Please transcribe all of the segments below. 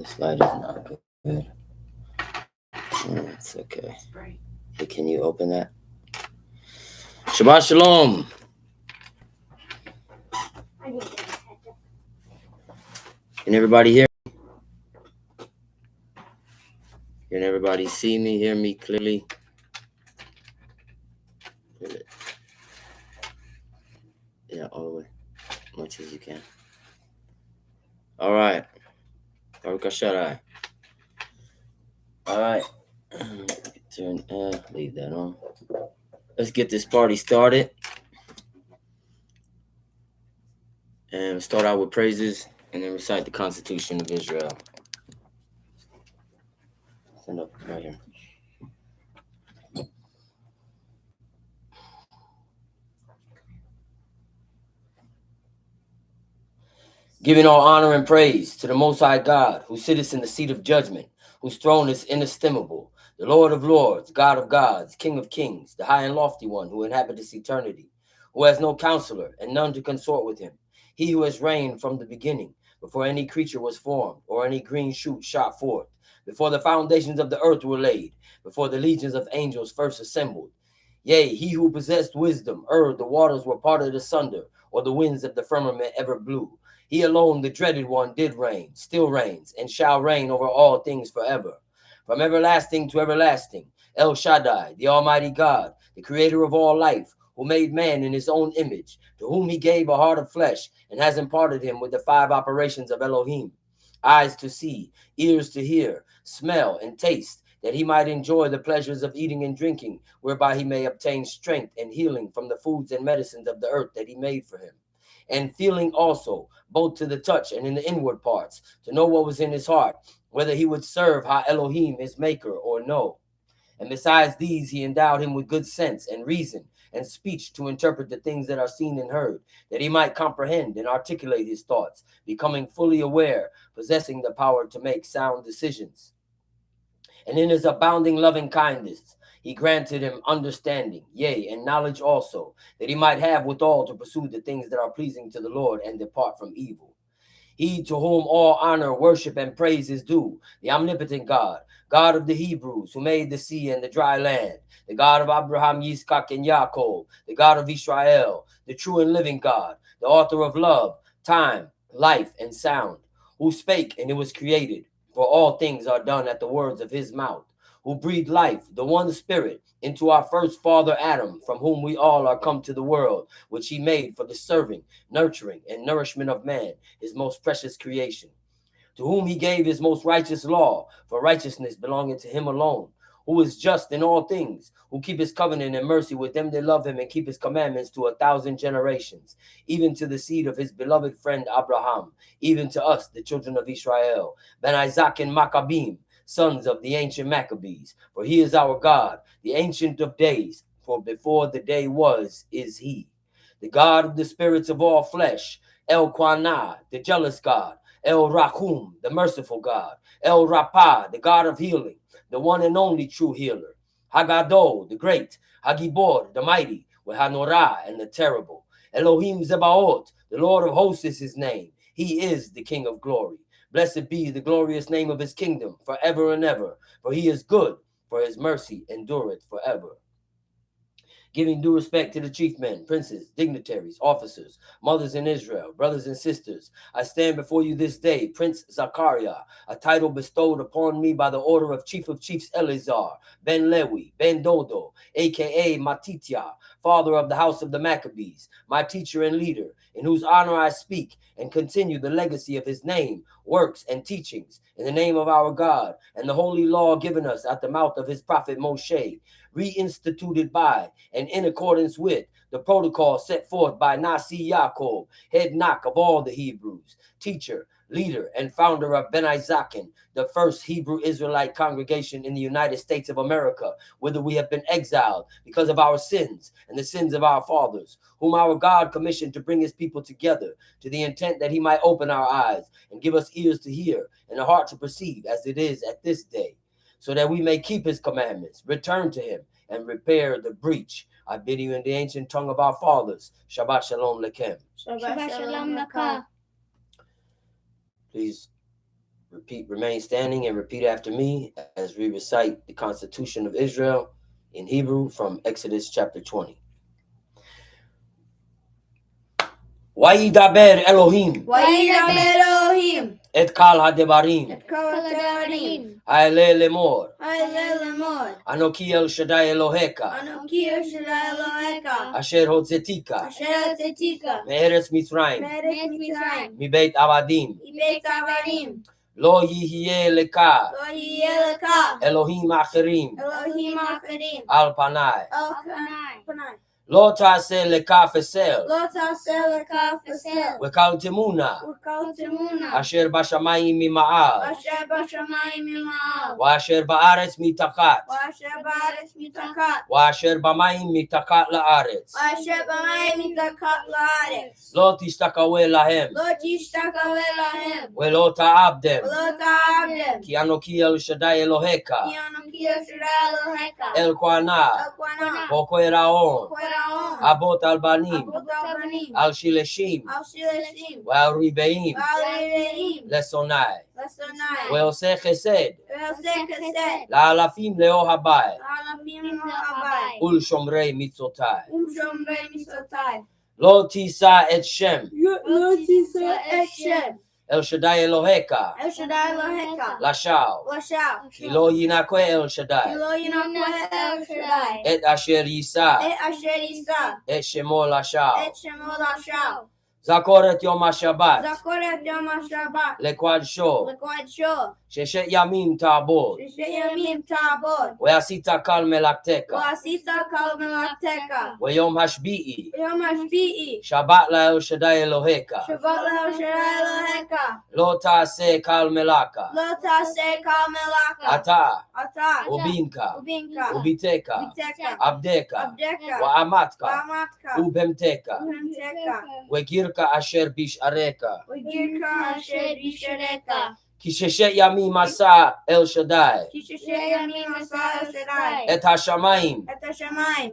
This light is not good. It's okay. Hey, can you open that? Shabbat Shalom. Can everybody hear? Can everybody see me, hear me clearly? Yeah, all the way. As much as you can. All right. Baruch Hashanah. All right. Leave that on. Let's get this party started. And start out with praises and then recite the Constitution of Israel. Stand up right here. Giving all honor and praise to the Most High God, who sitteth in the seat of judgment, whose throne is inestimable, the Lord of lords, God of gods, King of kings, the high and lofty one, who inhabiteth eternity, who has no counselor and none to consort with him, he who has reigned from the beginning, before any creature was formed, or any green shoot shot forth, before the foundations of the earth were laid, before the legions of angels first assembled. Yea, he who possessed wisdom, the waters were parted asunder, or the winds of the firmament ever blew. He alone, the dreaded one, did reign, still reigns, and shall reign over all things forever. From everlasting to everlasting, El Shaddai, the Almighty God, the creator of all life, who made man in his own image, to whom he gave a heart of flesh, and has imparted him with the 5 operations of Elohim: eyes to see, ears to hear, smell, and taste, that he might enjoy the pleasures of eating and drinking, whereby he may obtain strength and healing from the foods and medicines of the earth that he made for him. And feeling also, both to the touch and in the inward parts, to know what was in his heart, whether he would serve Ha Elohim his maker or no. And besides these, he endowed him with good sense and reason and speech to interpret the things that are seen and heard, that he might comprehend and articulate his thoughts, becoming fully aware, possessing the power to make sound decisions. And in his abounding loving kindness, he granted him understanding, yea, and knowledge also, that he might have withal to pursue the things that are pleasing to the Lord and depart from evil. He to whom all honor, worship, and praise is due, the omnipotent God, God of the Hebrews, who made the sea and the dry land, the God of Abraham, Yitzchak, and Yaakov, the God of Israel, the true and living God, the author of love, time, life, and sound, who spake and it was created, for all things are done at the words of his mouth, who breathed life, the one spirit, into our first father Adam, from whom we all are come to the world, which he made for the serving, nurturing, and nourishment of man, his most precious creation, to whom he gave his most righteous law, for righteousness belonging to him alone, who is just in all things, who keep his covenant and mercy with them that love him and keep his commandments to 1,000 generations, even to the seed of his beloved friend Abraham, even to us, the children of Israel, Ben Isaac and Maccabim, sons of the ancient Maccabees. For he is our God, the ancient of days, for before the day was, is he. The God of the spirits of all flesh, El Quanah, the jealous God, El Rahum, the merciful God, El Rapah, the God of healing, the one and only true healer, Hagadol, the great, Hagibor, the mighty, with Hanorah and the terrible, Elohim Zebaot, the Lord of hosts is his name. He is the King of glory. Blessed be the glorious name of his kingdom forever and ever, for he is good, for his mercy endureth forever. Giving due respect to the chief men, princes, dignitaries, officers, mothers in Israel, brothers and sisters, I stand before you this day, Prince Zachariah, a title bestowed upon me by the order of Chiefs Eleazar, Ben Lewi, Ben Dodo, aka Matitya, father of the house of the Maccabees, my teacher and leader, in whose honor I speak and continue the legacy of his name, works, and teachings, in the name of our God, and the holy law given us at the mouth of his prophet Moshe, reinstituted by and in accordance with the protocol set forth by Nasi Yaakov, head knock of all the Hebrews, teacher, leader, and founder of Ben Isaacin, the first Hebrew Israelite congregation in the United States of America, whither we have been exiled because of our sins and the sins of our fathers, whom our God commissioned to bring his people together, to the intent that he might open our eyes and give us ears to hear and a heart to perceive, as it is at this day, so that we may keep his commandments, return to him, and repair the breach. I bid you in the ancient tongue of our fathers, Shabbat Shalom Lechem. Shabbat Shalom Laka. Please Remain standing and repeat after me as we recite the Constitution of Israel in Hebrew from Exodus chapter 20. וידבר אלוהים את כל הדברים האלה לאמור אנוכי אל שדי אלוהיך אשר הוצאתיך מארץ מצרים מבית עבדים לא יהיה לך אלוהים אחרים על פניי לא תעשה לך פסל וכל תמונה אשר בשמיים ממעל ואשר בארץ מתחת ואשר במים מתחת לארץ לא תשתחווה להם ולא תעבדם כי אנוכי אל שדי אלוהיך אל כהניו וכהן אהרון אבות על בנים על שילשים ועל ריבעים לשונאי ועושה חסד לאלפים לאוהבי ולשומרי מצוותיי לא תישא את שם אל שדי אלוהיך לשווא כי לא ינקה אל שדי את אשר יישא את שמו לשווא זכור את יום השבת לקודשו ששת ימים תעבוד ועשית כל מלאכתך ויום השביעי שבת לאל שדי אלוהיך לא תעשה כל מלאכה אתה ובנך וביתך עבדך ואמתך ובהמתך וגרך אשר בשעריך כי ששת ימים עשה אל שדי את השמיים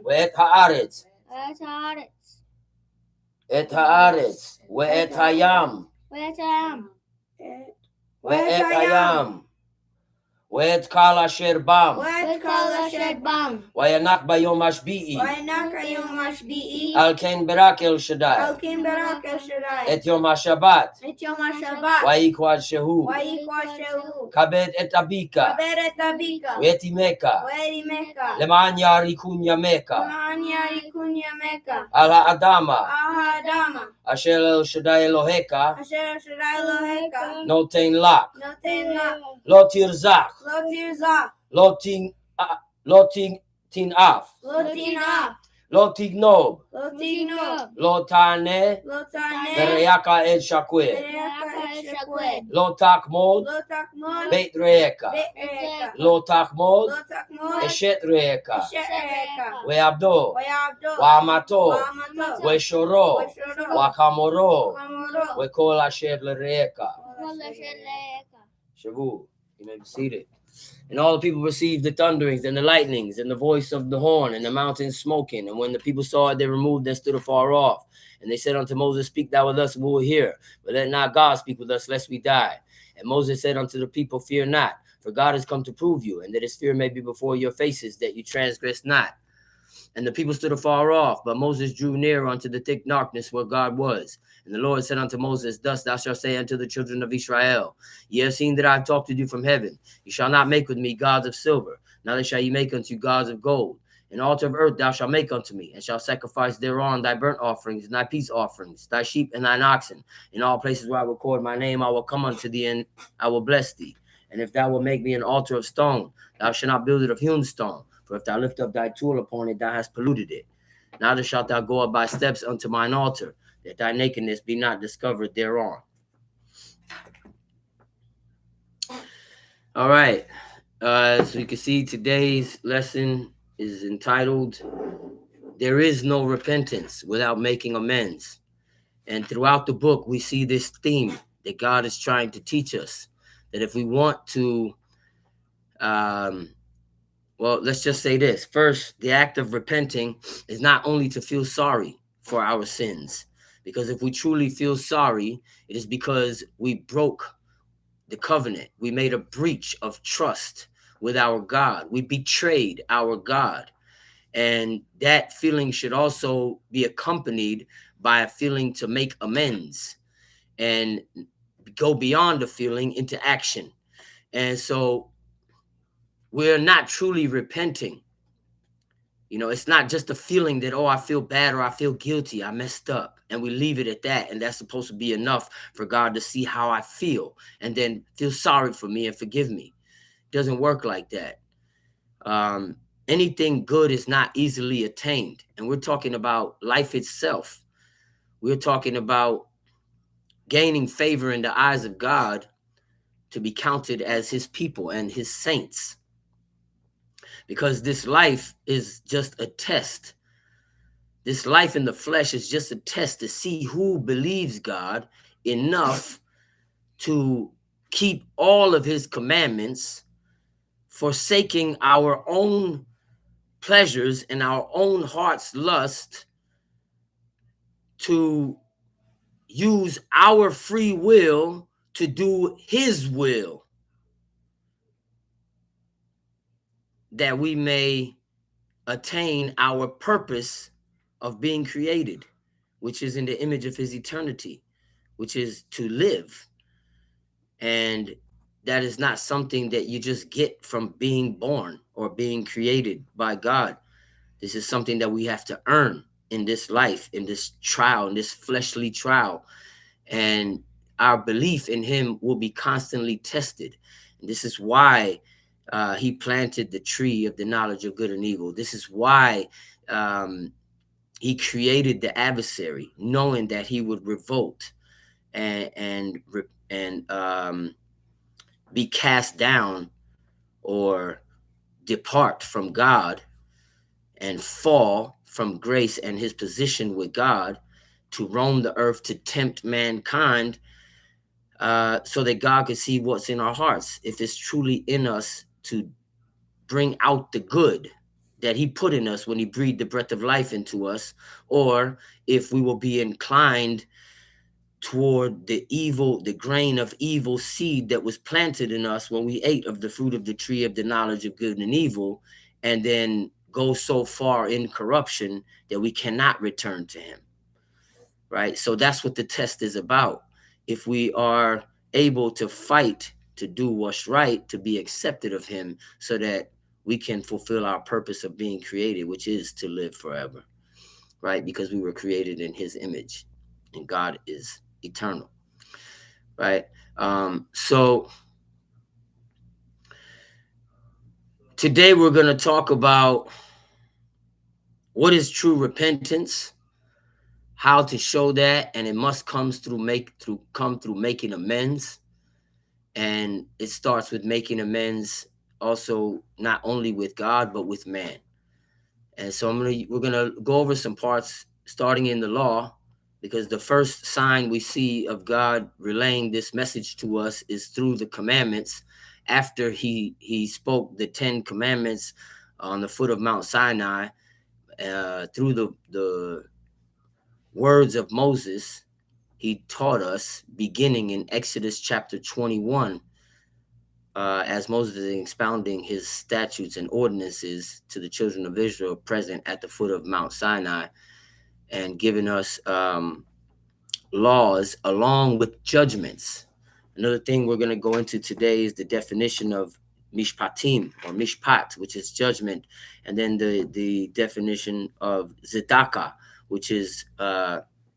ואת הארץ ואת הים ואת כל אשר בם וינק ביום השביעי על כן ברק אל שדי את יום השבת ויקודשהו כבד את אביך ואת אמך למען יאריכון ימיך על האדמה אשר אל שדי אלוהיך נותן לך לא תרזח לא תנאף לא תגנוב לא תענה ברעך את שקוד לא תחמוד בית רעך לא תחמוד אשת רעך ועבדו ואמתו ושורו וחמורו וכל אשר לרעך. שבו. You may be seated. And all the people received the thunderings and the lightnings and the voice of the horn and the mountains smoking. And when the people saw it, they removed and stood afar off. And they said unto Moses, speak thou with us, and we will hear. But let not God speak with us, lest we die. And Moses said unto the people, fear not, for God is come to prove you, and that his fear may be before your faces, that you transgress not. And the people stood afar off, but Moses drew near unto the thick darkness where God was. And the Lord said unto Moses, thus thou shalt say unto the children of Israel, ye have seen that I have talked to you from heaven. You shall not make with me gods of silver, neither shall ye make unto you gods of gold. An altar of earth thou shalt make unto me, and shalt sacrifice thereon thy burnt offerings and thy peace offerings, thy sheep and thine oxen. In all places where I record my name, I will come unto thee, and I will bless thee. And if thou wilt make me an altar of stone, thou shalt not build it of hewn stone. For if thou lift up thy tool upon it, thou hast polluted it. Neither shalt thou go up by steps unto mine altar, that thy nakedness be not discovered thereon. All right. As we can see, today's lesson is entitled, There is no repentance without making amends. And throughout the book, we see this theme that God is trying to teach us, that if we want to, well, let's just say this. First, the act of repenting is not only to feel sorry for our sins, because if we truly feel sorry, it is because we broke the covenant. We made a breach of trust with our God. We betrayed our God. And that feeling should also be accompanied by a feeling to make amends and go beyond the feeling into action. And so we're not truly repenting. You know, it's not just a feeling that, oh, I feel bad or I feel guilty, I messed up, and we leave it at that. And that's supposed to be enough for God to see how I feel and then feel sorry for me and forgive me. It doesn't work like that. Anything good is not easily attained. And we're talking about life itself. We're talking about gaining favor in the eyes of God to be counted as his people and his saints. Because this life is just a test. This life in the flesh is just a test to see who believes God enough to keep all of his commandments, forsaking our own pleasures and our own heart's lust, to use our free will to do his will, that we may attain our purpose of being created, which is in the image of his eternity, which is to live. And that is not something that you just get from being born or being created by God. This is something that we have to earn in this life, in this trial, in this fleshly trial. And our belief in him will be constantly tested. And this is why he planted the tree of the knowledge of good and evil. This is why he created the adversary, knowing that he would revolt and be cast down or depart from God and fall from grace and his position with God to roam the earth to tempt mankind, so that God can see what's in our hearts, if it's truly in us to bring out the good that he put in us when he breathed the breath of life into us, or if we will be inclined toward the evil, the grain of evil seed that was planted in us when we ate of the fruit of the tree of the knowledge of good and evil, and then go so far in corruption that we cannot return to him. Right? So that's what the test is about. If we are able to fight to do what's right, to be accepted of him, so that we can fulfill our purpose of being created, which is to live forever, right? Because we were created in his image and God is eternal, right? So today we're going to talk about what is true repentance, how to show that, and it must come through making amends. And it starts with making amends also not only with God but with man. And so we're gonna go over some parts starting in the law, because the first sign we see of God relaying this message to us is through the commandments. After he spoke the 10 commandments on the foot of Mount Sinai, through the words of Moses, he taught us, beginning in Exodus chapter 21, as Moses is expounding his statutes and ordinances to the children of Israel present at the foot of Mount Sinai, and giving us laws along with judgments. Another thing we're going to go into today is the definition of mishpatim or mishpat, which is judgment, and then the definition of tzedakah, which is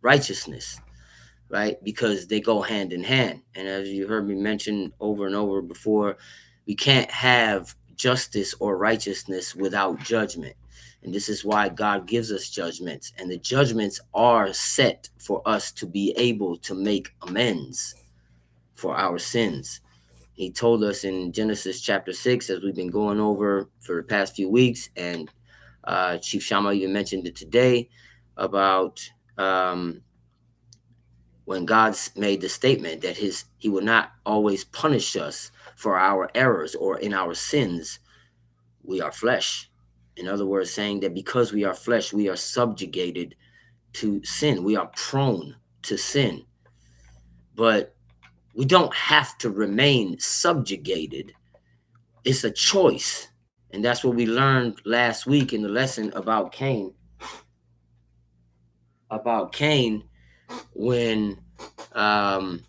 righteousness, right? Because they go hand in hand. And as you heard me mention over and over before, we can't have justice or righteousness without judgment. And this is why God gives us judgments. And the judgments are set for us to be able to make amends for our sins. He told us in Genesis chapter 6, as we've been going over for the past few weeks, and Chief Shama even mentioned it today, about when God made the statement that he will not always punish us for our errors or in our sins. We are flesh. In other words, saying that because we are flesh, we are subjugated to sin. We are prone to sin. But We don't have to remain subjugated. It's a choice. And that's what we learned last week in the lesson about Cain. About Cain, when um,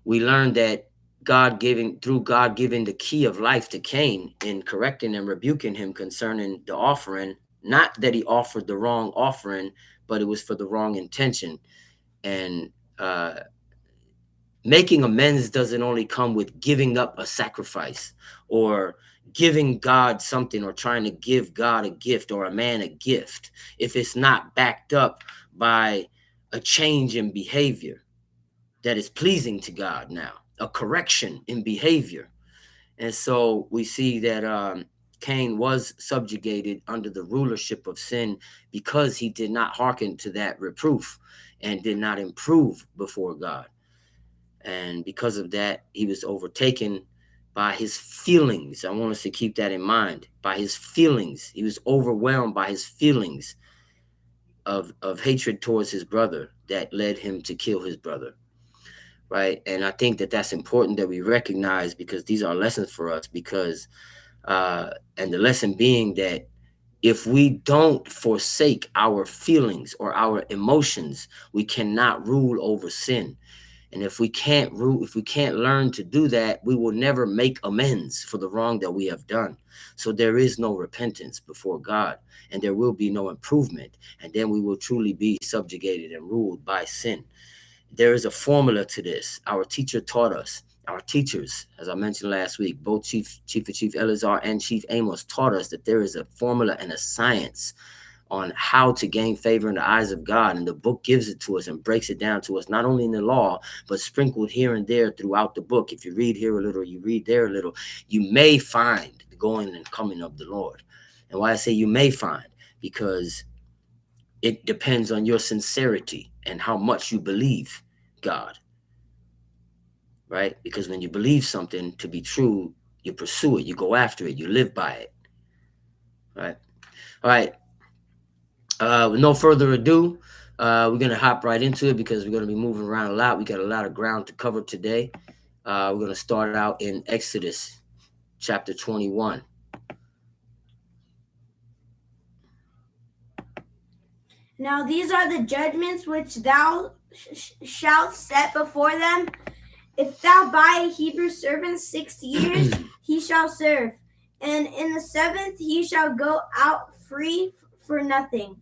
we learned that through God giving the key of life to Cain in correcting and rebuking him concerning the offering, not that he offered the wrong offering, but it was for the wrong intention. And uh, making amends doesn't only come with giving up a sacrifice or giving God something or trying to give God a gift or a man a gift if it's not backed up by a change in behavior that is pleasing to God now, a correction in behavior. And so we see that Cain was subjugated under the rulership of sin because he did not hearken to that reproof and did not improve before God. And because of that, he was overtaken by his feelings. I want us to keep that in mind. By his feelings. He was overwhelmed by his feelings of hatred towards his brother that led him to kill his brother. Right. And I think that that's important that we recognize, because these are lessons for us, because and the lesson being that if we don't forsake our feelings or our emotions, we cannot rule over sin. And if we can't learn to do that, we will never make amends for the wrong that we have done. So there is no repentance before God, and there will be no improvement. And then we will truly be subjugated and ruled by sin. There is a formula to this. Our teacher taught us. Our teachers, as I mentioned last week, both Chief Eleazar and Chief Amos taught us that there is a formula and a science on how to gain favor in the eyes of God. And the book gives it to us and breaks it down to us, not only in the law, but sprinkled here and there throughout the book. If you read here a little, you read there a little, you may find the going and coming of the Lord. And why I say you may find, because it depends on your sincerity and how much you believe God. Right? Because when you believe something to be true, you pursue it, you go after it, you live by it. Right? All right. With no further ado, we're going to hop right into it because we're going to be moving around a lot. We got a lot of ground to cover today. We're going to start out in Exodus chapter 21. Now these are the judgments which thou shalt set before them. If thou buy a Hebrew servant 6 years, he shall serve, and in the 7th he shall go out free for nothing.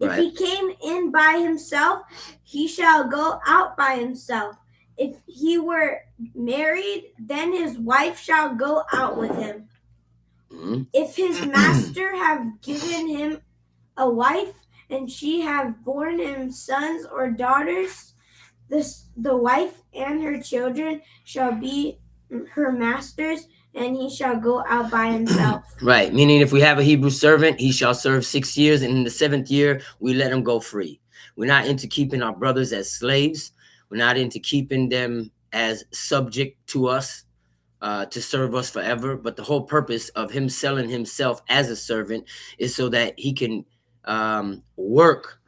If he came in by himself, he shall go out by himself. If he were married, then his wife shall go out with him. If his master have given him a wife, and she have borne him sons or daughters, the wife and her children shall be her master's, and he shall go out by himself. Right, meaning if we have a Hebrew servant, he shall serve 6 years, and in the 7th year, we let him go free. We're not into keeping our brothers as slaves. We're not into keeping them as subject to us, to serve us forever. But the whole purpose of him selling himself as a servant is so that he can work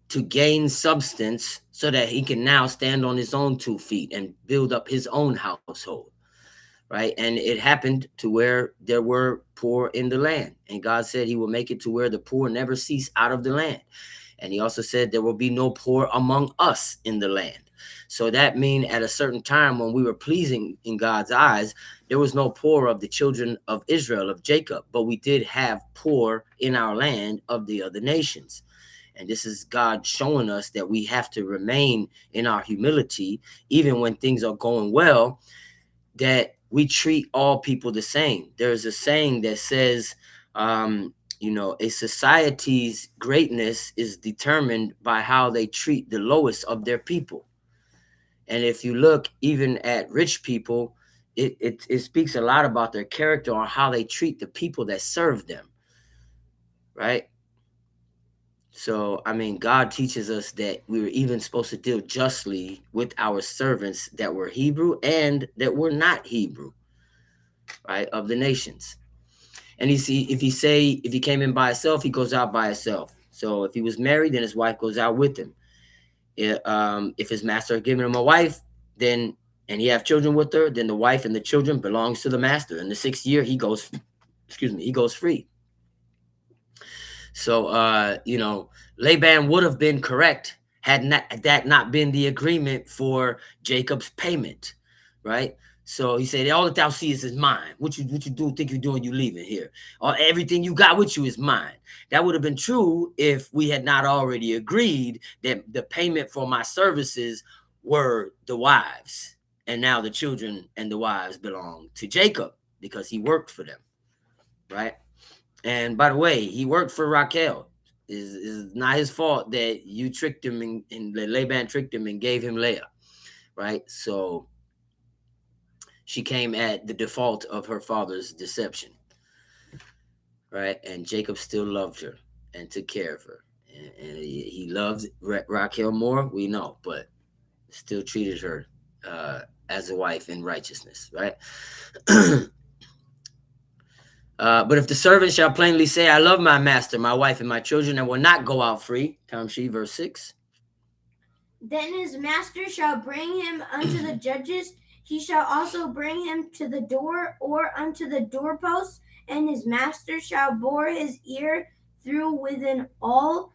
to gain substance so that he can now stand on his own 2 feet and build up his own household. Right. And it happened to where there were poor in the land. And God said he will make it to where the poor never cease out of the land. And he also said there will be no poor among us in the land. So that means at a certain time when we were pleasing in God's eyes, there was no poor of the children of Israel, of Jacob, but we did have poor in our land of the other nations. And this is God showing us that we have to remain in our humility, even when things are going well, that we treat all people the same. There's a saying that says, a society's greatness is determined by how they treat the lowest of their people. And if you look even at rich people, it speaks a lot about their character or how they treat the people that serve them. Right? So, God teaches us that we were even supposed to deal justly with our servants that were Hebrew and that were not Hebrew, right, of the nations. And if he came in by himself, he goes out by himself. So if he was married, then his wife goes out with him. If his master had given him a wife, then and he have children with her, then the wife and the children belongs to the master. In the 6th year, he goes free. So Laban would have been correct had that not been the agreement for Jacob's payment, right? So he said, all that thou seest is mine. What you do think you're doing, you leaving here. Everything you got with you is mine. That would have been true if we had not already agreed that the payment for my services were the wives. And now the children and the wives belong to Jacob because he worked for them, right? And by the way, he worked for Raquel. Is not his fault that you tricked him and Laban tricked him and gave him Leah, right? So she came at the default of her father's deception, right? And Jacob still loved her and took care of her. And he loved Raquel more, we know, but still treated her as a wife in righteousness, right? But if the servant shall plainly say, I love my master, my wife, and my children, and will not go out free, Tamshi, verse 6. Then his master shall bring him unto the judges. He shall also bring him to the door or unto the doorpost, and his master shall bore his ear through within all,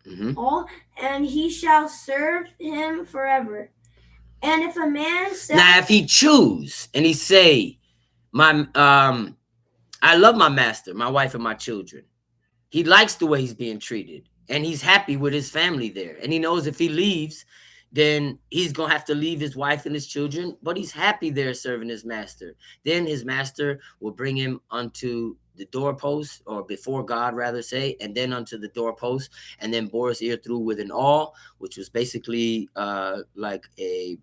and he shall serve him forever. And if a man says, now if he choose and he say, I love my master, my wife, and my children. He likes the way he's being treated, and he's happy with his family there. And he knows if he leaves, then he's going to have to leave his wife and his children, but he's happy there serving his master. Then his master will bring him unto the doorpost, or before God, rather say, and then unto the doorpost, and then bore his ear through with an awl, which was basically like a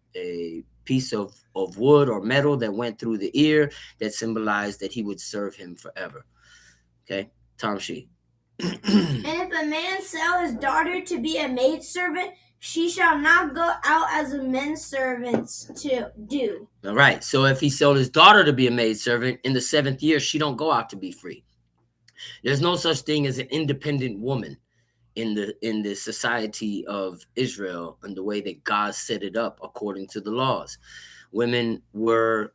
piece of wood or metal that went through the ear that symbolized that he would serve him forever. Okay, Tamshi. And if a man sell his daughter to be a maidservant, she shall not go out as a men's servants to do. All right. So if he sold his daughter to be a maidservant, in the 7th year, she don't go out to be free. There's no such thing as an independent woman in the society of Israel and the way that God set it up according to the laws. Women were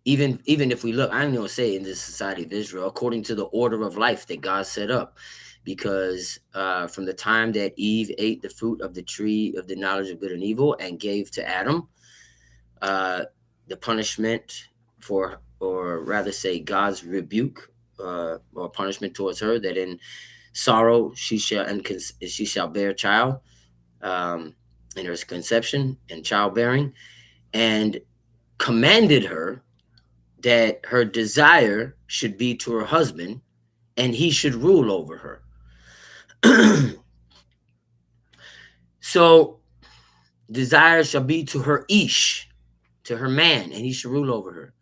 even if we look, I'm going to say in the society of Israel, according to the order of life that God set up, because from the time that Eve ate the fruit of the tree of the knowledge of good and evil and gave to Adam, the punishment for, or rather say God's rebuke or punishment towards her, that in sorrow she shall bear a child in her conception and childbearing, and commanded her that her desire should be to her husband and he should rule over her. So desire shall be to her ish, to her man, and he should rule over her.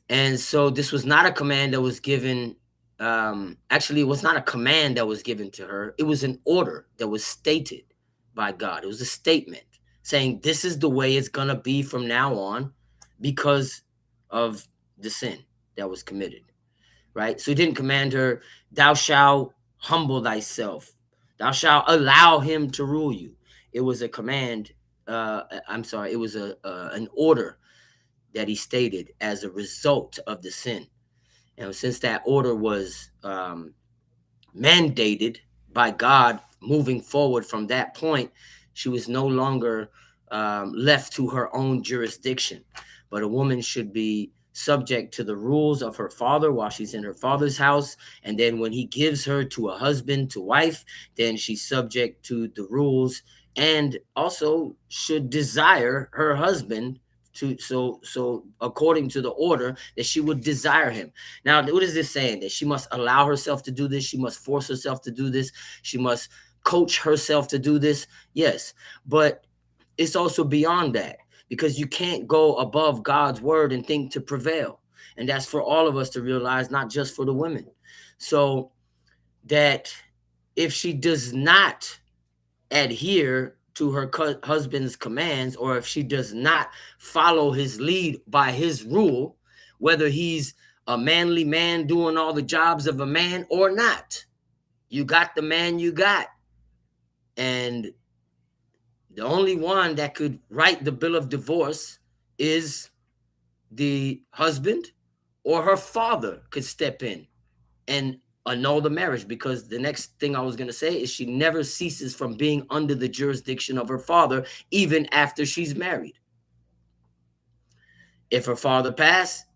And so this was not a command that was given. Actually, it was not a command that was given to her. It was an order that was stated by God. It was a statement saying this is the way it's going to be from now on because of the sin that was committed, right? So he didn't command her, thou shalt humble thyself. Thou shalt allow him to rule you. It was a command. It was an order that he stated as a result of the sin. And since that order was mandated by God moving forward from that point, she was no longer left to her own jurisdiction. But a woman should be subject to the rules of her father while she's in her father's house. And then when he gives her to a husband, to wife, then she's subject to the rules and also should desire her husband to, so according to the order that she would desire him. Now, what is this saying? That she must allow herself to do this? She must force herself to do this? She must coach herself to do this? Yes, but it's also beyond that, because you can't go above God's word and think to prevail. And that's for all of us to realize, not just for the women. So that if she does not adhere to her husband's commands, or if she does not follow his lead by his rule, whether he's a manly man doing all the jobs of a man or not, you got the man you got. And The only one that could write the bill of divorce is the husband, or her father could step in and annul the marriage, because the next thing I was going to say is she never ceases from being under the jurisdiction of her father, even after she's married. If her father passed,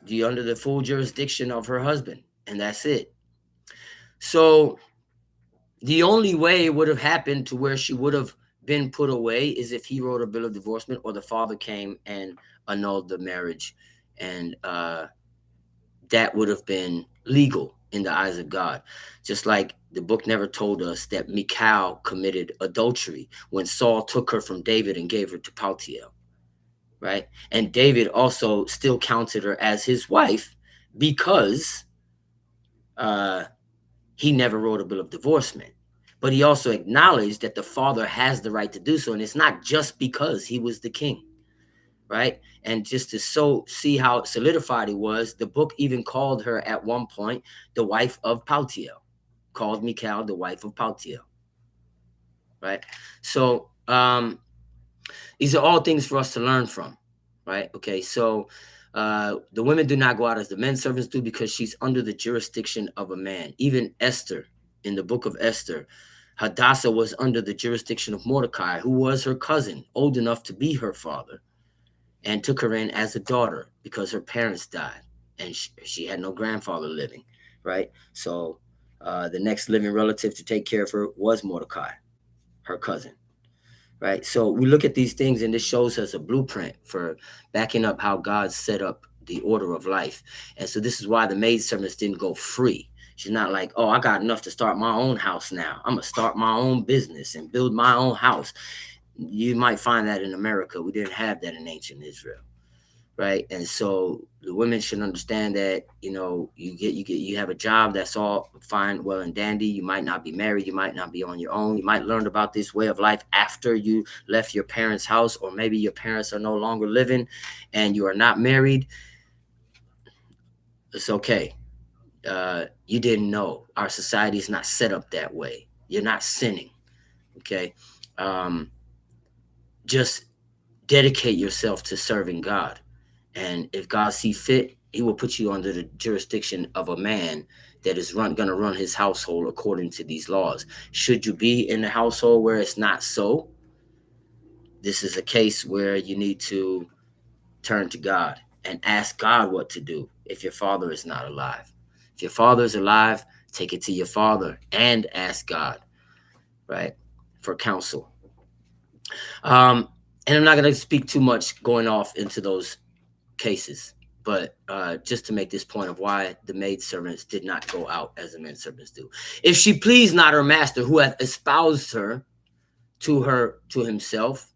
you're under the full jurisdiction of her husband, and that's it. So the only way it would have happened to where she would have been put away is if he wrote a bill of divorcement, or the father came and annulled the marriage, and that would have been legal in the eyes of God. Just like the book never told us that Michal committed adultery when Saul took her from David and gave her to Paltiel, right? And David also still counted her as his wife because he never wrote a bill of divorcement. But he also acknowledged that the father has the right to do so, and it's not just because he was the king, right? And just to see how solidified it was, the book even called her at one point the wife of Paltiel, called Michal the wife of Paltiel, right? So these are all things for us to learn from, right? Okay, so the women do not go out as the men servants do, because she's under the jurisdiction of a man. Even Esther, in the book of Esther, Hadassah was under the jurisdiction of Mordecai, who was her cousin, old enough to be her father, and took her in as a daughter because her parents died and she had no grandfather living, right? So the next living relative to take care of her was Mordecai, her cousin, right? So we look at these things, and this shows us a blueprint for backing up how God set up the order of life. And so this is why the maidservants didn't go free. She's not like, oh, I got enough to start my own house now. I'm going to start my own business and build my own house. You might find that in America. We didn't have that in ancient Israel, right? And so the women should understand that, you have a job, that's all fine, well and dandy. You might not be married. You might not be on your own. You might learn about this way of life after you left your parents' house, or maybe your parents are no longer living and you are not married. It's okay. You didn't know. Our society is not set up that way. You're not sinning, okay? Just dedicate yourself to serving God. And if God see fit, he will put you under the jurisdiction of a man that is going to run his household according to these laws. Should you be in a household where it's not so, this is a case where you need to turn to God and ask God what to do if your father is not alive. If your father is alive, take it to your father and ask God, right, for counsel. And I'm not going to speak too much going off into those cases, but just to make this point of why the maidservants did not go out as the men servants do. If she please not her master, who hath espoused her to himself,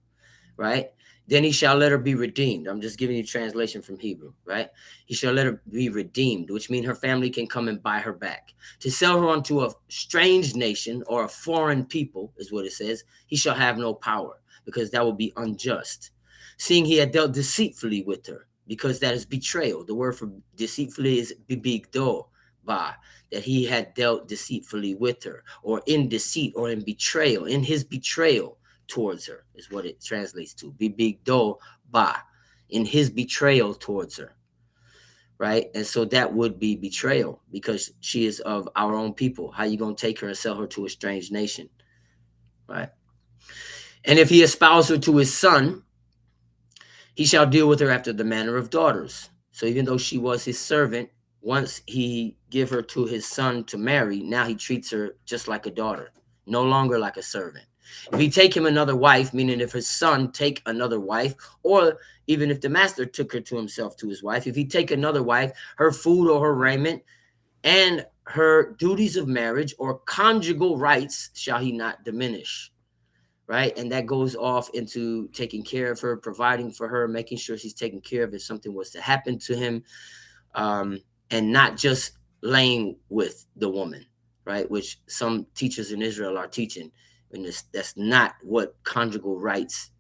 right, then he shall let her be redeemed. I'm just giving you translation from Hebrew, right? He shall let her be redeemed, which means her family can come and buy her back. To sell her unto a strange nation or a foreign people is what it says. He shall have no power, because that will be unjust, seeing he had dealt deceitfully with her, because that is betrayal. The word for deceitfully is bibigdo, that he had dealt deceitfully with her, or in deceit, or in betrayal, in his betrayal towards her is what it translates to. Bibigdo ba, in his betrayal towards her, right? And so that would be betrayal, because she is of our own people. How you going to take her and sell her to a strange nation, right? And if he espouse her to his son, he shall deal with her after the manner of daughters. So even though she was his servant, once he give her to his son to marry, now he treats her just like a daughter, no longer like a servant. If he take him another wife, meaning if his son take another wife, or even if the master took her to himself to his wife, if he take another wife, her food or her raiment and her duties of marriage or conjugal rights shall he not diminish, right? And that goes off into taking care of her, providing for her, making sure she's taken care of if something was to happen to him, and not just laying with the woman, right? Which some teachers in Israel are teaching. And that's not what conjugal rights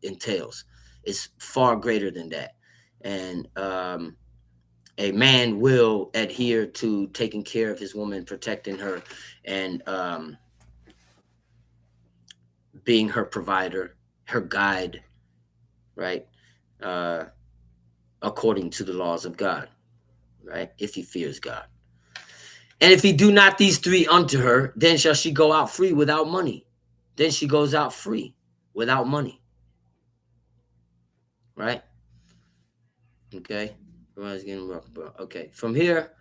entails. It's far greater than that. And a man will adhere to taking care of his woman, protecting her, and being her provider, her guide, right? According to the laws of God, right? If he fears God. And if he do not these three unto her, then shall she go out free without money. Then she goes out free without money. Right? Okay. Everyone's getting rough, bro. Okay. From here,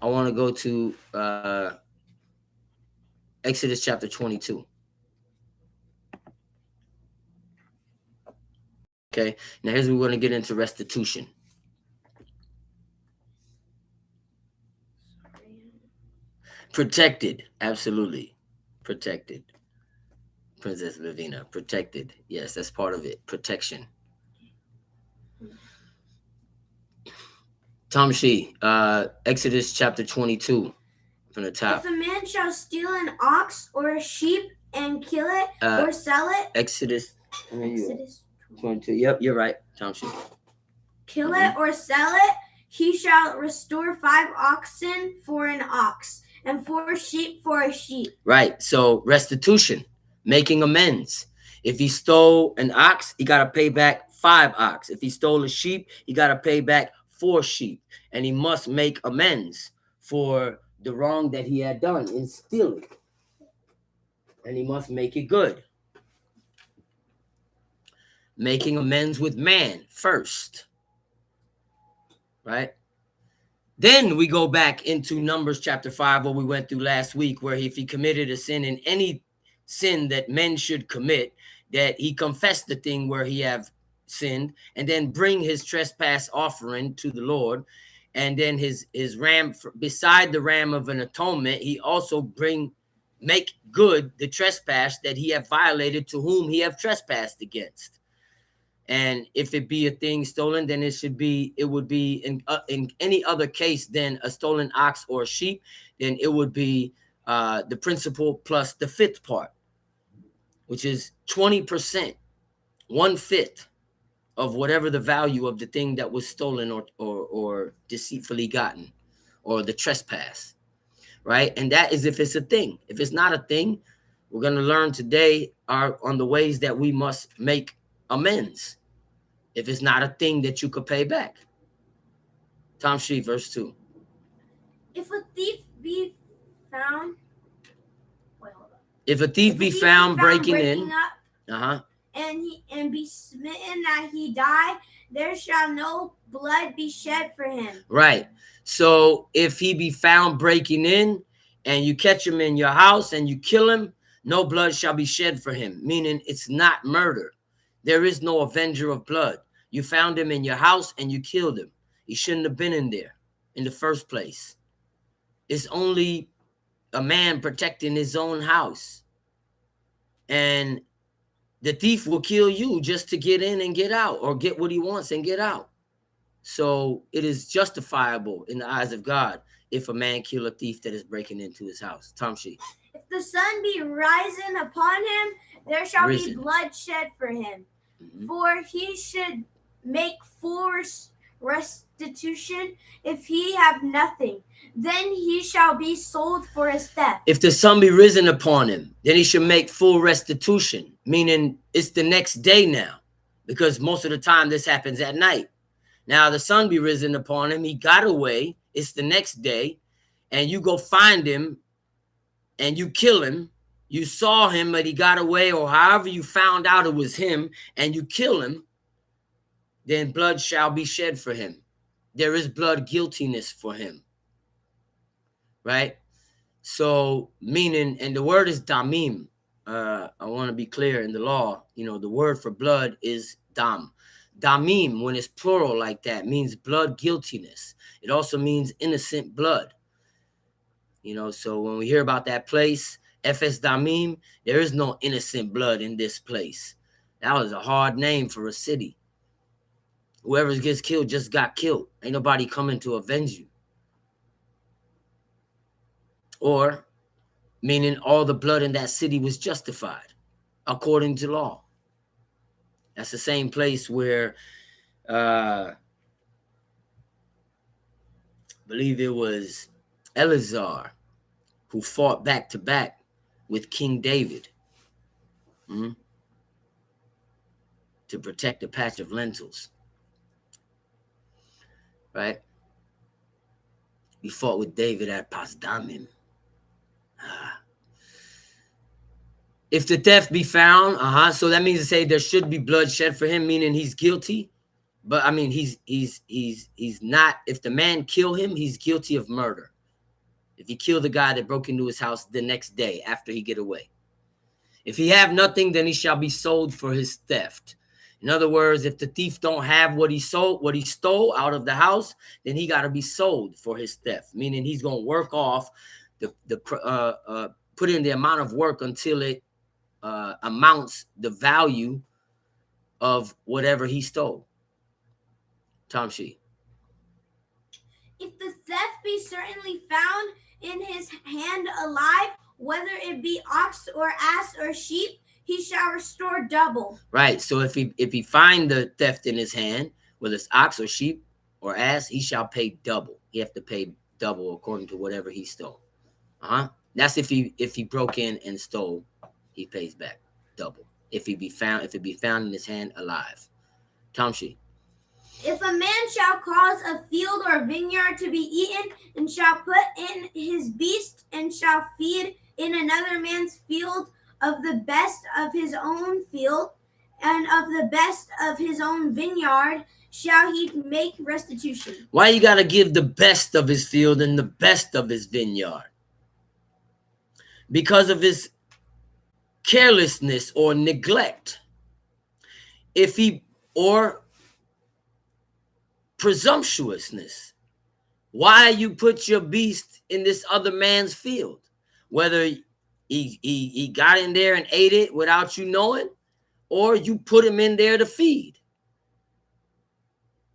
I want to go to Exodus chapter 22. Okay. Now here's where we're going to get into restitution. Protected. Absolutely. Protected. Princess Lavina. Protected. Yes, that's part of it. Protection. Tom Shee, Exodus chapter 22 from the top. If a man shall steal an ox or a sheep and kill it or sell it. Exodus 22. Yep, you're right, Tom Shee. Kill it or sell it, he shall restore 5 oxen for an ox and 4 sheep for a sheep. Right. So restitution, making amends. If he stole an ox, he got to pay back 5 ox. If he stole a sheep, he got to pay back 4 sheep. And he must make amends for the wrong that he had done in stealing. And he must make it good. Making amends with man first. Right? Then we go back into Numbers chapter 5, what we went through last week, where if he committed a sin in any sin that men should commit, that he confessed the thing where he have sinned, and then bring his trespass offering to the Lord, and then his ram, beside the ram of an atonement, he also make good the trespass that he have violated to whom he have trespassed against. And if it be a thing stolen, then it would be in any other case than a stolen ox or a sheep, then it would be the principal plus the 5th part, which is 20%, 1/5 of whatever the value of the thing that was stolen or deceitfully gotten, or the trespass, right? And that is if it's a thing. If it's not a thing, we're going to learn today on the ways that we must make amends. If it's not a thing that you could pay back. Tom Shee, verse 2. If a thief be found, if a thief be found breaking in, up, and be smitten that he die, there shall no blood be shed for him. Right. So if he be found breaking in, and you catch him in your house and you kill him, no blood shall be shed for him. Meaning it's not murder. There is no avenger of blood. You found him in your house and you killed him. He shouldn't have been in there in the first place. It's only a man protecting his own house. And the thief will kill you just to get in and get out, or get what he wants and get out. So it is justifiable in the eyes of God if a man kill a thief that is breaking into his house. Tom Shee. If the sun be risen upon him, there shall be blood shed for him. Mm-hmm. For he should make full restitution if he have nothing. Then he shall be sold for his theft. If the sun be risen upon him, then he should make full restitution, meaning it's the next day now, because most of the time this happens at night. Now the sun be risen upon him, he got away, it's the next day, and you go find him and you kill him. You saw him, but he got away, or however you found out it was him, and you kill him, then blood shall be shed for him. There is blood guiltiness for him. Right? So, meaning, and the word is damim. I want to be clear in the law, the word for blood is dam. Damim, when it's plural like that, means blood guiltiness. It also means innocent blood. So when we hear about that place, Ephes Damim, there is no innocent blood in this place. That was a hard name for a city. Whoever gets killed just got killed. Ain't nobody coming to avenge you. Or, meaning all the blood in that city was justified according to law. That's the same place where, I believe it was Eleazar who fought back to back with King David. Mm-hmm. to protect a patch of lentils, right? We fought with David at Pasdamim. If the theft be found, so that means to say there should be blood shed for him, meaning he's guilty. But I mean, he's not. If the man kill him, he's guilty of murder. If he killed the guy that broke into his house the next day after he get away. If he have nothing, then he shall be sold for his theft. In other words, if the thief don't have what he stole out of the house, then he got to be sold for his theft. Meaning he's gonna work off put in the amount of work until it amounts the value of whatever he stole. Tom Shee. If the theft be certainly found in his hand alive, whether it be ox or ass or sheep, he shall restore double. Right. So if he find the theft in his hand, whether it's ox or sheep or ass, he shall pay double. He have to pay double according to whatever he stole. That's if he broke in and stole, he pays back double. If it be found in his hand alive. Tom Shee. If a man shall cause a field or vineyard to be eaten, and shall put in his beast, and shall feed in another man's field of the best of his own field, and of the best of his own vineyard, shall he make restitution. Why you gotta give the best of his field and the best of his vineyard? Because of his carelessness or neglect. Or presumptuousness. Why you put your beast in this other man's field? Whether he got in there and ate it without you knowing, or you put him in there to feed.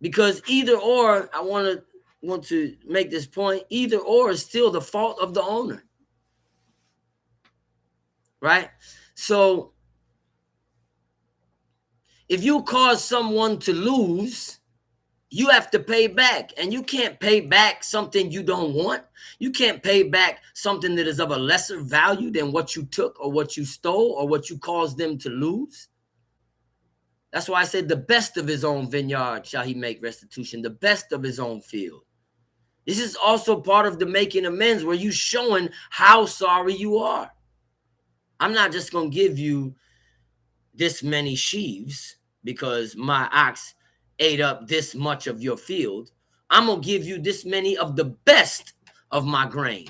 Because either or, I want to make this point, either or is still the fault of the owner. Right? So if you cause someone to lose, you have to pay back, and you can't pay back something you don't want. You can't pay back something that is of a lesser value than what you took or what you stole or what you caused them to lose. That's why I said the best of his own vineyard shall he make restitution, the best of his own field. This is also part of the making amends, where you showing how sorry you are. I'm not just going to give you this many sheaves because my ox ate up this much of your field. I'm going to give you this many of the best of my grain,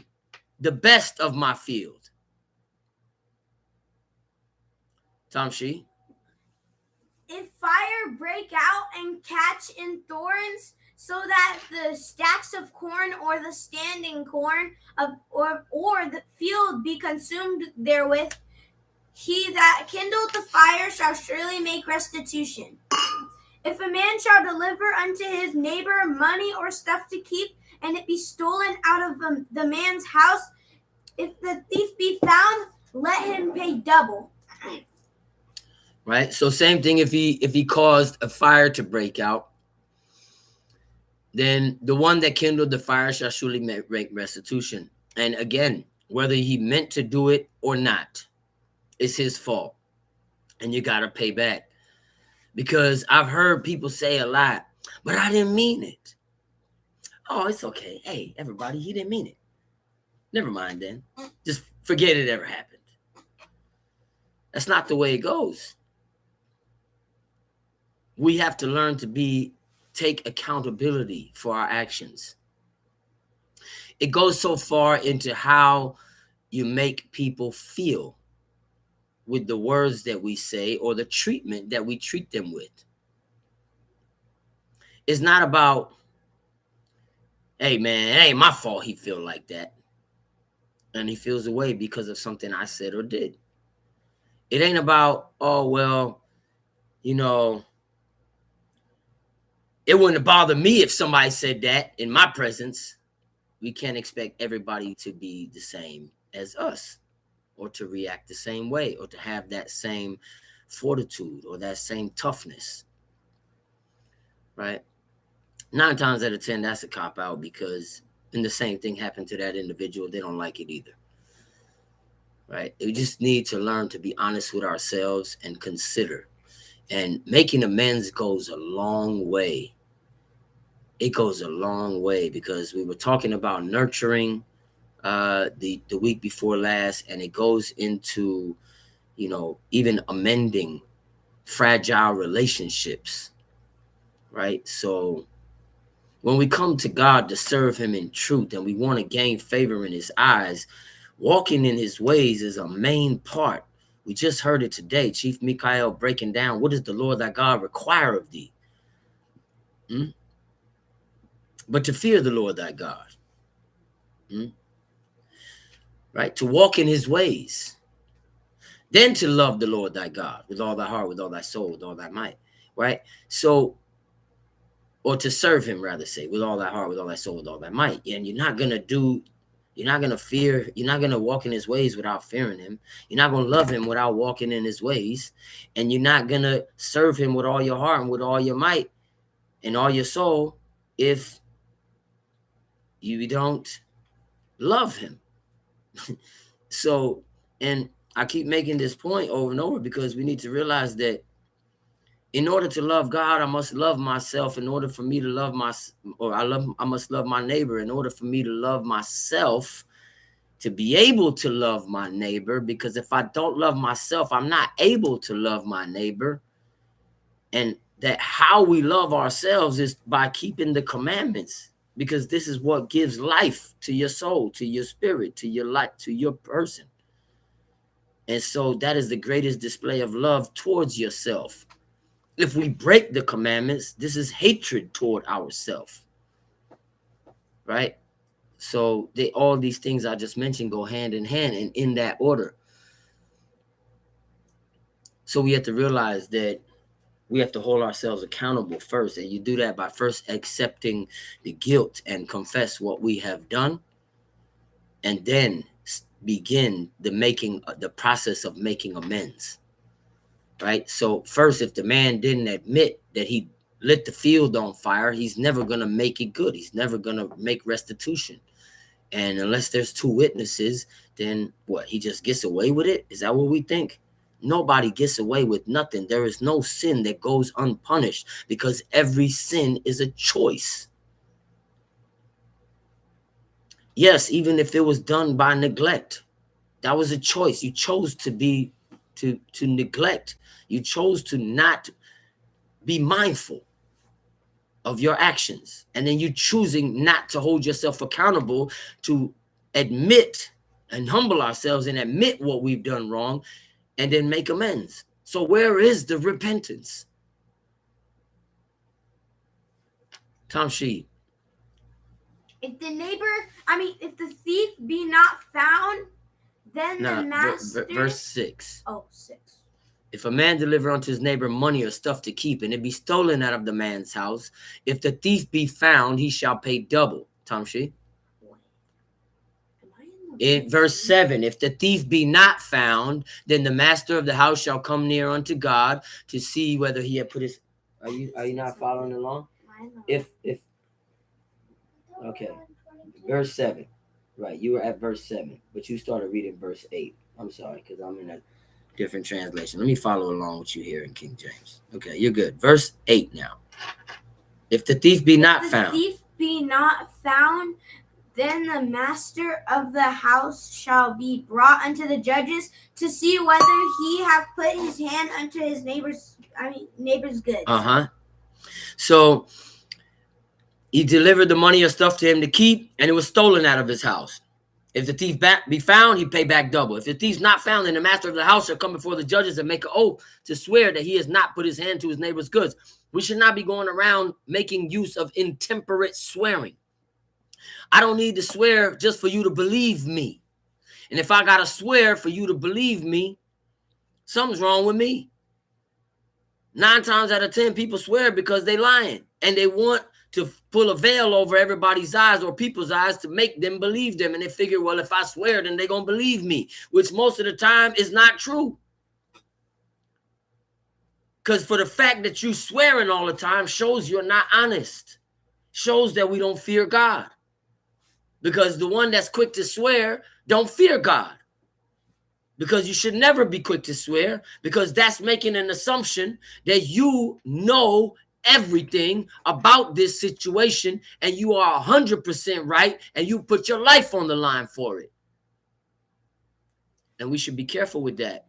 the best of my field. Tom Shee. If fire break out and catch in thorns, so that the stacks of corn or the standing corn or the field be consumed therewith, he that kindled the fire shall surely make restitution. If a man shall deliver unto his neighbor money or stuff to keep, and it be stolen out of the man's house, if the thief be found, let him pay double. Right? So same thing if he caused a fire to break out, then the one that kindled the fire shall surely make restitution. And again, whether he meant to do it or not, it's his fault. And you got to pay back. Because I've heard people say a lot, but I didn't mean it. Oh, it's okay. Hey, everybody, he didn't mean it. Never mind then. Just forget it ever happened. That's not the way it goes. We have to learn to take accountability for our actions. It goes so far into how you make people feel with the words that we say or the treatment that we treat them with. It's not about, hey man, it ain't my fault he feel like that. And he feels away because of something I said or did. It ain't about, oh, well, it wouldn't have bothered me if somebody said that in my presence. We can't expect everybody to be the same as us, or to react the same way, or to have that same fortitude or that same toughness, right? 9 times out of 10, that's a cop-out, because when the same thing happened to that individual, they don't like it either, right? We just need to learn to be honest with ourselves and consider, And making amends goes a long way. It goes a long way, because we were talking about nurturing the week before last, and it goes into, you know, even amending fragile relationships, right? So when we come to God to serve him in truth and we want to gain favor in his eyes, walking in his ways is a main part. We just heard it today, Chief Mikael breaking down, what does the Lord thy God require of thee? But to fear the Lord thy God, right? To walk in his ways, then to love the Lord thy God with all thy heart, with all thy soul, with all thy might, right? So, or to serve him, rather say, with all thy heart, with all thy soul, with all thy might. And you're not going to fear, you're not going to walk in his ways without fearing him. You're not going to love him without walking in his ways. And you're not going to serve him with all your heart and with all your might and all your soul if you don't love him. So, and I keep making this point over and over, because we need to realize that in order to love God, I must love myself. In order for me to love I must love my neighbor. In order for me to love myself, to be able to love my neighbor, because if I don't love myself, I'm not able to love my neighbor. And that how we love ourselves is by keeping the commandments, because this is what gives life to your soul, to your spirit, to your life, to your person. And so that is the greatest display of love towards yourself. If we break the commandments, this is hatred toward ourselves, right? So all these things I just mentioned go hand in hand and in that order. So we have to realize that we have to hold ourselves accountable first. And you do that by first accepting the guilt and confess what we have done, and then begin the process of making amends. Right? So first, if the man didn't admit that he lit the field on fire, he's never going to make it good. He's never going to make restitution. And unless there's two witnesses, then what? He just gets away with it? Is that what we think? Nobody gets away with nothing. There is no sin that goes unpunished, because every sin is a choice. Yes, even if it was done by neglect, that was a choice. You chose to neglect. You chose to not be mindful of your actions. And then you choosing not to hold yourself accountable, to admit and humble ourselves and admit what we've done wrong, and then make amends. So where is the repentance? Tom Sheed. If the thief be not found, then the master... Verse 6. Oh, 6. If a man deliver unto his neighbor money or stuff to keep, and it be stolen out of the man's house, if the thief be found, he shall pay double. Tom Sheed. In verse 7, if the thief be not found, then the master of the house shall come near unto God to see whether he had put his... Are you not following along? If okay, verse 7. Right, you were at verse 7, but you started reading verse 8. I'm sorry, because I'm in a different translation. Let me follow along with you here in King James. Okay, you're good. Verse 8 now. If the thief be not found... then the master of the house shall be brought unto the judges to see whether he have put his hand unto his neighbor's goods. So he delivered the money or stuff to him to keep, and it was stolen out of his house. If the thief be found, he pay back double. If the thief's not found, then the master of the house shall come before the judges and make an oath to swear that he has not put his hand to his neighbor's goods. We should not be going around making use of intemperate swearing. I don't need to swear just for you to believe me. And if I got to swear for you to believe me, something's wrong with me. 9 times out of 10, people swear because they lying. And they want to pull a veil over everybody's eyes or people's eyes to make them believe them. And they figure, well, if I swear, then they're going to believe me, which most of the time is not true. Because for the fact that you swearing all the time shows you're not honest. Shows that we don't fear God. Because the one that's quick to swear don't fear God. because you should never be quick to swear, because that's making an assumption that you know everything about this situation and you are 100% right and you put your life on the line for it. And we should be careful with that,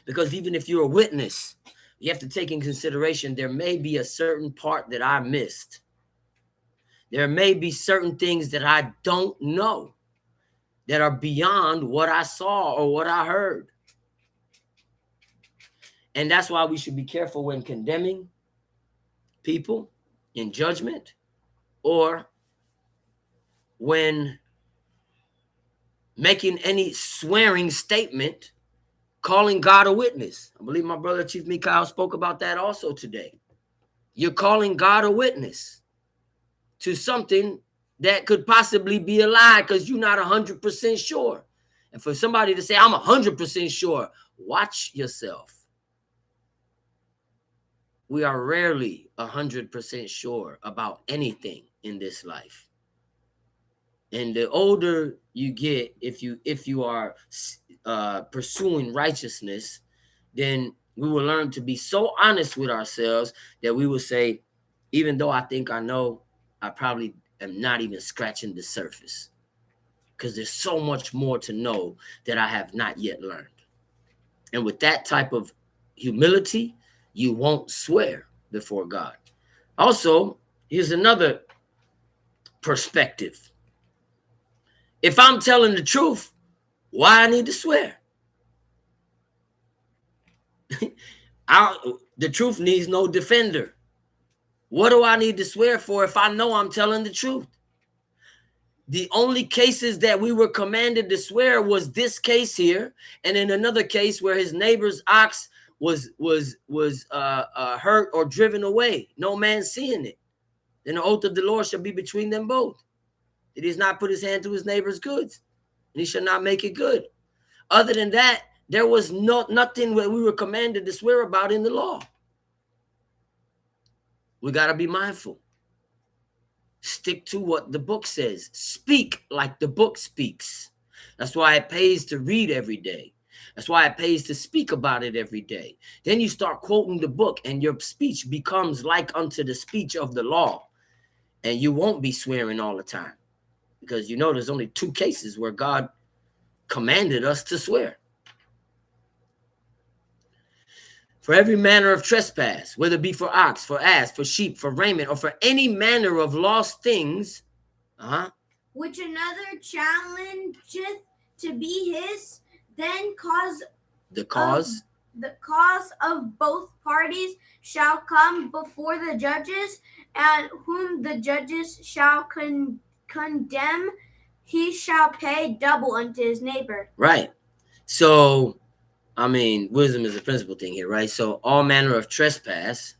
because even if you're a witness, you have to take in consideration there may be a certain part that I missed. There may be certain things that I don't know that are beyond what I saw or what I heard. And that's why we should be careful when condemning people in judgment, or when making any swearing statement, calling God a witness. I believe my brother Chief Mikhail spoke about that also today. You're calling God a witness to something that could possibly be a lie because you're not 100% sure. And for somebody to say, I'm 100% sure, watch yourself. We are rarely 100% sure about anything in this life. And the older you get, if you are pursuing righteousness, then we will learn to be so honest with ourselves that we will say, even though I think I know, I probably am not even scratching the surface, because there's so much more to know that I have not yet learned. And with that type of humility, you won't swear before God. Also, here's another perspective. If I'm telling the truth, why I need to swear? The truth needs no defender. What do I need to swear for if I know I'm telling the truth? The only cases that we were commanded to swear was this case here, and in another case where his neighbor's ox was hurt or driven away, no man seeing it. Then the oath of the Lord shall be between them both. That he does not put his hand to his neighbor's goods, and he shall not make it good. Other than that, there was nothing that we were commanded to swear about in the law. We got to be mindful. Stick to what the book says. Speak like the book speaks. That's why it pays to read every day. That's why it pays to speak about it every day. Then you start quoting the book and your speech becomes like unto the speech of the law. And you won't be swearing all the time, because you know there's only 2 cases where God commanded us to swear. For every manner of trespass, whether it be for ox, for ass, for sheep, for raiment, or for any manner of lost things, which another challengeth to be his, then the cause of both parties shall come before the judges, and whom the judges shall condemn, he shall pay double unto his neighbor. Right. So, I mean, wisdom is the principal thing here, right? So all manner of trespass.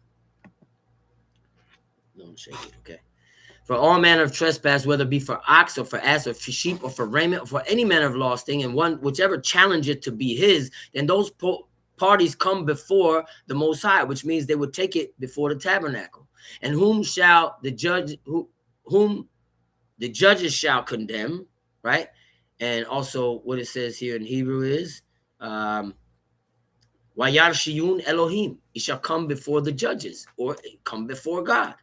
Don't shake it, okay. For all manner of trespass, whether it be for ox or for ass or for sheep or for raiment or for any manner of lost thing, and whichever challenge it to be his, then those parties come before the Most High, which means they would take it before the tabernacle. And whom the judges shall condemn, right? And also what it says here in Hebrew is, Wayarshiyun Elohim, he shall come before the judges, or come before God,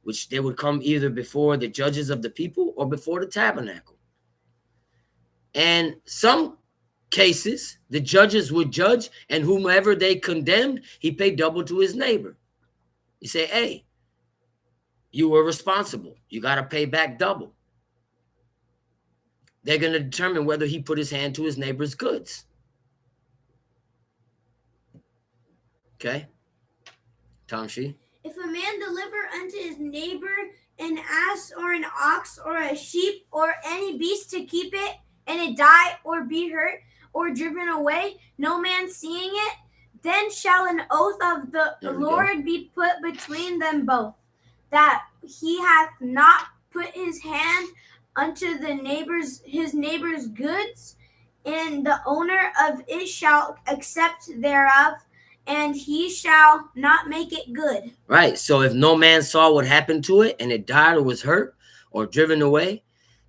which they would come either before the judges of the people or before the tabernacle. And some cases, the judges would judge, and whomever they condemned, he paid double to his neighbor. You say, hey, you were responsible. You got to pay back double. They're going to determine whether he put his hand to his neighbor's goods. Okay. Tamshi. If a man deliver unto his neighbor an ass or an ox or a sheep or any beast to keep it, and it die or be hurt or driven away, no man seeing it, then shall an oath of the Lord be put between them both, that he hath not put his hand unto his neighbor's goods, and the owner of it shall accept thereof, and he shall not make it good. Right. So if no man saw what happened to it and it died or was hurt or driven away,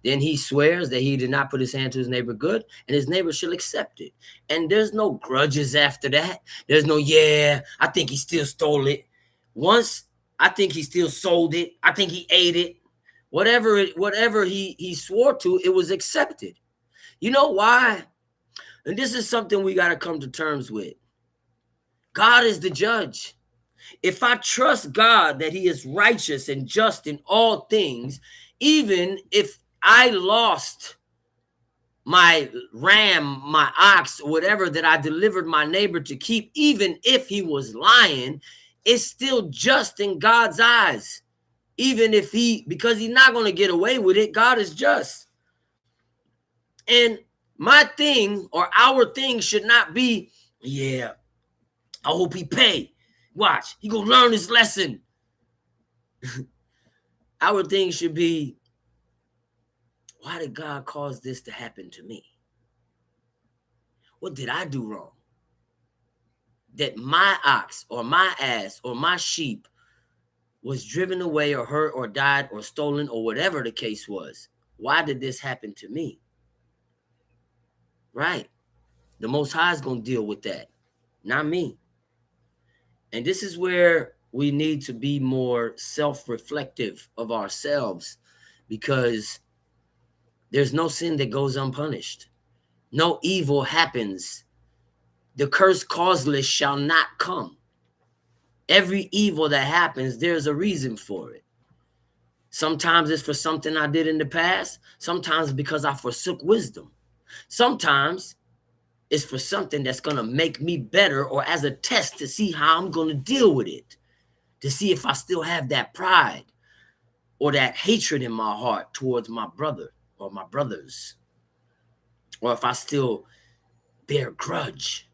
Then he swears that he did not put his hand to his neighbor good, and his neighbor shall accept it. And there's no grudges after that. There's no, yeah, I think he still stole it. Once, I think he still sold it. I think he ate it. Whatever he swore to, it was accepted. You know why? And this is something we got to come to terms with. God is the judge. If I trust God that he is righteous and just in all things, even if I lost my ram, my ox, or whatever that I delivered my neighbor to keep, even if he was lying, it's still just in God's eyes. Even if because he's not going to get away with it, God is just. And my thing or our thing should not be, yeah, I hope he pay. Watch, he gonna learn his lesson. Our thing should be, why did God cause this to happen to me? What did I do wrong? That my ox or my ass or my sheep was driven away or hurt or died or stolen or whatever the case was. Why did this happen to me? Right. The Most High is going to deal with that, not me. And this is where we need to be more self-reflective of ourselves, because there's no sin that goes unpunished. No evil happens. The curse causeless shall not come. Every evil that happens, there's a reason for it. Sometimes it's for something I did in the past. Sometimes because I forsook wisdom. Sometimes it's for something that's going to make me better, or as a test to see how I'm going to deal with it, to see if I still have that pride or that hatred in my heart towards my brother or my brothers, or if I still bear grudge,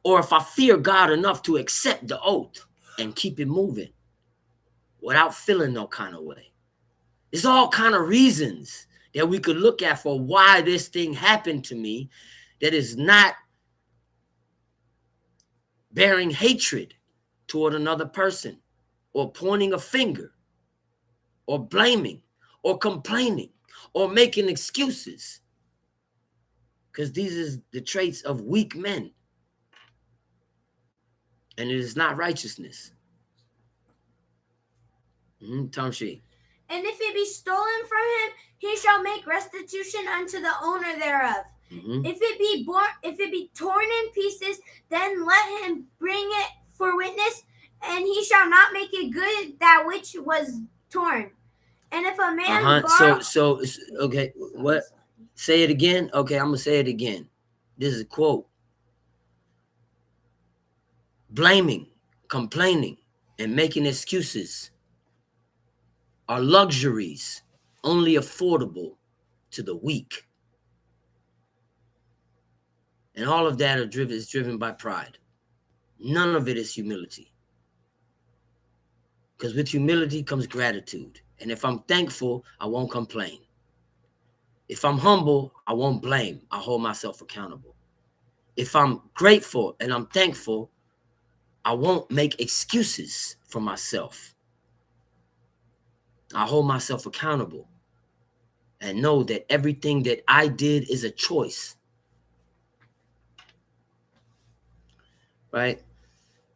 or if I fear God enough to accept the oath and keep it moving without feeling no kind of way. There's all kind of reasons that we could look at for why this thing happened to me, that is not bearing hatred toward another person, or pointing a finger, or blaming, or complaining, or making excuses. Because these are the traits of weak men. And it is not righteousness. Tamshi. And if it be stolen from him, he shall make restitution unto the owner thereof. If it be torn in pieces, then let him bring it for witness, and he shall not make it good that which was torn. And if a man so okay, what? Say it again. Okay, I'm gonna say it again. This is a quote. Blaming, complaining, and making excuses are luxuries only affordable to the weak. And all of that is driven by pride. None of it is humility. Because with humility comes gratitude. And if I'm thankful, I won't complain. If I'm humble, I won't blame. I hold myself accountable. If I'm grateful and I'm thankful, I won't make excuses for myself. I hold myself accountable and know that everything that I did is a choice. Right?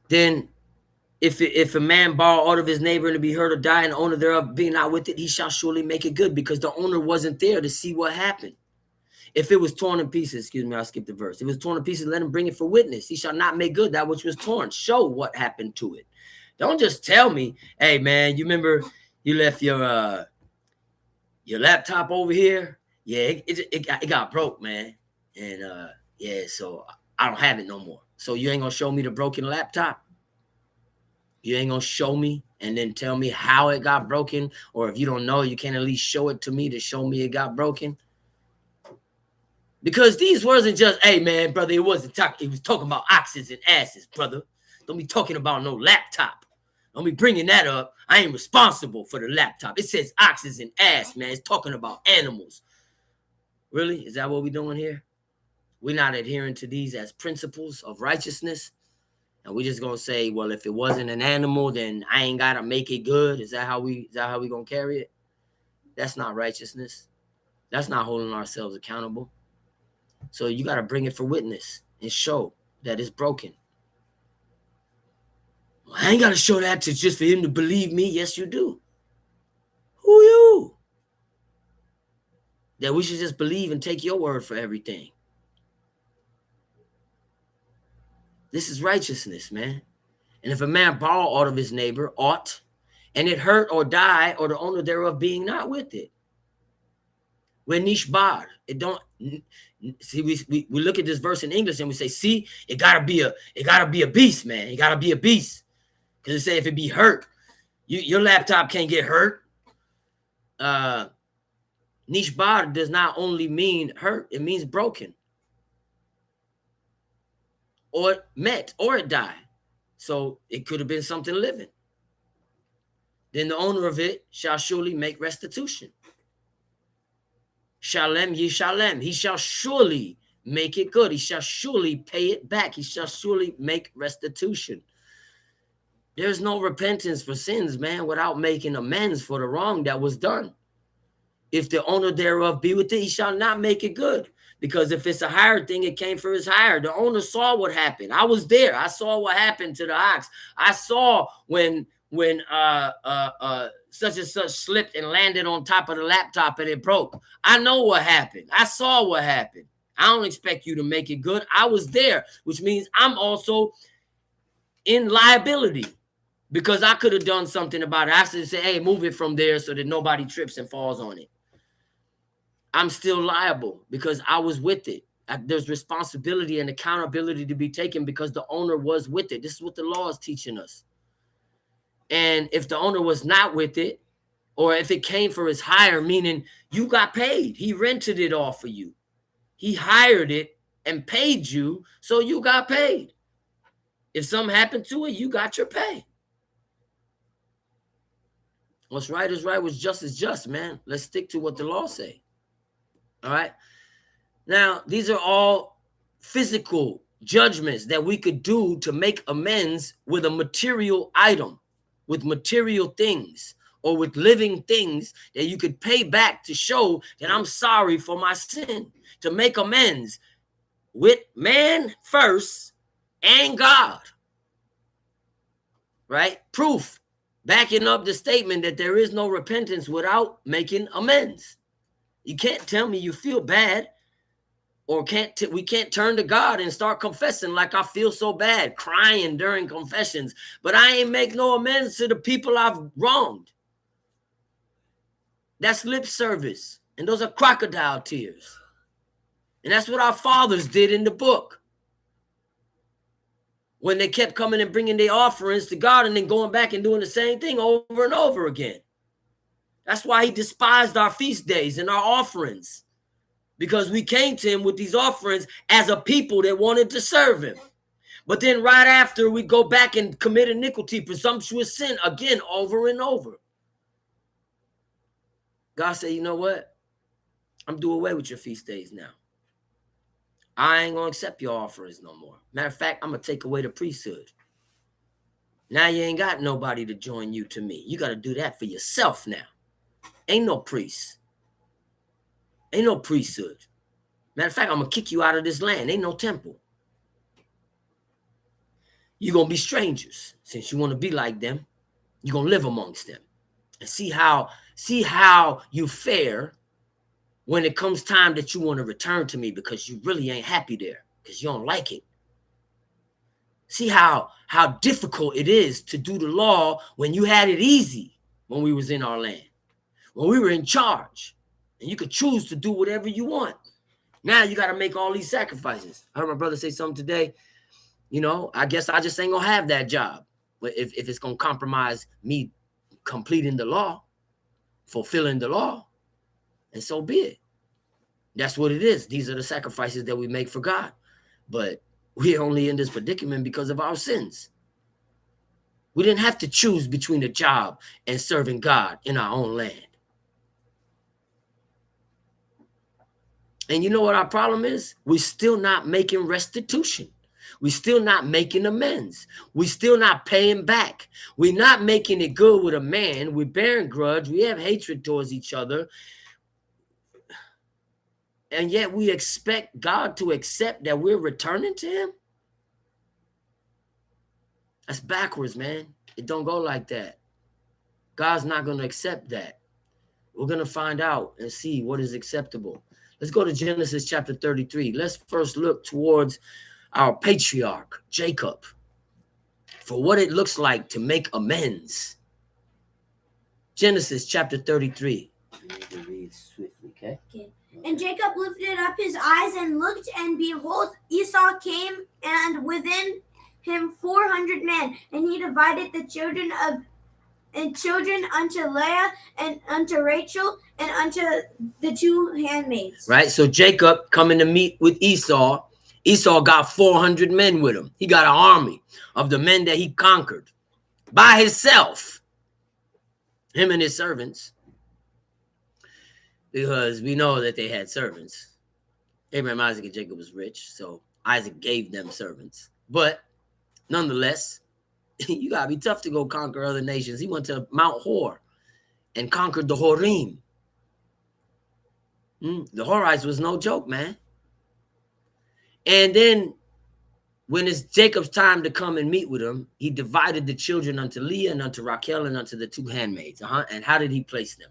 Then if a man borrow aught of his neighbor and to be hurt or die, and the owner thereof be not with it, he shall surely make it good, because the owner wasn't there to see what happened. If it was torn in pieces, excuse me, I skipped the verse. If it was torn in pieces, let him bring it for witness. He shall not make good that which was torn. Show what happened to it. Don't just tell me, hey man, you remember you left your laptop over here? Yeah, it got broke, man. And yeah, so I don't have it no more. So you ain't gonna show me the broken laptop? You ain't gonna show me and then tell me how it got broken? Or if you don't know, you can at least show it to me to show me it got broken? Because these wasn't just, hey man, brother, it was talking about oxes and asses, brother. Don't be talking about no laptop. Don't be bringing that up. I ain't responsible for the laptop. It says oxes and ass, man. It's talking about animals. Really? Is that what we're doing here? We're not adhering to these as principles of righteousness. And we're just gonna say, well, if it wasn't an animal, then I ain't gotta make it good. Is that how we gonna carry it? That's not righteousness. That's not holding ourselves accountable. So you got to bring it for witness and show that it's broken. Well, I ain't got to show that to just for him to believe me. Yes, you do. Who you? That we should just believe and take your word for everything. This is righteousness, man. And if a man borrow aught of his neighbor, aught, and it hurt or die, or the owner thereof being not with it. When nishbar, it don't see. We look at this verse in English and we say, see, it gotta be a beast, man. It gotta be a beast. Because it say if it be hurt, your laptop can't get hurt. Nishbar does not only mean hurt, it means broken. Or met, or it died. So it could have been something living. Then the owner of it shall surely make restitution. Shalem ye shalem. He shall surely make it good. He shall surely pay it back. He shall surely make restitution. There's no repentance for sins, man, without making amends for the wrong that was done. If the owner thereof be with it, he shall not make it good. Because if it's a hired thing, it came for his hire. The owner saw what happened. I was there. I saw what happened to the ox. I saw when such and such slipped and landed on top of the laptop and it broke. I know what happened. I saw what happened. I don't expect you to make it good. I was there, which means I'm also in liability because I could have done something about it. I should say, hey, move it from there so that nobody trips and falls on it. I'm still liable because I was with it. There's responsibility and accountability to be taken because the owner was with it. This is what the law is teaching us. And if the owner was not with it, or if it came for his hire, meaning you got paid, he rented it off for you. He hired it and paid you, so you got paid. If something happened to it, you got your pay. What's right is right, what's just is just, man. Let's stick to what the law say. All right. Now, these are all physical judgments that we could do to make amends with a material item, with material things, or with living things that you could pay back to show that I'm sorry for my sin, to make amends with man first and God. Right? Proof backing up the statement that there is no repentance without making amends. You can't tell me you feel bad or we can't turn to God and start confessing like I feel so bad, crying during confessions, but I ain't make no amends to the people I've wronged. That's lip service, and those are crocodile tears. And that's what our fathers did in the book when they kept coming and bringing their offerings to God and then going back and doing the same thing over and over again. That's why he despised our feast days and our offerings, because we came to him with these offerings as a people that wanted to serve him. But then right after, we go back and commit iniquity, presumptuous sin again, over and over. God said, you know what? I'm doing away with your feast days now. I ain't going to accept your offerings no more. Matter of fact, I'm going to take away the priesthood. Now you ain't got nobody to join you to me. You got to do that for yourself now. Ain't no priest. Ain't no priesthood. Matter of fact, I'm going to kick you out of this land. Ain't no temple. You're going to be strangers. Since you want to be like them, you're going to live amongst them. And see how you fare when it comes time that you want to return to me, because you really ain't happy there, because you don't like it. See how difficult it is to do the law when you had it easy when we was in our land, when we were in charge, and you could choose to do whatever you want. Now you got to make all these sacrifices. I heard my brother say something today. You know, I guess I just ain't going to have that job. But if it's going to compromise me completing the law, fulfilling the law, and so be it. That's what it is. These are the sacrifices that we make for God. But we're only in this predicament because of our sins. We didn't have to choose between a job and serving God in our own land. And you know what our problem is? We're still not making restitution. We're still not making amends. We're still not paying back. We're not making it good with a man. We're bearing grudge. We have hatred towards each other. and yet we expect God to accept that we're returning to him? That's backwards, man. It don't go like that. God's not going to accept that. We're going to find out and see what is acceptable. Let's go to Genesis chapter 33. Let's first look towards our patriarch, Jacob, for what it looks like to make amends. Genesis chapter 33. You need to read swiftly, okay? And Jacob lifted up his eyes and looked, and behold, Esau came, and within him 400 men, and he divided the children unto Leah and unto Rachel and unto the two handmaids. Right, so Jacob coming to meet with Esau. Esau got 400 men with him. He got an army of the men that he conquered by himself, him and his servants, because we know that they had servants. Abraham, Isaac, and Jacob was rich, so Isaac gave them servants. But nonetheless, you gotta be tough to go conquer other nations. He went to Mount Hor and conquered the Horim. The Horites was no joke, man. And then when it's Jacob's time to come and meet with him, he divided the children unto Leah and unto Rachel and unto the two handmaids. And how did he place them?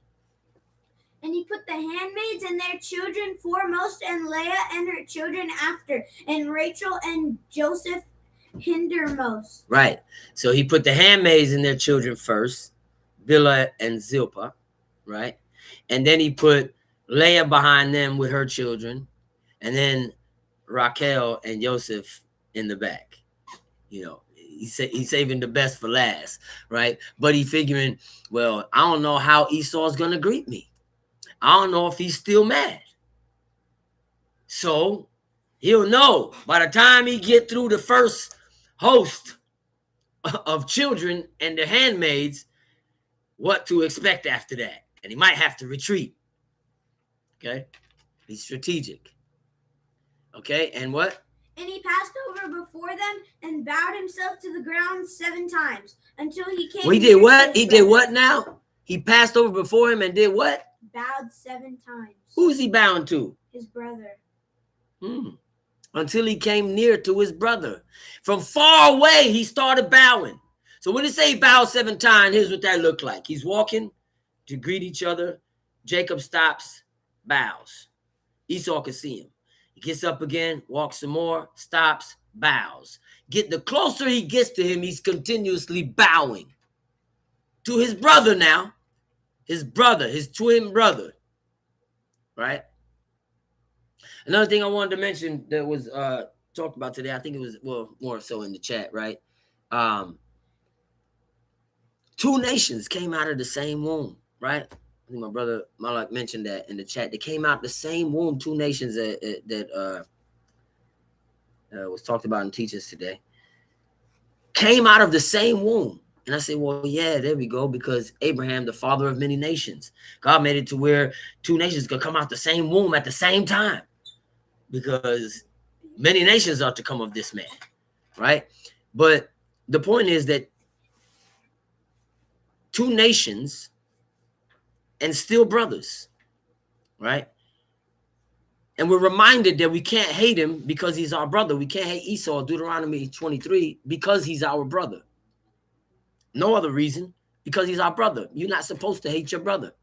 And he put the handmaids and their children foremost, and Leah and her children after, and Rachel and Joseph hindermost. Right. So he put the handmaids and their children first, Bilhah and Zilpah, right? And then he put Leah behind them with her children, and then Rachel and Joseph in the back. You know, he's saving the best for last, right? But he figuring, well, I don't know how Esau's going to greet me. I don't know if he's still mad. So he'll know by the time he get through the first host of children and the handmaids what to expect after that. And he might have to retreat. Okay? He's strategic. Okay, and what? And he passed over before them and bowed himself to the ground 7 times until he came. Well, he did what? He did what now? He passed over before him and did what? Bowed 7 times. Who's he bowing to? His brother. Until he came near to his brother. From far away, he started bowing. So when it say he bowed 7 times, here's what that looked like. He's walking to greet each other. Jacob stops, bows. Esau can see him. He gets up again, walks some more, stops, bows. The closer he gets to him, he's continuously bowing. To his brother now. His brother, his twin brother. Right? Another thing I wanted to mention that was talked about today, I think it was, well, more so in the chat, right? 2 nations came out of the same womb, right? I think my brother Malak mentioned that in the chat. They came out the same womb, 2 nations that was talked about in Teachings today. Came out of the same womb. And I said, well, yeah, there we go, because Abraham, the father of many nations. God made it to where 2 nations could come out the same womb at the same time, because many nations are to come of this man, right? But the point is that 2 nations and still brothers, right? And we're reminded that we can't hate him because he's our brother. We can't hate Esau, Deuteronomy 23, because he's our brother. No other reason, because he's our brother. You're not supposed to hate your brother.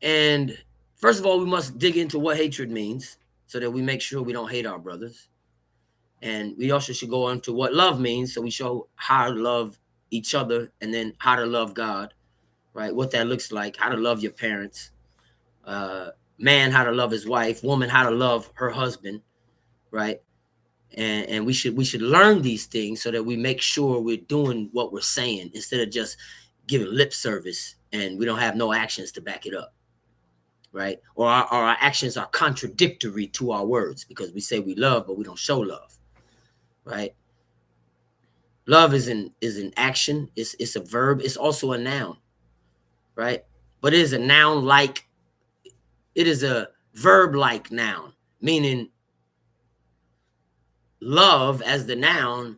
And first of all, we must dig into what hatred means so that we make sure we don't hate our brothers. And we also should go into what love means, so we show how to love each other, and then how to love God, right? What that looks like, how to love your parents, man, how to love his wife, woman, how to love her husband, right? And we should learn these things so that we make sure we're doing what we're saying, instead of just giving lip service and we don't have no actions to back it up, right? Or our actions are contradictory to our words, because we say we love, but we don't show love, right? Love is an action. It's a verb. It's also a noun, right? But it is a noun like, it is a verb like noun, meaning love as the noun,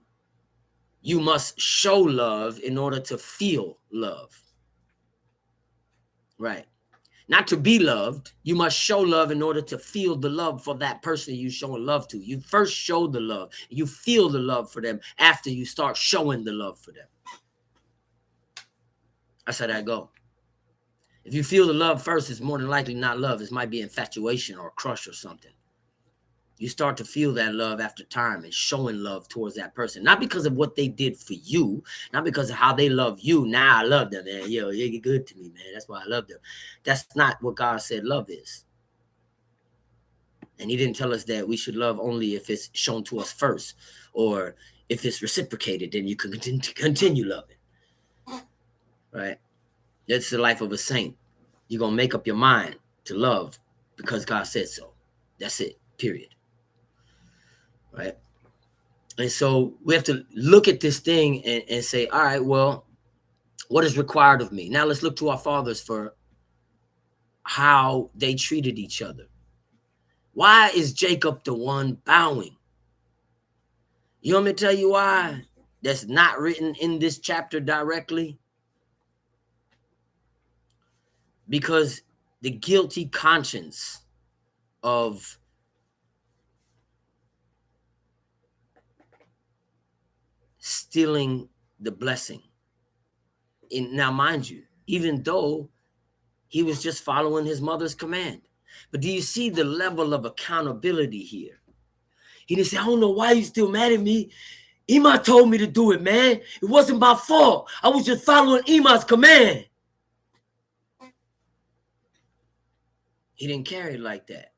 you must show love in order to feel love, right? Not to be loved. You must show love in order to feel the love for that person you showing love to. You first show the love. You feel the love for them after you start showing the love for them. That's how that go. If you feel the love first, it's more than likely not love. It might be infatuation or a crush or something. You start to feel that love after time and showing love towards that person. Not because of what they did for you, not because of how they love you. Now I love them, man. Yo, you're good to me, man. That's why I love them. That's not what God said love is. And he didn't tell us that we should love only if it's shown to us first, or if it's reciprocated, then you can continue loving. Right? That's the life of a saint. You're going to make up your mind to love because God said so. That's it, period. Right? And so we have to look at this thing and say, all right, well, what is required of me? Now let's look to our fathers for how they treated each other. Why is Jacob the one bowing? You want me to tell you why? That's not written in this chapter directly. Because the guilty conscience of stealing the blessing. And now, mind you, even though he was just following his mother's command. But do you see the level of accountability here? He didn't say, I don't know why you still mad at me. Ema told me to do it, man. It wasn't my fault. I was just following Ema's command. He didn't carry it like that.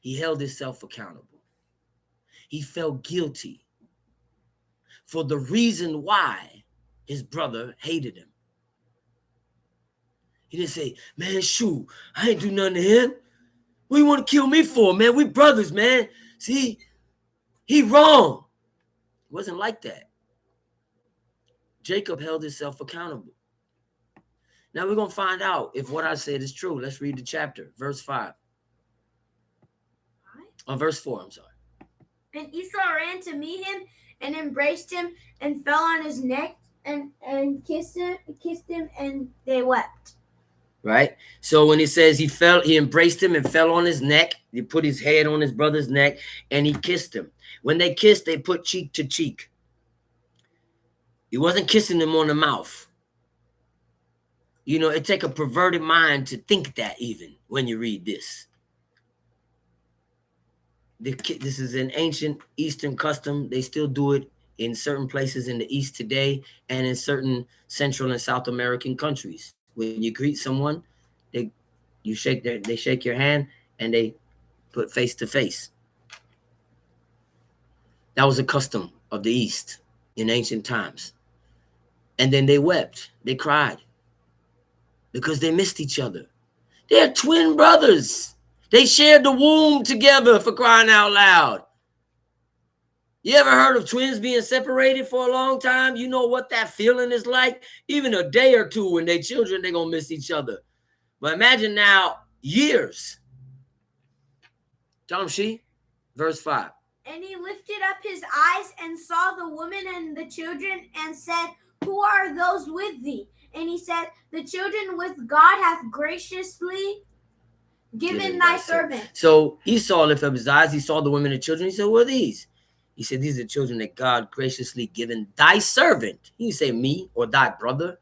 He held himself accountable. He felt guilty for the reason why his brother hated him. He didn't say, man, shoot, I ain't do nothing to him. What do you want to kill me for, man? We brothers, man. See, he wrong. It wasn't like that. Jacob held himself accountable. Now we're going to find out if what I said is true. Let's read the chapter, verse 5. Verse 4, I'm sorry. And Esau ran to meet him and embraced him and fell on his neck and kissed him, and they wept. Right? So when he says he embraced him and fell on his neck, he put his head on his brother's neck and he kissed him. When they kissed, they put cheek to cheek. He wasn't kissing him on the mouth. You know, it takes a perverted mind to think that even when you read this. This is an ancient Eastern custom. They still do it in certain places in the East today and in certain Central and South American countries. When you greet someone, they shake your hand and they put face to face. That was a custom of the East in ancient times. And then they wept. They cried because they missed each other. They're twin brothers. They shared the womb together, for crying out loud. You ever heard of twins being separated for a long time? You know what that feeling is like? Even a day or two when they're children, they're going to miss each other. But imagine now years. Tamshi, verse 5. And he lifted up his eyes and saw the woman and the children and said, who are those with thee? And he said, the children with God hath graciously given thy servant. So Esau lifted up his eyes. He saw the women and children. He said, what are these? He said, these are children that God graciously given thy servant. He didn't say me or thy brother.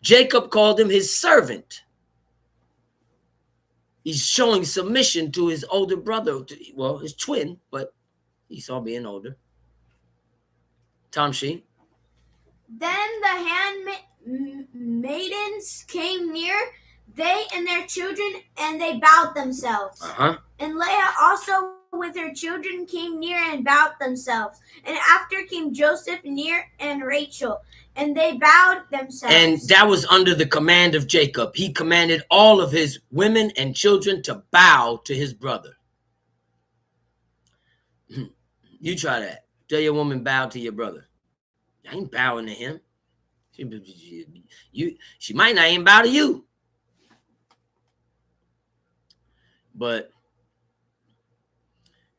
Jacob called him his servant. He's showing submission to his older brother. Well, his twin, but Esau being older. Tamshi. Then the handmaidens came near, they and their children, and they bowed themselves. And Leah also with her children came near and bowed themselves. And after came Joseph near and Rachel, and they bowed themselves. And that was under the command of Jacob. He commanded all of his women and children to bow to his brother. You try that. Tell your woman bow to your brother. I ain't bowing to him. She might not even bow to you. But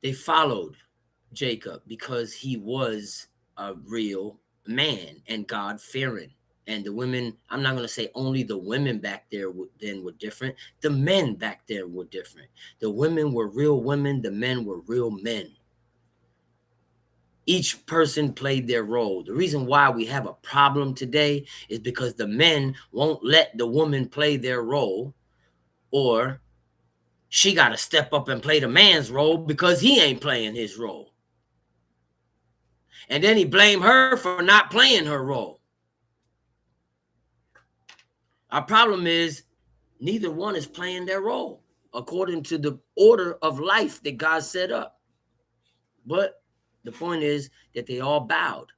they followed Jacob because he was a real man and God-fearing. And the women, I'm not going to say only the women back there then were different. The men back there were different. The women were real women. The men were real men. Each person played their role. The reason why we have a problem today is because the men won't let the woman play their role, or she got to step up and play the man's role because he ain't playing his role. And then he blame her for not playing her role. Our problem is neither one is playing their role according to the order of life that God set up. But the point is that they all bowed,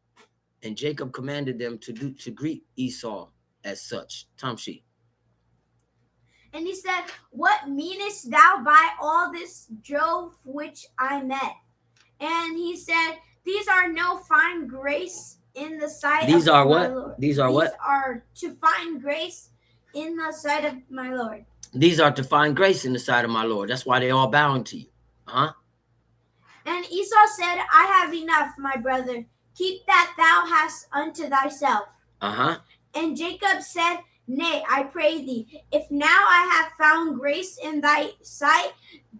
and Jacob commanded them to greet Esau as such. Tamshi. And he said, "What meanest thou by all this drove which I met?" And he said, "These are no fine grace in the sight These of are my what? Lord. These are what? These are to find grace in the sight of my Lord." These are to find grace in the sight of my Lord. That's why they all bowing to you. Uh-huh. And Esau said, "I have enough, my brother. Keep that thou hast unto thyself." Uh-huh. And Jacob said, "Nay, I pray thee, if now I have found grace in thy sight,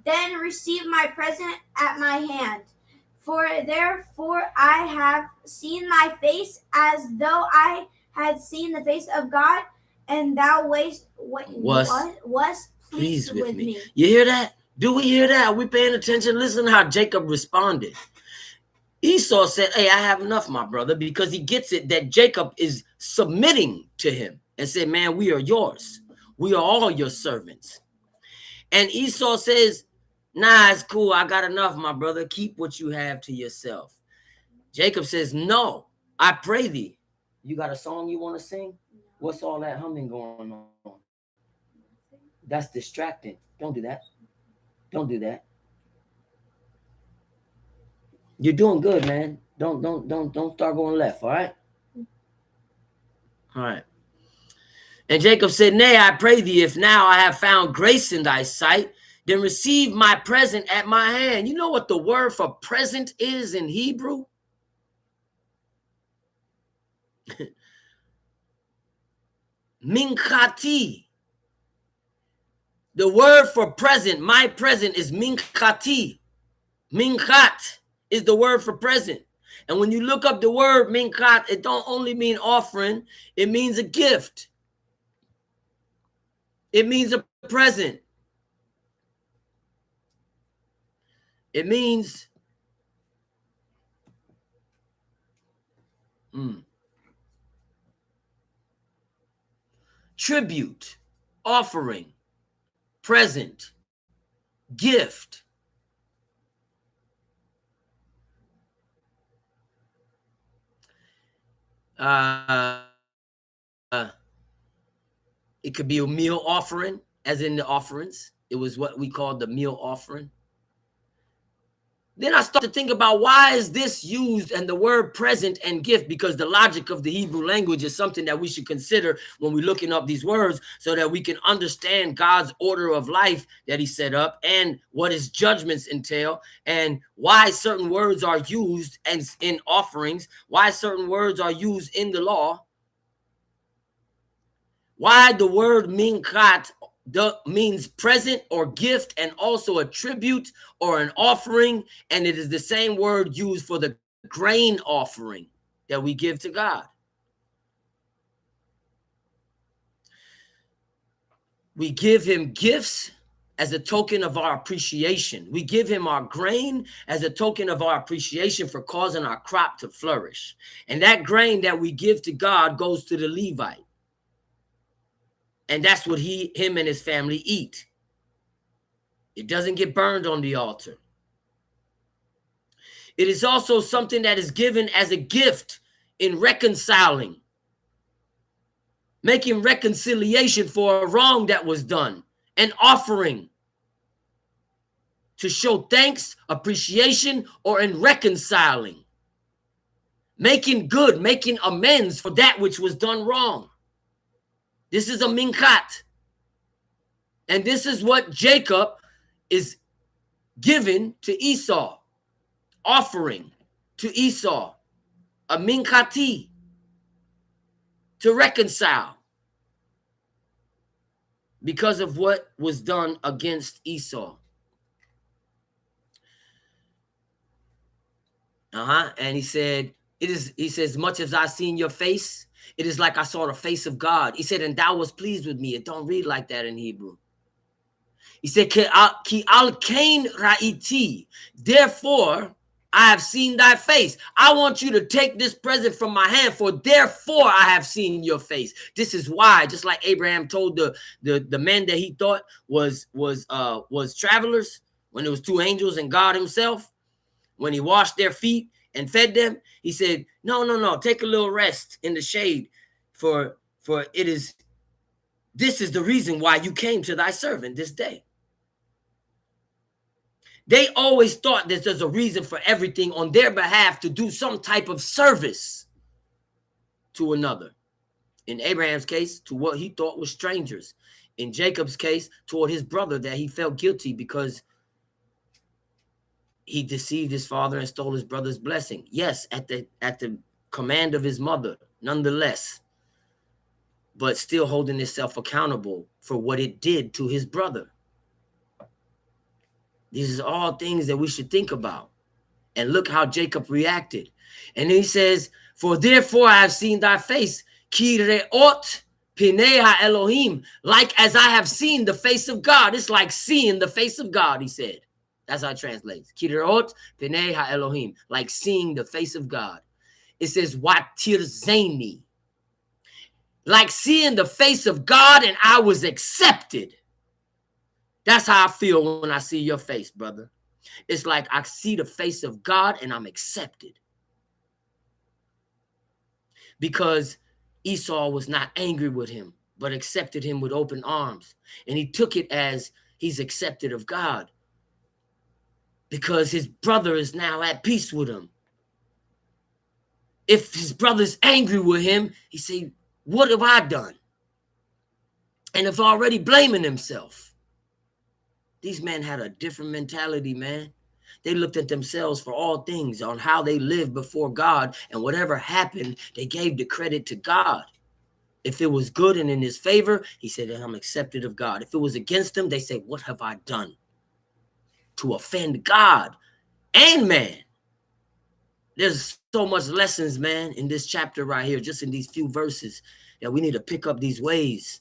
then receive my present at my hand. For therefore I have seen thy face as though I had seen the face of God, and thou wast pleased with me." You hear that? Do we hear that? Are we paying attention? Listen to how Jacob responded. Esau said, "Hey, I have enough, my brother," because he gets it that Jacob is submitting to him and said, "Man, we are yours. We are all your servants." And Esau says, "Nah, it's cool. I got enough, my brother. Keep what you have to yourself." Jacob says, "No, I pray thee." You got a song you want to sing? What's all that humming going on? That's distracting. Don't do that. Don't do that. You're doing good, man. Don't start going left, all right? All right. And Jacob said, "Nay, I pray thee, if now I have found grace in thy sight, then receive my present at my hand." You know what the word for present is in Hebrew? Minchati. The word for present, my present, is minchati. Minchat is the word for present. And when you look up the word minchat, it don't only mean offering, it means a gift. It means a present. It means tribute, offering, present, gift. It could be a meal offering, as in the offerings. It was what we called the meal offering. Then I start to think about, why is this used and the word present and gift? Because the logic of the Hebrew language is something that we should consider when we're looking up these words, so that we can understand God's order of life that he set up, and what his judgments entail, and why certain words are used and in offerings, why certain words are used in the law, why the word minchat means present or gift, and also a tribute or an offering, and it is the same word used for the grain offering that we give to God. We give him gifts as a token of our appreciation. We give him our grain as a token of our appreciation for causing our crop to flourish. And that grain that we give to God goes to the Levite. And that's what him and his family eat. It doesn't get burned on the altar. It is also something that is given as a gift in reconciling, making reconciliation for a wrong that was done, an offering to show thanks, appreciation, or in reconciling, making good, making amends for that which was done wrong. This is a minchat. And this is what Jacob is given to Esau, offering to Esau, a minchati. to reconcile because of what was done against Esau. And he said, he says, much as I seen your face, it is like I saw the face of God. He said, and thou was pleased with me. It don't read like that in Hebrew. He said, Ki al kain ra'iti. Therefore, I have seen thy face. I want you to take this present from my hand, for therefore I have seen your face. This is why, just like Abraham told the men that he thought was travelers, when it was two angels and God himself, when he washed their feet and fed them, he said, no, take a little rest in the shade, for this is the reason why you came to thy servant this day. They always thought that there's a reason for everything on their behalf to do some type of service to another. In Abraham's case, to what he thought was strangers. In Jacob's case, toward his brother, that he felt guilty because he deceived his father and stole his brother's blessing. Yes, at the command of his mother, nonetheless, but still holding himself accountable for what it did to his brother. These are all things that we should think about. And look how Jacob reacted. And he says, for therefore I have seen thy face, ki re'ot pinei ha'Elohim, like as I have seen the face of God. It's like seeing the face of God, he said. That's how it translates. Ki re'ot pinei ha'Elohim, like seeing the face of God. It says, watirzeni, like seeing the face of God, and I was accepted. That's how I feel when I see your face, brother. It's like I see the face of God and I'm accepted. Because Esau was not angry with him, but accepted him with open arms. And he took it as he's accepted of God. Because his brother is now at peace with him. If his brother's angry with him, he say, what have I done? And if already blaming himself. These men had a different mentality, man. They looked at themselves for all things on how they lived before God, and whatever happened, they gave the credit to God. If it was good and in his favor, he said, I'm accepted of God. If it was against him, they say, what have I done to offend God and man? There's so much lessons, man, in this chapter right here, just in these few verses, that we need to pick up these ways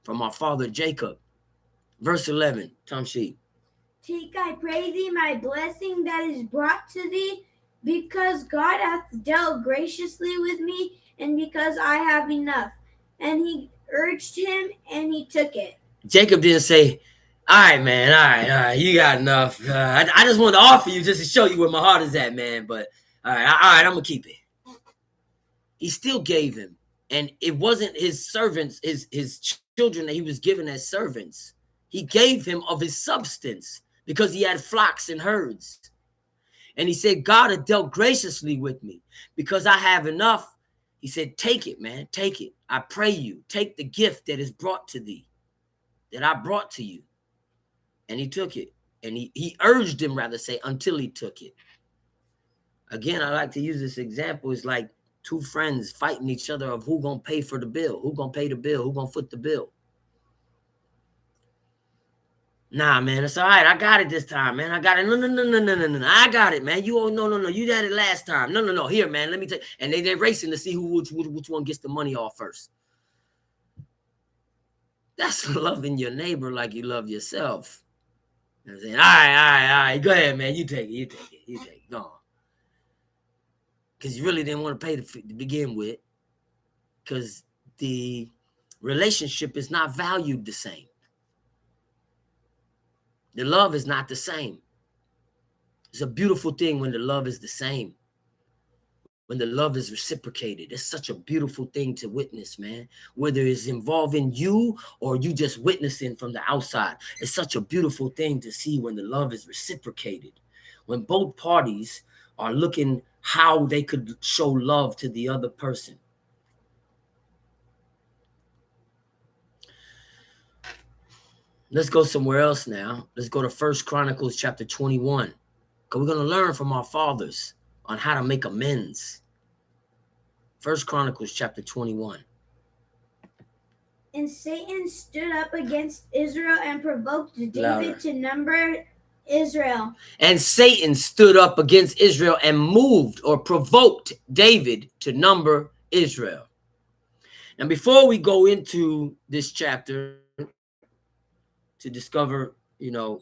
from our father Jacob. Verse 11, Tamshi. Take, I pray thee, my blessing that is brought to thee, because God hath dealt graciously with me, and because I have enough. And he urged him, and he took it. Jacob didn't say, all right, man, all right, you got enough. I just wanted to offer you just to show you where my heart is at, man, but all right, I'm going to keep it. He still gave him, and it wasn't his servants, his children that he was given as servants. He gave him of his substance because he had flocks and herds. And he said, God had dealt graciously with me because I have enough. He said, take it, man, take it. I pray you, take the gift that is brought to thee, that I brought to you. And he took it. And he urged him, rather say, until he took it. Again, I like to use this example. It's like two friends fighting each other of who gonna pay for the bill, who gonna pay the bill, who gonna foot the bill. Nah, man, it's all right. I got it this time, man. I got it. No. I got it, man. You no. You got it last time. No. Here, man. Let me take. And they're racing to see which one gets the money off first. That's loving your neighbor like you love yourself. You know what I'm saying? All right. Go ahead, man. You take it. Go on. Because you really didn't want to pay to begin with. Because the relationship is not valued the same. The love is not the same. It's a beautiful thing when the love is the same. When the love is reciprocated. It's such a beautiful thing to witness, man. Whether it's involving you or you just witnessing from the outside. It's such a beautiful thing to see when the love is reciprocated. When both parties are looking how they could show love to the other person. Let's go somewhere else now. Let's go to 1 Chronicles chapter 21. Because we're going to learn from our fathers on how to make amends. 1 Chronicles chapter 21. And Satan stood up against Israel and provoked David Louder. to number Israel. And Satan stood up against Israel and moved or provoked David to number Israel. Now, before we go into this chapter to discover, the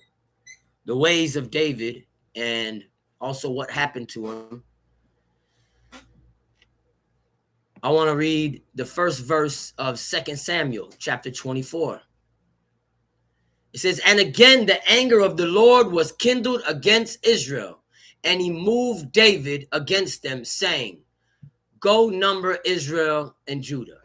ways of David and also what happened to him, I want to read the first verse of 2 Samuel chapter 24. It says, and again, the anger of the Lord was kindled against Israel, and he moved David against them, saying, go number Israel and Judah.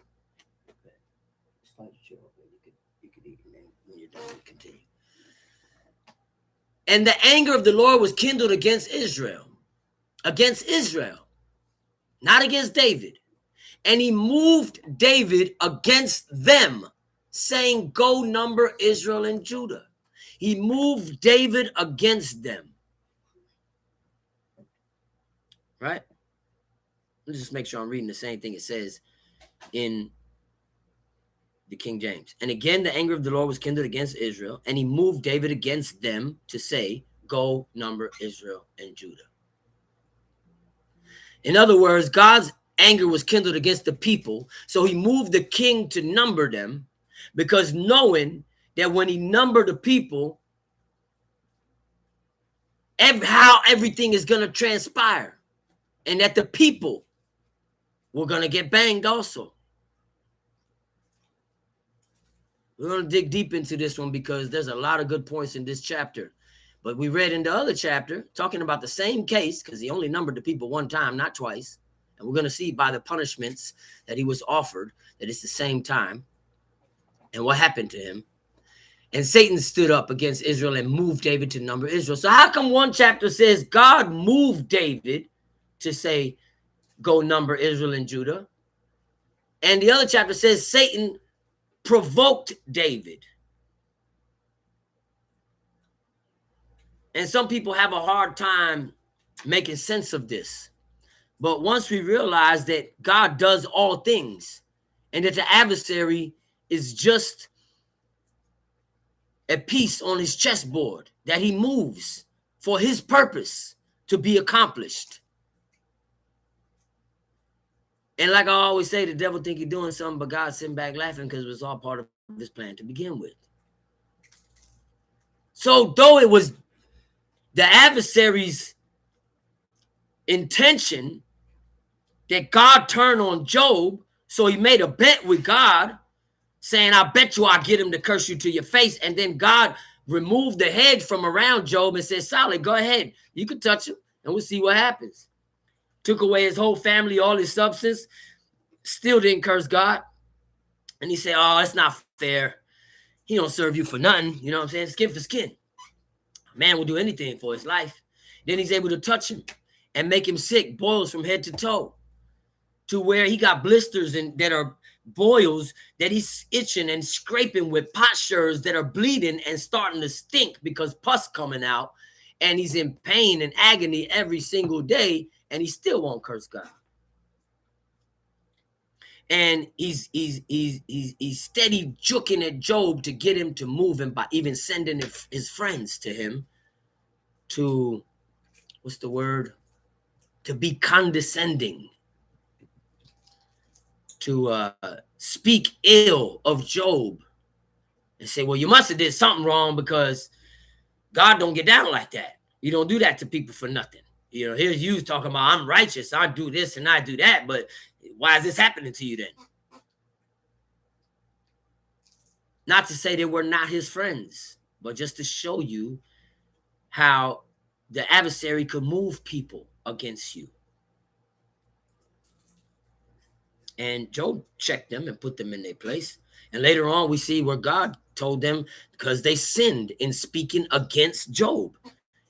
And the anger of the Lord was kindled against Israel, not against David. And he moved David against them, saying, go number Israel and Judah. He moved David against them. Right? Let's just make sure I'm reading the same thing it says in the King James. And again, the anger of the Lord was kindled against Israel, and he moved David against them to say, go number Israel and Judah. In other words, God's anger was kindled against the people, so he moved the king to number them, because knowing that when he numbered the people, how everything is going to transpire, and that the people were going to get banged also. We're going to dig deep into this one because there's a lot of good points in this chapter. But we read in the other chapter, talking about the same case, because he only numbered the people one time, not twice. And we're going to see by the punishments that he was offered that it's the same time. And what happened to him. And Satan stood up against Israel and moved David to number Israel. So how come one chapter says God moved David to say, go number Israel and Judah? And the other chapter says Satan provoked David. And some people have a hard time making sense of this. But once we realize that God does all things and that the adversary is just a piece on his chessboard that he moves for his purpose to be accomplished. And like I always say, the devil think he's doing something, but God's sitting back laughing because it was all part of his plan to begin with. So though it was the adversary's intention that God turned on Job, so he made a bet with God, saying, I bet you I'll get him to curse you to your face. And then God removed the hedge from around Job and said, Solid, go ahead. You can touch him and we'll see what happens. Took away his whole family, all his substance, still didn't curse God. And he said, oh, it's not fair. He don't serve you for nothing. You know what I'm saying? Skin for skin. A man will do anything for his life. Then he's able to touch him and make him sick, boils from head to toe, to where he got blisters and that are boils that he's itching and scraping with potsherds that are bleeding and starting to stink because pus coming out, and he's in pain and agony every single day, and he still won't curse God. And he's steady juking at Job to get him to move him by even sending his friends to him to, what's the word? To be condescending, to speak ill of Job and say, well, you must have did something wrong because God don't get down like that. You don't do that to people for nothing. You know, here's you talking about I'm righteous, I do this and I do that, but why is this happening to you then? Not to say they were not his friends, but just to show you how the adversary could move people against you. And Job checked them and put them in their place. And later on, we see where God told them because they sinned in speaking against Job.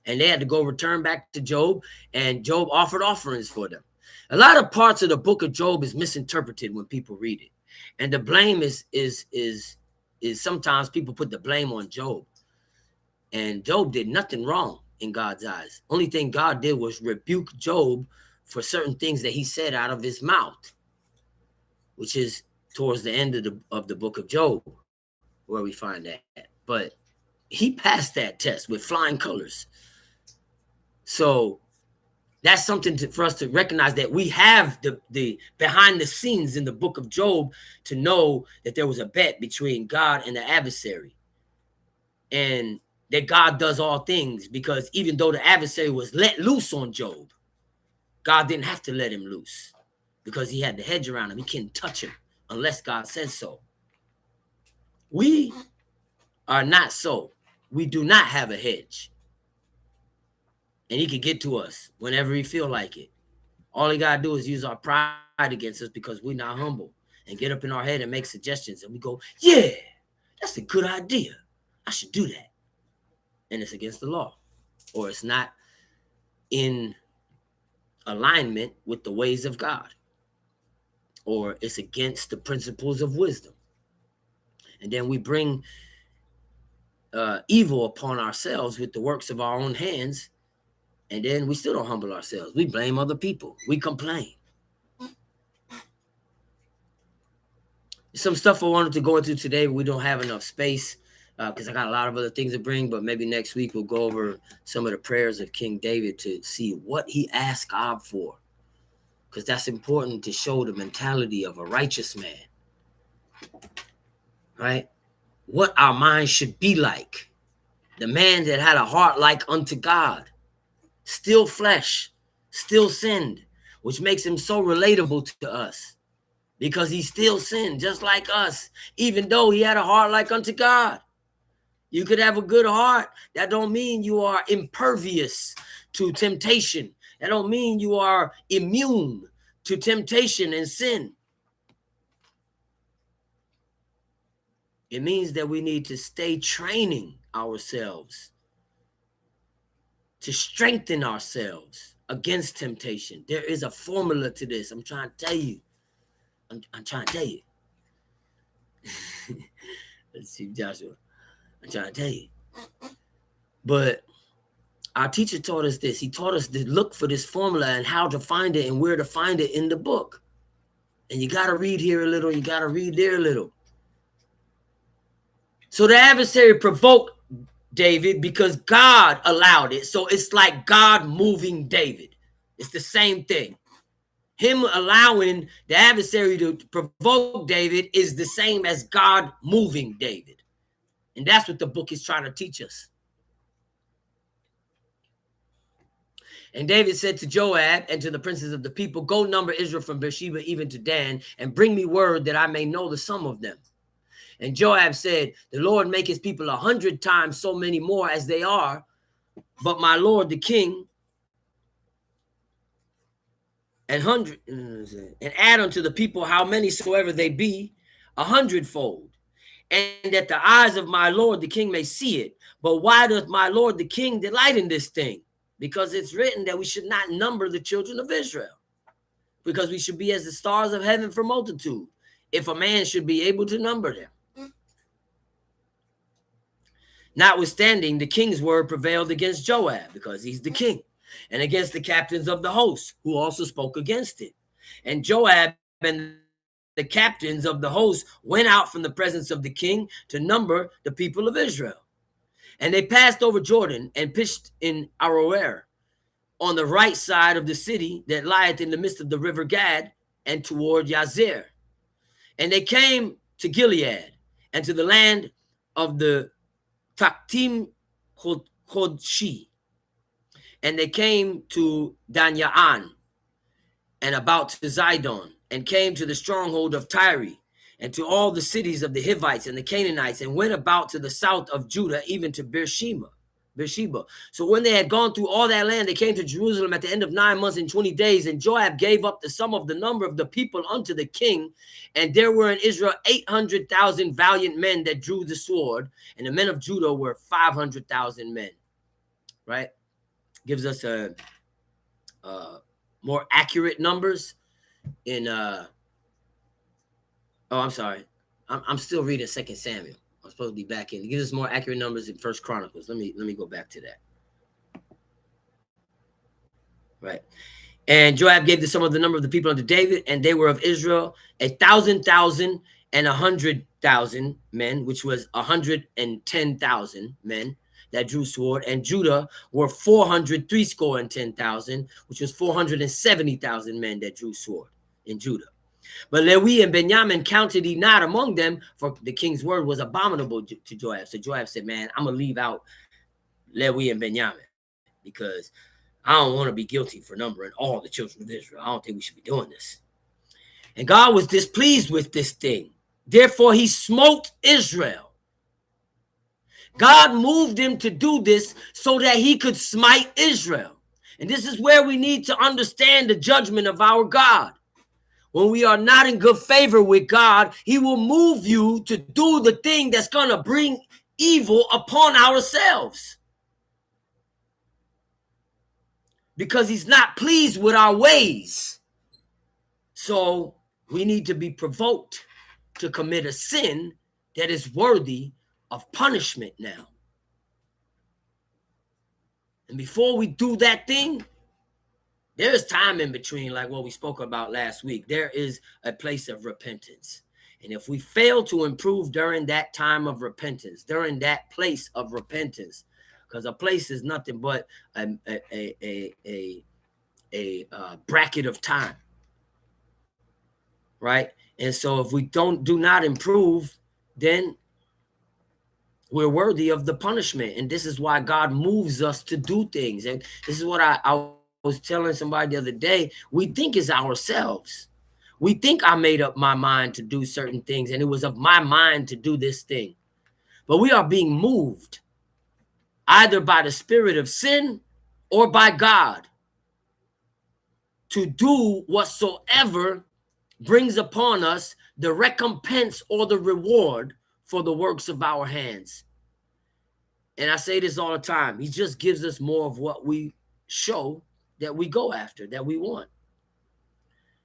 And they had to go return back to Job, and Job offered offerings for them. A lot of parts of the book of Job is misinterpreted when people read it. And the blame is sometimes people put the blame on Job. And Job did nothing wrong in God's eyes. Only thing God did was rebuke Job for certain things that he said out of his mouth, which is towards the end of the book of Job, where we find that. But he passed that test with flying colors. So that's something for us to recognize, that we have the behind the scenes in the book of Job to know that there was a bet between God and the adversary, and that God does all things, because even though the adversary was let loose on Job, God didn't have to let him loose, because he had the hedge around him. He couldn't touch him unless God says so. We are not so. We do not have a hedge, and he can get to us whenever he feel like it. All he got to do is use our pride against us, because we're not humble, and get up in our head and make suggestions. And we go, yeah, that's a good idea. I should do that. And it's against the law, or it's not in alignment with the ways of God, or it's against the principles of wisdom. And then we bring evil upon ourselves with the works of our own hands. And then we still don't humble ourselves. We blame other people. We complain. Some stuff I wanted to go into today, we don't have enough space, because I got a lot of other things to bring. But maybe next week we'll go over some of the prayers of King David to see what he asked God for, because that's important to show the mentality of a righteous man, right? What our mind should be like. The man that had a heart like unto God, still flesh, still sinned, which makes him so relatable to us, because he still sinned just like us, even though he had a heart like unto God. You could have a good heart. That don't mean you are impervious to temptation. That don't mean you are immune to temptation and sin. It means that we need to stay training ourselves to strengthen ourselves against temptation. There is a formula to this. I'm trying to tell you. I'm trying to tell you. Let's see, Joshua. I'm trying to tell you. But our teacher taught us this. He taught us to look for this formula and how to find it and where to find it in the book. And you got to read here a little. You got to read there a little. So the adversary provoked David because God allowed it. So it's like God moving David. It's the same thing. Him allowing the adversary to provoke David is the same as God moving David. And that's what the book is trying to teach us. And David said to Joab and to the princes of the people, go number Israel from Beersheba even to Dan, and bring me word that I may know the sum of them. And Joab said, the Lord make his people 100 times so many more as they are, but my lord the king, and add unto the people how many soever they be, 100-fold, and that the eyes of my lord the king may see it. But why doth my lord the king delight in this thing? Because it's written that we should not number the children of Israel, because we should be as the stars of heaven for multitude, if a man should be able to number them. Notwithstanding, the king's word prevailed against Joab, because he's the king, and against the captains of the host, who also spoke against it. And Joab and the captains of the host went out from the presence of the king to number the people of Israel. And they passed over Jordan and pitched in Aroer, on the right side of the city that lieth in the midst of the river Gad, and toward Yazir. And they came to Gilead, and to the land of the Taktim Hodshi. And they came to Danyaan, and about to Zidon, and came to the stronghold of Tyre, and to all the cities of the Hivites and the Canaanites, and went about to the south of Judah, even to Beersheba. So when they had gone through all that land, they came to Jerusalem at the end of 9 months and 20 days. And Joab gave up the sum of the number of the people unto the king. And there were in Israel 800,000 valiant men that drew the sword. And the men of Judah were 500,000 men. Right? Gives us a more accurate numbers in I'm sorry. I'm still reading 2 Samuel. I'm supposed to be back in. It gives us more accurate numbers in 1 Chronicles. Let me go back to that. Right. And Joab gave the sum of the number of the people unto David, and they were of Israel 1,000,000 and 100,000 men, which was 110,000 men that drew sword. And Judah were 410,000, which was 470,000 men that drew sword in Judah. But Lewi and Benjamin counted he not among them, for the king's word was abominable to Joab. So Joab said, man, I'm going to leave out Lewi and Benjamin because I don't want to be guilty for numbering all the children of Israel. I don't think we should be doing this. And God was displeased with this thing. Therefore, he smote Israel. God moved him to do this so that he could smite Israel. And this is where we need to understand the judgment of our God. When we are not in good favor with God, he will move you to do the thing that's going to bring evil upon ourselves. Because he's not pleased with our ways. So we need to be provoked to commit a sin that is worthy of punishment now. And before we do that thing, there is time in between, like what we spoke about last week. There is a place of repentance. And if we fail to improve during that time of repentance, during that place of repentance, because a place is nothing but a bracket of time, right? And so if we do not improve, then we're worthy of the punishment. And this is why God moves us to do things. And this is what I was telling somebody the other day. We think it's ourselves. We think I made up my mind to do certain things, and it was of my mind to do this thing. But we are being moved either by the spirit of sin or by God to do whatsoever brings upon us the recompense or the reward for the works of our hands. And I say this all the time. He just gives us more of what we show that we go after, that we want.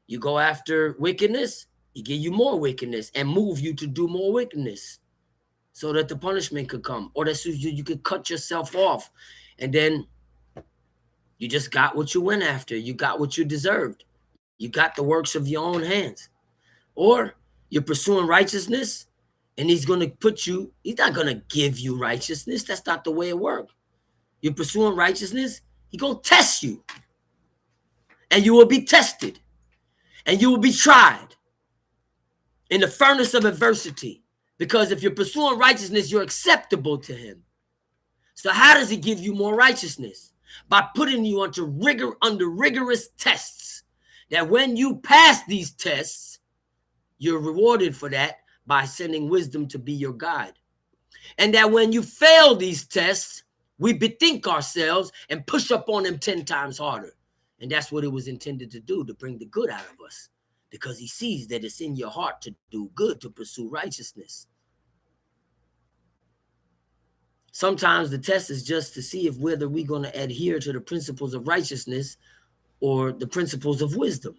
You go after wickedness, he give you more wickedness and move you to do more wickedness so that the punishment could come, or that you could cut yourself off. And then you just got what you went after. You got what you deserved. You got the works of your own hands. Or you're pursuing righteousness, and he's going to he's not going to give you righteousness. That's not the way it works. You're pursuing righteousness, he's going to test you. And you will be tested. And you will be tried in the furnace of adversity. Because if you're pursuing righteousness, you're acceptable to him. So how does he give you more righteousness? By putting you under rigorous tests. That when you pass these tests, you're rewarded for that by sending wisdom to be your guide. And that when you fail these tests, we bethink ourselves and push up on them 10 times harder. And that's what it was intended to do, to bring the good out of us. Because he sees that it's in your heart to do good, to pursue righteousness. Sometimes the test is just to see if whether we're going to adhere to the principles of righteousness or the principles of wisdom.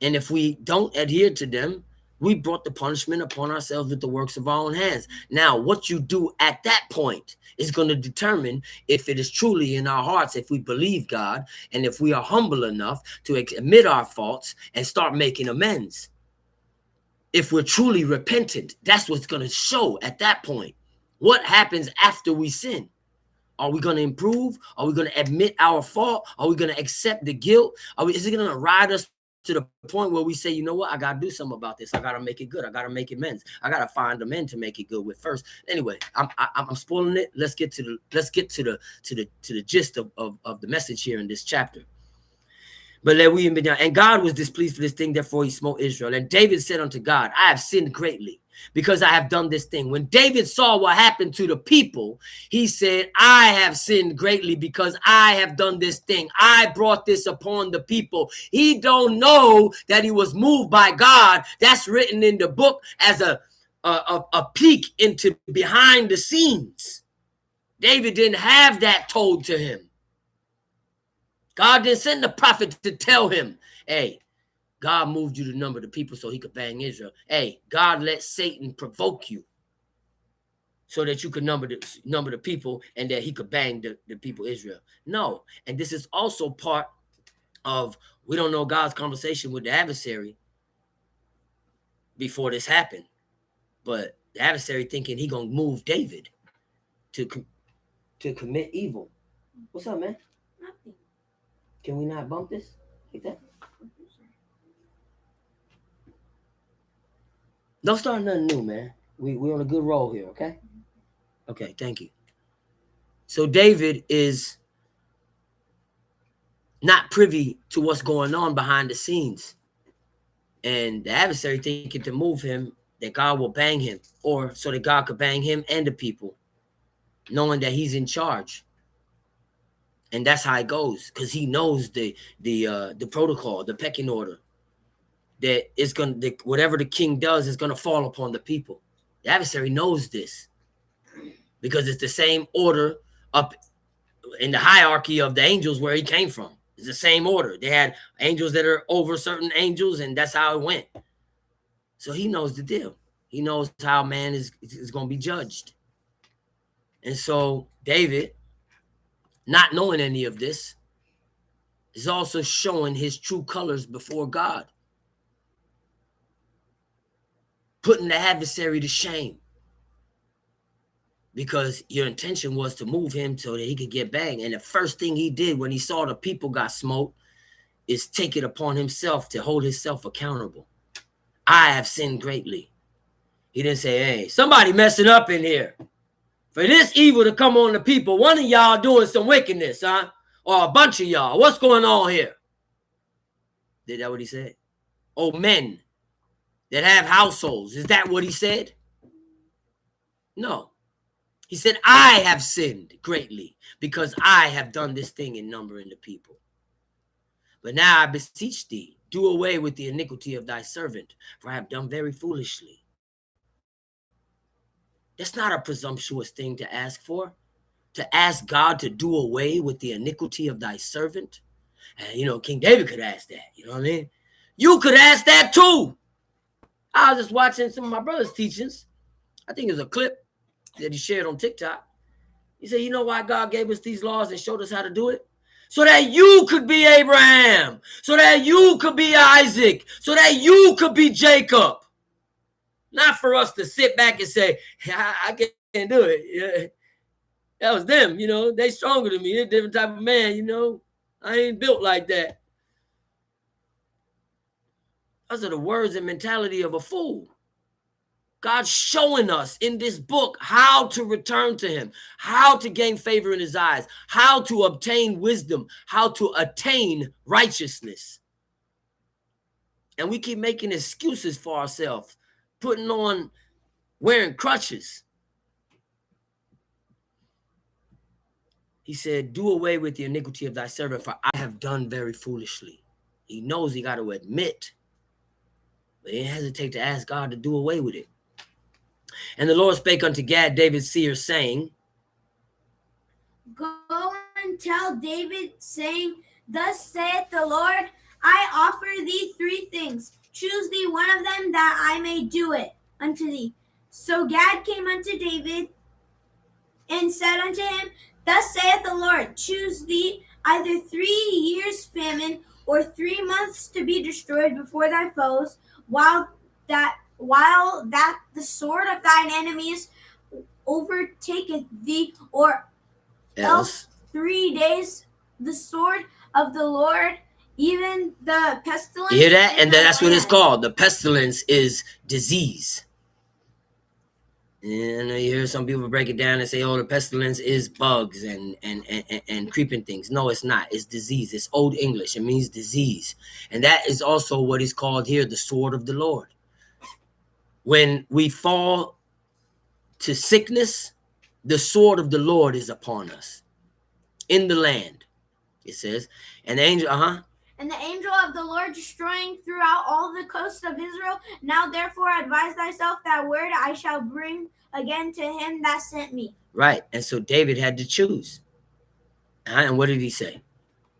And if we don't adhere to them, we brought the punishment upon ourselves with the works of our own hands. Now, what you do at that point is going to determine if it is truly in our hearts, if we believe God, and if we are humble enough to admit our faults and start making amends. If we're truly repentant, that's what's going to show at that point. What happens after we sin? Are we going to improve? Are we going to admit our fault? Are we going to accept the guilt? Is it going to ride us to the point where we say, you know what, I got to do something about this. I got to make it good. I got to make amends. I got to find a man to make it good with first. Anyway, I'm spoiling it. Let's get to the gist of the message here in this chapter. But and God was displeased for this thing, therefore he smote Israel. And David said unto God, I have sinned greatly because I have done this thing. When David saw what happened to the people, he said, I have sinned greatly because I have done this thing. I brought this upon the people. He don't know that he was moved by God. That's written in the book as a peek into behind the scenes. David didn't have that told to him. God didn't send the prophet to tell him, hey, God moved you to number the people so he could bang Israel. Hey, God let Satan provoke you so that you could number the people and that he could bang the people Israel. No. And this is also part of we don't know God's conversation with the adversary before this happened, but the adversary thinking he gonna move David to commit evil. What's up, man? Nothing. Can we not bump this like that? Don't start nothing new, man. We on a good roll here, okay? Okay, thank you. So David is not privy to what's going on behind the scenes. And the adversary thinking to move him, that God will bang him, or so that God could bang him and the people, knowing that he's in charge. And that's how it goes, because he knows the protocol, the pecking order, that it's gonna whatever the king does is gonna fall upon the people. The adversary knows this because it's the same order up in the hierarchy of the angels where he came from. It's the same order. They had angels that are over certain angels, and that's how it went. So he knows the deal. He knows how man is going to be judged. And so David, not knowing any of this, is also showing his true colors before God, putting the adversary to shame, because your intention was to move him so that he could get banged. And the first thing he did when he saw the people got smoked is take it upon himself to hold himself accountable. I have sinned greatly. He didn't say, hey, somebody messing up in here. For this evil to come on the people, one of y'all doing some wickedness, huh? Or a bunch of y'all. What's going on here? Is that what he said? Oh, men that have households. Is that what he said? No. He said, I have sinned greatly because I have done this thing in numbering the people. But now I beseech thee, do away with the iniquity of thy servant, for I have done very foolishly. That's not a presumptuous thing to ask for, to ask God to do away with the iniquity of thy servant. And, King David could ask that. You know what I mean? You could ask that too. I was just watching some of my brother's teachings. I think it was a clip that he shared on TikTok. He said, you know why God gave us these laws and showed us how to do it? So that you could be Abraham, so that you could be Isaac, so that you could be Jacob. Not for us to sit back and say, I can't do it. Yeah. That was them, they stronger than me. They're a different type of man, I ain't built like that. Those are the words and mentality of a fool. God's showing us in this book how to return to him, how to gain favor in his eyes, how to obtain wisdom, how to attain righteousness. And we keep making excuses for ourselves, wearing crutches. He said, do away with the iniquity of thy servant, for I have done very foolishly. He knows he got to admit, but he didn't hesitate to ask God to do away with it. And the Lord spake unto Gad, David's seer, saying, go and tell David, saying, thus saith the Lord, I offer thee 3 things. Choose thee one of them, that I may do it unto thee. So Gad came unto David and said unto him, thus saith the Lord, choose thee either 3 years' famine, or 3 months to be destroyed before thy foes, while that the sword of thine enemies overtaketh thee, or else 3 days the sword of the Lord, even the pestilence. You hear that? And that's what it's called. The pestilence is disease. And you hear some people break it down and say, oh, the pestilence is bugs and creeping things. No, it's not. It's disease. It's Old English. It means disease. And that is also what is called here the sword of the Lord. When we fall to sickness, the sword of the Lord is upon us in the land. It says, and the angel, and the angel of the Lord destroying throughout all the coasts of Israel. Now therefore advise thyself that word I shall bring again to him that sent me. Right. And so David had to choose. And what did he say?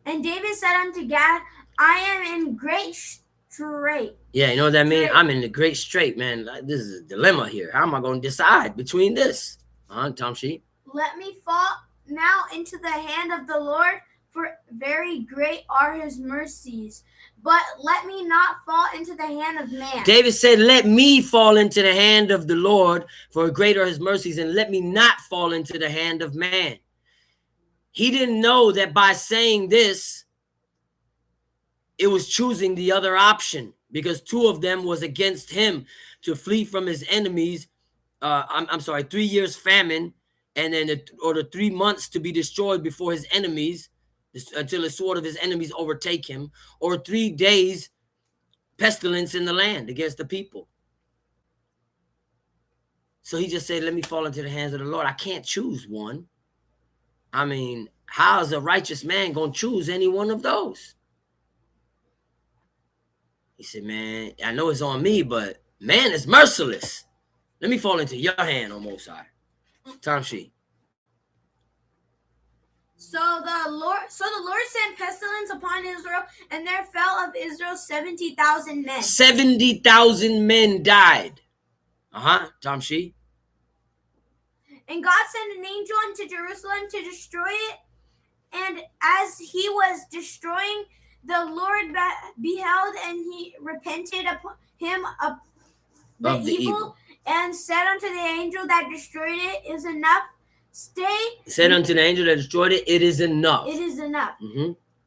And David said unto Gad, I am in great strait. Yeah, you know what that means? I'm in the great strait, man. This is a dilemma here. How am I going to decide between this? Tom Sheep. Let me fall now into the hand of the Lord, for very great are his mercies. But let me not fall into the hand of man. David said, let me fall into the hand of the Lord, for great are his mercies, and let me not fall into the hand of man. He didn't know that by saying this, it was choosing the other option, because two of them was against him to flee from his enemies. I'm sorry, 3 years famine, and then the 3 months to be destroyed before his enemies, until the sword of his enemies overtake him, or 3 days pestilence in the land against the people. So he just said, let me fall into the hands of the Lord. I can't choose one. I mean, how is a righteous man going to choose any one of those? He said, man, I know it's on me, but man is merciless. Let me fall into your hand, O Most High. Tamshi. So the Lord sent pestilence upon Israel, and there fell of Israel 70,000 men. 70,000 men died. Tamshi. And God sent an angel into Jerusalem to destroy it. And as he was destroying, the Lord beheld, and he repented upon him of the evil, and said unto the angel that destroyed it, is enough. Said unto the angel that destroyed it, it is enough. It is enough.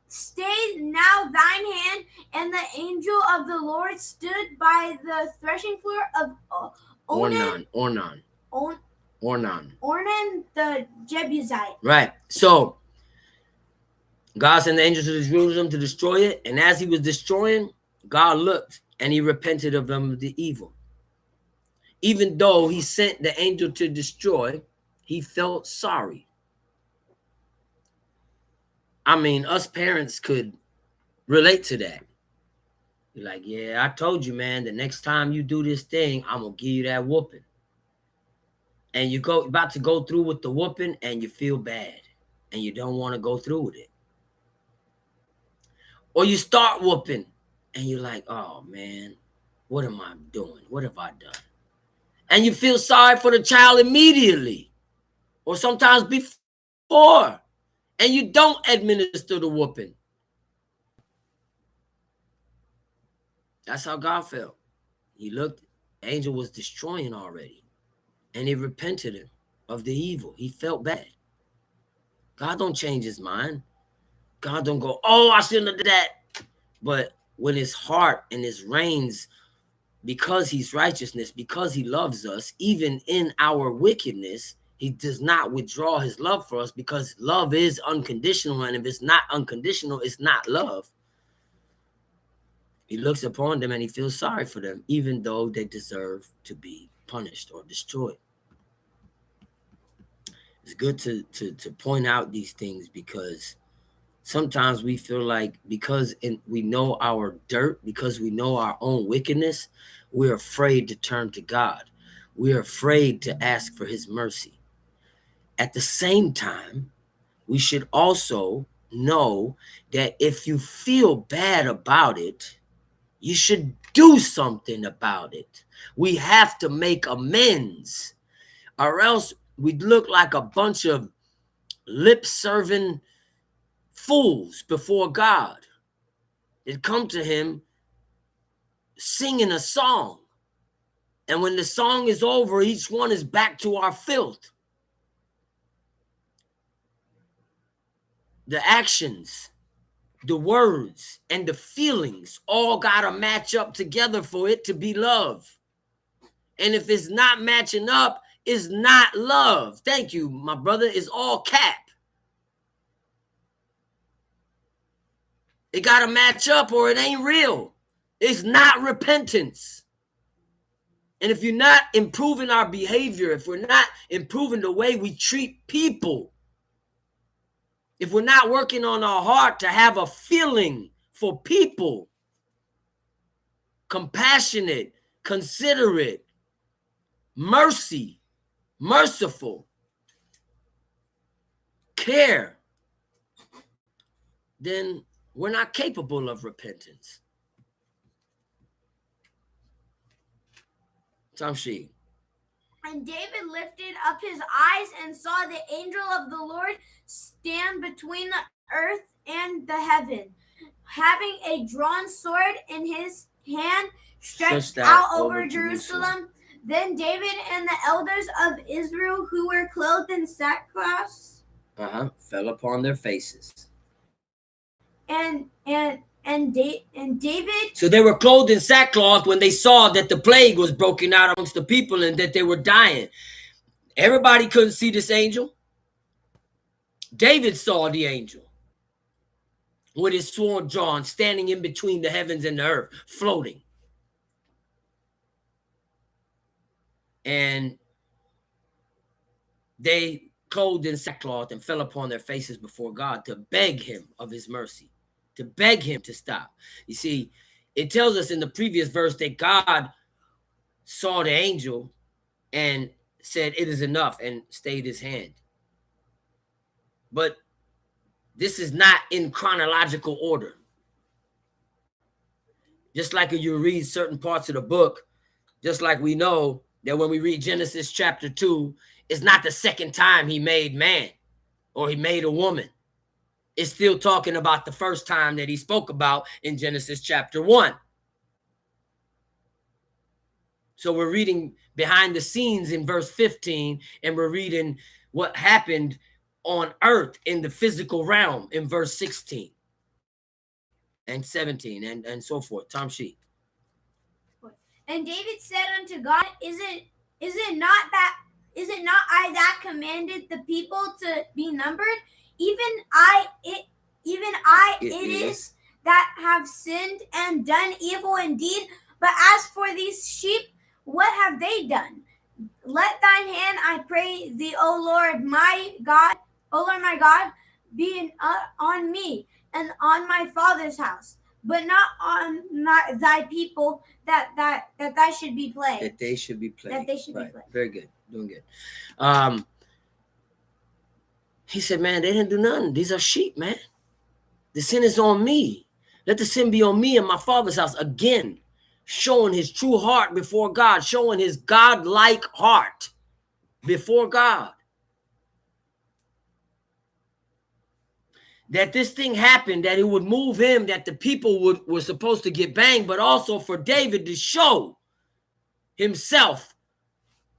Stay now thine hand. And the angel of the Lord stood by the threshing floor of Ornan the Jebusite. Right. So God sent the angel to Jerusalem to destroy it. And as he was destroying, God looked and he repented of them of the evil. Even though he sent the angel to destroy, he felt sorry. I mean, us parents could relate to that. You're like, yeah, I told you, man, the next time you do this thing, I'm going to give you that whooping. And you about to go through with the whooping and you feel bad and you don't want to go through with it. Or you start whooping and you're like, oh, man, what am I doing? What have I done? And you feel sorry for the child immediately or sometimes before. And you don't administer the whooping. That's how God felt. He looked, the angel was destroying already. And he repented him of the evil. He felt bad. God don't change his mind. God don't go, oh, I shouldn't have done that. But when his heart and his reigns, because he's righteousness, because he loves us, even in our wickedness, he does not withdraw his love for us, because love is unconditional. And if it's not unconditional, it's not love. He looks upon them and he feels sorry for them, even though they deserve to be punished or destroyed. It's good to point out these things, because sometimes we feel like because we know our dirt, because we know our own wickedness, we're afraid to turn to God. We're afraid to ask for his mercy. At the same time, we should also know that if you feel bad about it, you should do something about it. We have to make amends, or else we'd look like a bunch of lip-serving fools before God. They'd come to him singing a song. And when the song is over, each one is back to our filth. The actions, the words, and the feelings all got to match up together for it to be love. And if it's not matching up, it's not love. Thank you, my brother. It's all cap. It got to match up or it ain't real. It's not repentance. And if you're not improving our behavior, if we're not improving the way we treat people, if we're not working on our heart to have a feeling for people, compassionate, considerate, merciful, care, then we're not capable of repentance. Tamshi. And David lifted up his eyes and saw the angel of the Lord stand between the earth and the heaven, having a drawn sword in his hand, stretched out over Jerusalem. Then David and the elders of Israel, who were clothed in sackcloth, fell upon their faces. And David. So they were clothed in sackcloth when they saw that the plague was broken out amongst the people and that they were dying. Everybody couldn't see this angel. David saw the angel with his sword drawn, standing in between the heavens and the earth, floating. And they clothed in sackcloth and fell upon their faces before God to beg him of his mercy, to beg him to stop. You see, it tells us in the previous verse that God saw the angel and said, "It is enough," and stayed his hand. But this is not in chronological order. Just like you read certain parts of the book, just like we know that when we read Genesis chapter 2, it's not the second time he made man or he made a woman. It's still talking about the first time that he spoke about in Genesis chapter 1. So we're reading behind the scenes in verse 15, and we're reading what happened on earth in the physical realm in verse 16 and 17 and so forth. Tom Sheet. And David said unto God, Is it not I that commanded the people to be numbered? Even I it is that have sinned and done evil indeed. But as for these sheep, what have they done? Let thine hand, I pray thee, O Lord my God, be on me and on my father's house, but not on thy people, that thy should be plagued. That they should be plagued. That they should be plagued. Very good. Doing good. He said, man, they didn't do nothing. These are sheep, man. The sin is on me. Let the sin be on me and my father's house. Again, showing his true heart before God, showing his God-like heart before God. That this thing happened, that it would move him, that the people were supposed to get banged, but also for David to show himself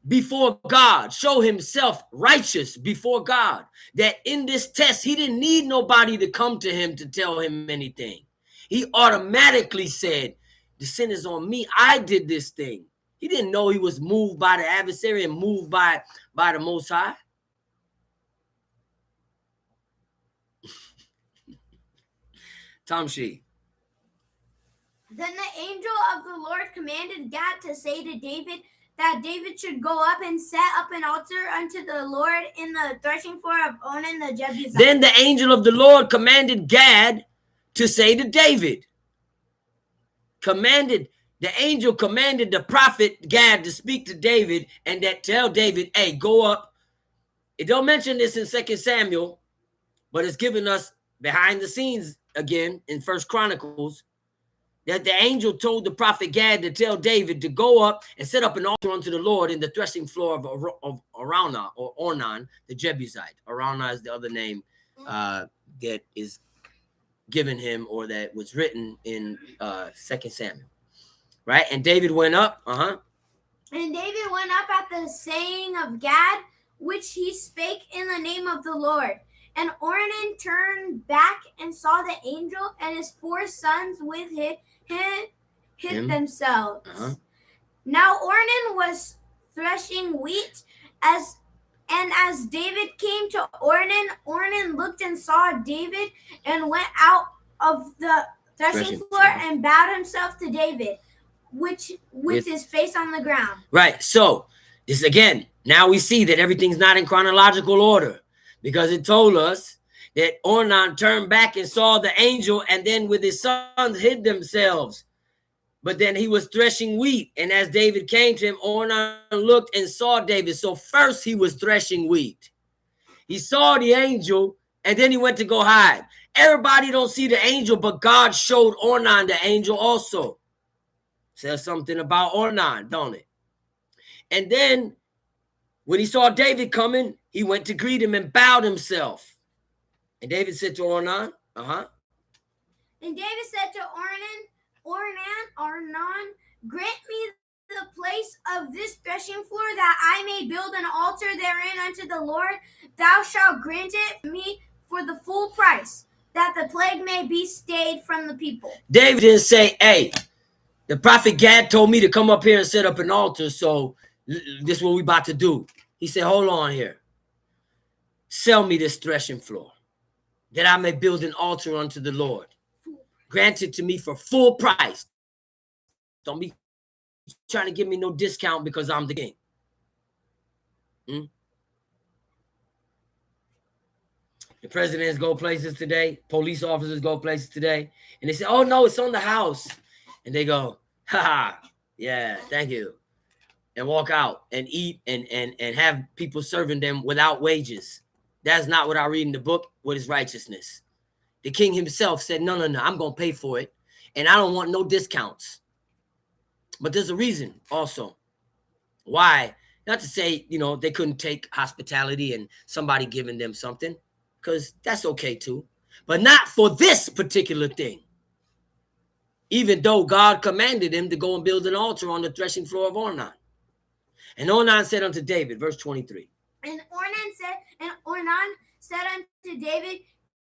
before God, show himself righteous before God. That in this test, he didn't need nobody to come to him to tell him anything. He automatically said, the sin is on me. I did this thing. He didn't know he was moved by the adversary and moved by the Most High. Tom Shee. Then the angel of the Lord commanded Gad to say to David that David should go up and set up an altar unto the Lord in the threshing floor of Onan the Jebusite. Then the angel of the Lord commanded Gad to say to David. The angel commanded the prophet Gad to speak to David and that tell David, hey, go up. It don't mention this in 2 Samuel, but it's giving us behind the scenes again in 1 Chronicles, that the angel told the prophet Gad to tell David to go up and set up an altar unto the Lord in the threshing floor of Araunah or Ornan, the Jebusite. Araunah is the other name that is given him or that was written in 2 Samuel. Right? And David went up. And David went up at the saying of Gad, which he spake in the name of the Lord. And Ornan turned back and saw the angel and his 4 sons with hid themselves. Now Ornan was threshing wheat, as David came to Ornan looked and saw David and went out of the threshing floor and bowed himself to David, with his face on the ground. Right. So this again, now we see that everything's not in chronological order, because it told us that Ornan turned back and saw the angel, and then with his sons hid themselves. But then he was threshing wheat, and as David came to him, Ornan looked and saw David. So first he was threshing wheat. He saw the angel, and then he went to go hide. Everybody don't see the angel, but God showed Ornan the angel also. Says something about Ornan, don't it? And then when he saw David coming, he went to greet him and bowed himself. And David said to Ornan, And David said to Ornan, grant me the place of this threshing floor, that I may build an altar therein unto the Lord. Thou shalt grant it me for the full price, that the plague may be stayed from the people. David didn't say, hey, the prophet Gad told me to come up here and set up an altar, so this is what we about to do. He said, hold on here. Sell me this threshing floor, that I may build an altar unto the Lord. Grant it to me for full price. Don't be trying to give me no discount because I'm the king. The presidents go places today. Police officers go places today. And they say, oh, no, it's on the house. And they go, ha, yeah, thank you. And walk out and eat and have people serving them without wages. That's not what I read in the book. What is righteousness? The king himself said, no, I'm going to pay for it. And I don't want no discounts. But there's a reason also why. Not to say, they couldn't take hospitality and somebody giving them something, because that's okay too. But not for this particular thing. Even though God commanded him to go and build an altar on the threshing floor of Ornan. And Ornan said unto David, verse 23. And Ornan said unto David,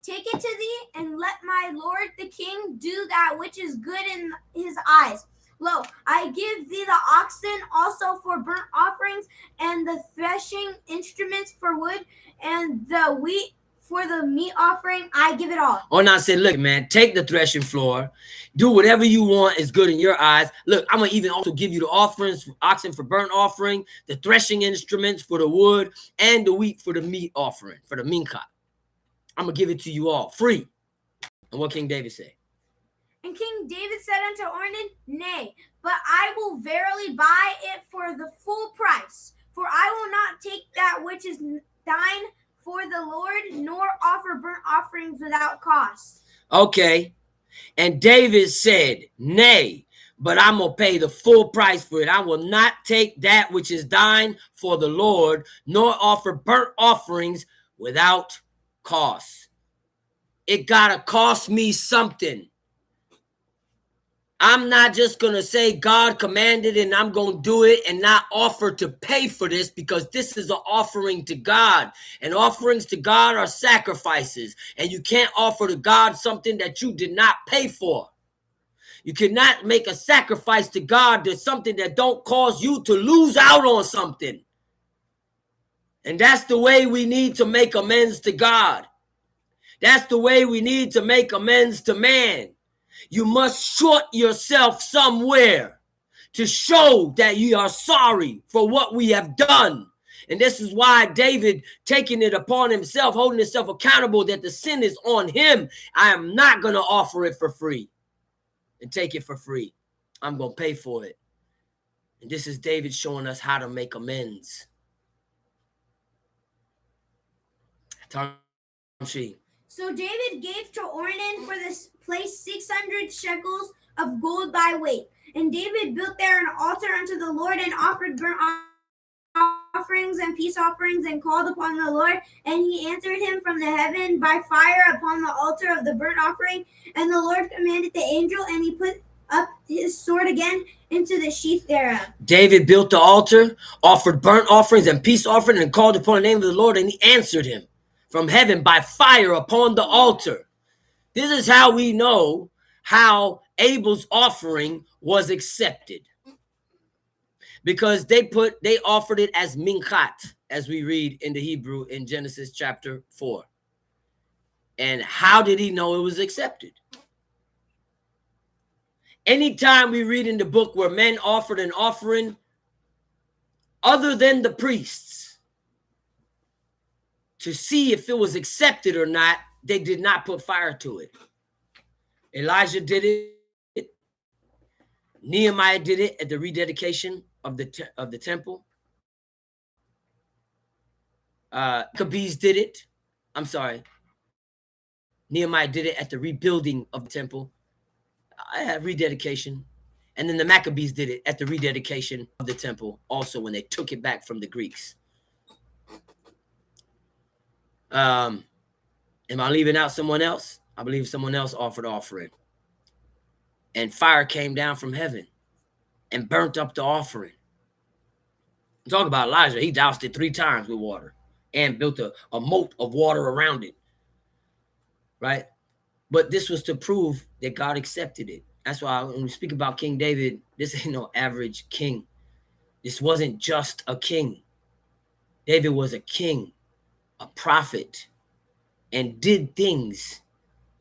take it to thee, and let my lord the king do that which is good in his eyes. Lo, I give thee the oxen also for burnt offerings, and the threshing instruments for wood, and the wheat for the meat offering. I give it all. Ornan said, look, man, take the threshing floor. Do whatever you want is good in your eyes. Look, I'm going to even also give you the offerings, oxen for burnt offering, the threshing instruments for the wood, and the wheat for the meat offering, for the minkat. I'm going to give it to you all free. And what King David say? And King David said unto Ornan, nay, but I will verily buy it for the full price. For I will not take that which is thine for the Lord, nor offer burnt offerings without cost. Okay. And David said, nay, but I'm going to pay the full price for it. I will not take that which is thine for the Lord, nor offer burnt offerings without cost. It got to cost me something. I'm not just going to say God commanded and I'm going to do it and not offer to pay for this, because this is an offering to God. And offerings to God are sacrifices. And you can't offer to God something that you did not pay for. You cannot make a sacrifice to God to something that don't cause you to lose out on something. And that's the way we need to make amends to God. That's the way we need to make amends to man. You must short yourself somewhere to show that you are sorry for what we have done. And this is why David, taking it upon himself, holding himself accountable that the sin is on him. I am not going to offer it for free and take it for free. I'm going to pay for it. And this is David showing us how to make amends. So David gave to Ornan for this place 600 shekels of gold by weight. And David built there an altar unto the Lord, and offered burnt offerings and peace offerings, and called upon the Lord. And he answered him from the heaven by fire upon the altar of the burnt offering. And the Lord commanded the angel, and he put up his sword again into the sheath thereof. David built the altar, offered burnt offerings and peace offering, and called upon the name of the Lord, and he answered him from heaven by fire upon the altar. This is how we know how Abel's offering was accepted. Because they offered it as minchat, as we read in the Hebrew in Genesis chapter 4. And how did he know it was accepted? Anytime we read in the book where men offered an offering other than the priests, to see if it was accepted or not, they did not put fire to it. Elijah did it. Nehemiah did it at the rededication of the temple. Maccabees did it. I'm sorry. Nehemiah did it at the rebuilding of the temple. I had rededication. And then the Maccabees did it at the rededication of the temple, also when they took it back from the Greeks. Am I leaving out someone else? I believe someone else offered offering. And fire came down from heaven and burnt up the offering. Talk about Elijah. He doused it 3 times with water and built a moat of water around it. Right? But this was to prove that God accepted it. That's why when we speak about King David, this ain't no average king. This wasn't just a king. David was a king, a prophet, and did things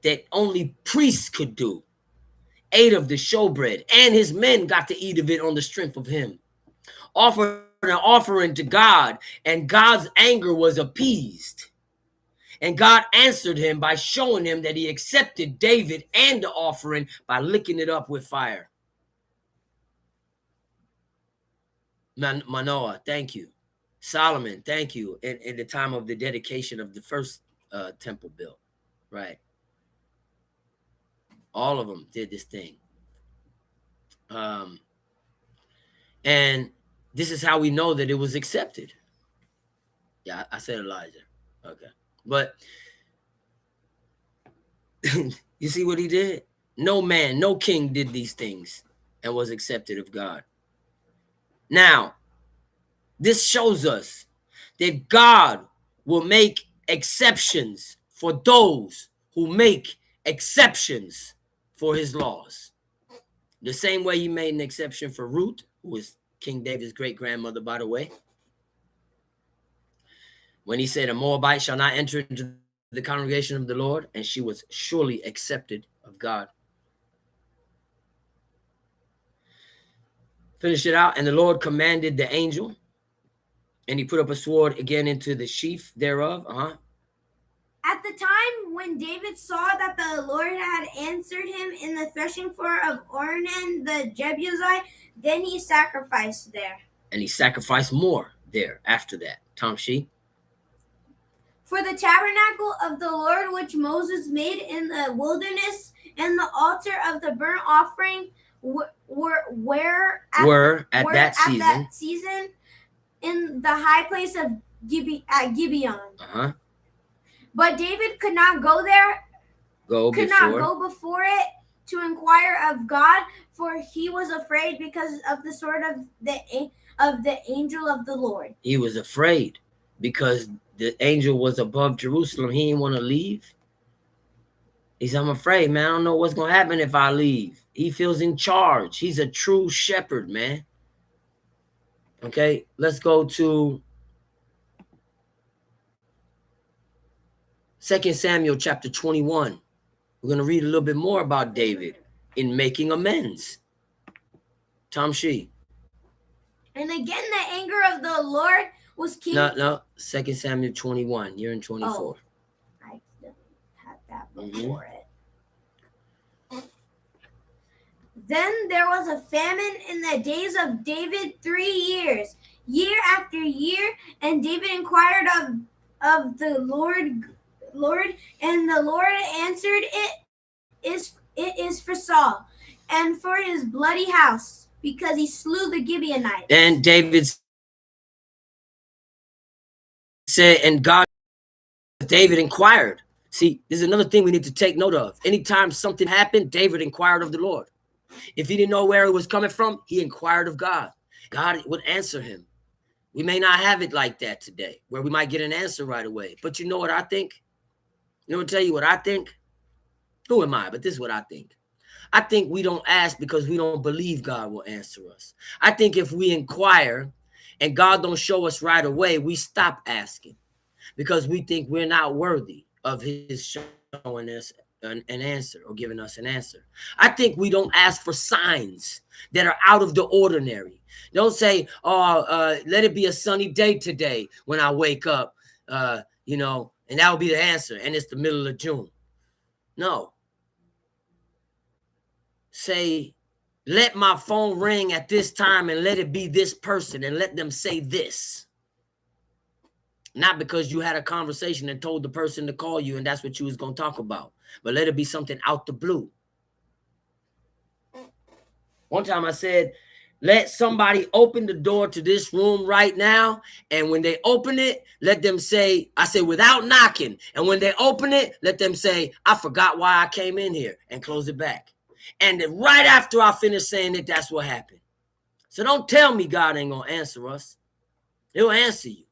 that only priests could do. Ate of the showbread, and his men got to eat of it on the strength of him. Offered an offering to God, and God's anger was appeased. And God answered him by showing him that he accepted David and the offering by licking it up with fire. Manoah, thank you. Solomon, thank you. In the time of the dedication of the first temple built, right? All of them did this thing. And this is how we know that it was accepted. Yeah, I said Elijah. Okay. But you see what he did? No man, no king did these things and was accepted of God. Now, this shows us that God will make exceptions for those who make exceptions for his laws. The same way he made an exception for Ruth, who was King David's great-grandmother, by the way. When he said, a Moabite shall not enter into the congregation of the Lord, and she was surely accepted of God. Finish it out. And the Lord commanded the angel, and he put up a sword again into the sheath thereof. At the time when David saw that the Lord had answered him in the threshing floor of Ornan the Jebusite, then he sacrificed there. And he sacrificed more there after that. Tom Shee. For the tabernacle of the Lord which Moses made in the wilderness and the altar of the burnt offering were at that season in the high place of Gibeon. But David could not go there, not go before it to inquire of God, for he was afraid because of the sword of the angel of the Lord. He was afraid because the angel was above Jerusalem. He didn't want to leave. He said, I'm afraid, man. I don't know what's going to happen if I leave. He feels in charge. He's a true shepherd, man. Okay, let's go to 2 Samuel chapter 21. We're going to read a little bit more about David in making amends. Tom Shee. And again, the anger of the Lord was king. No. 2 Samuel 21. You're in 24. Oh, I had that before it. Then there was a famine in the days of David 3 years, year after year, and David inquired of the Lord, and the Lord answered, it is for Saul and for his bloody house, because he slew the Gibeonites. And David said, and David inquired. See, this is another thing we need to take note of. Anytime something happened, David inquired of the Lord. If he didn't know where it was coming from, he inquired of God. God would answer him. We may not have it like that today, where we might get an answer right away. But you know what I think? You know what I tell you what I think? Who am I? But this is what I think. I think we don't ask because we don't believe God will answer us. I think if we inquire and God don't show us right away, we stop asking because we think we're not worthy of his showing us an answer or giving us an answer. I think we don't ask for signs that are out of the ordinary. Don't say, let it be a sunny day today when I wake up, and that will be the answer. And it's the middle of June. No. Say, let my phone ring at this time and let it be this person and let them say this. Not because you had a conversation and told the person to call you and that's what you was going to talk about. But let it be something out the blue. One time I said, Let somebody open the door to this room right now. And when they open it, let them say, I say without knocking. And when they open it, let them say, I forgot why I came in here, and close it back. And then right after I finish saying it, that's what happened. So don't tell me God ain't going to answer us. He'll answer you.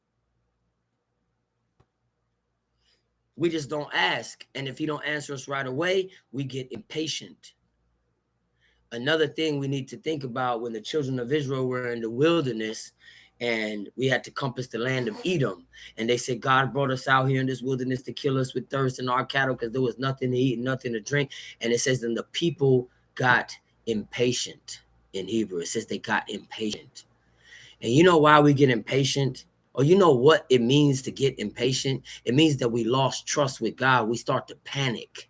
We just don't ask. And if he don't answer us right away, we get impatient. Another thing we need to think about, when the children of Israel were in the wilderness and we had to compass the land of Edom, and they said, God brought us out here in this wilderness to kill us with thirst and our cattle because there was nothing to eat and nothing to drink. And it says, then the people got impatient. In Hebrew, it says they got impatient. And you know why we get impatient? Or you know what it means to get impatient? It means that we lost trust with God. We start to panic.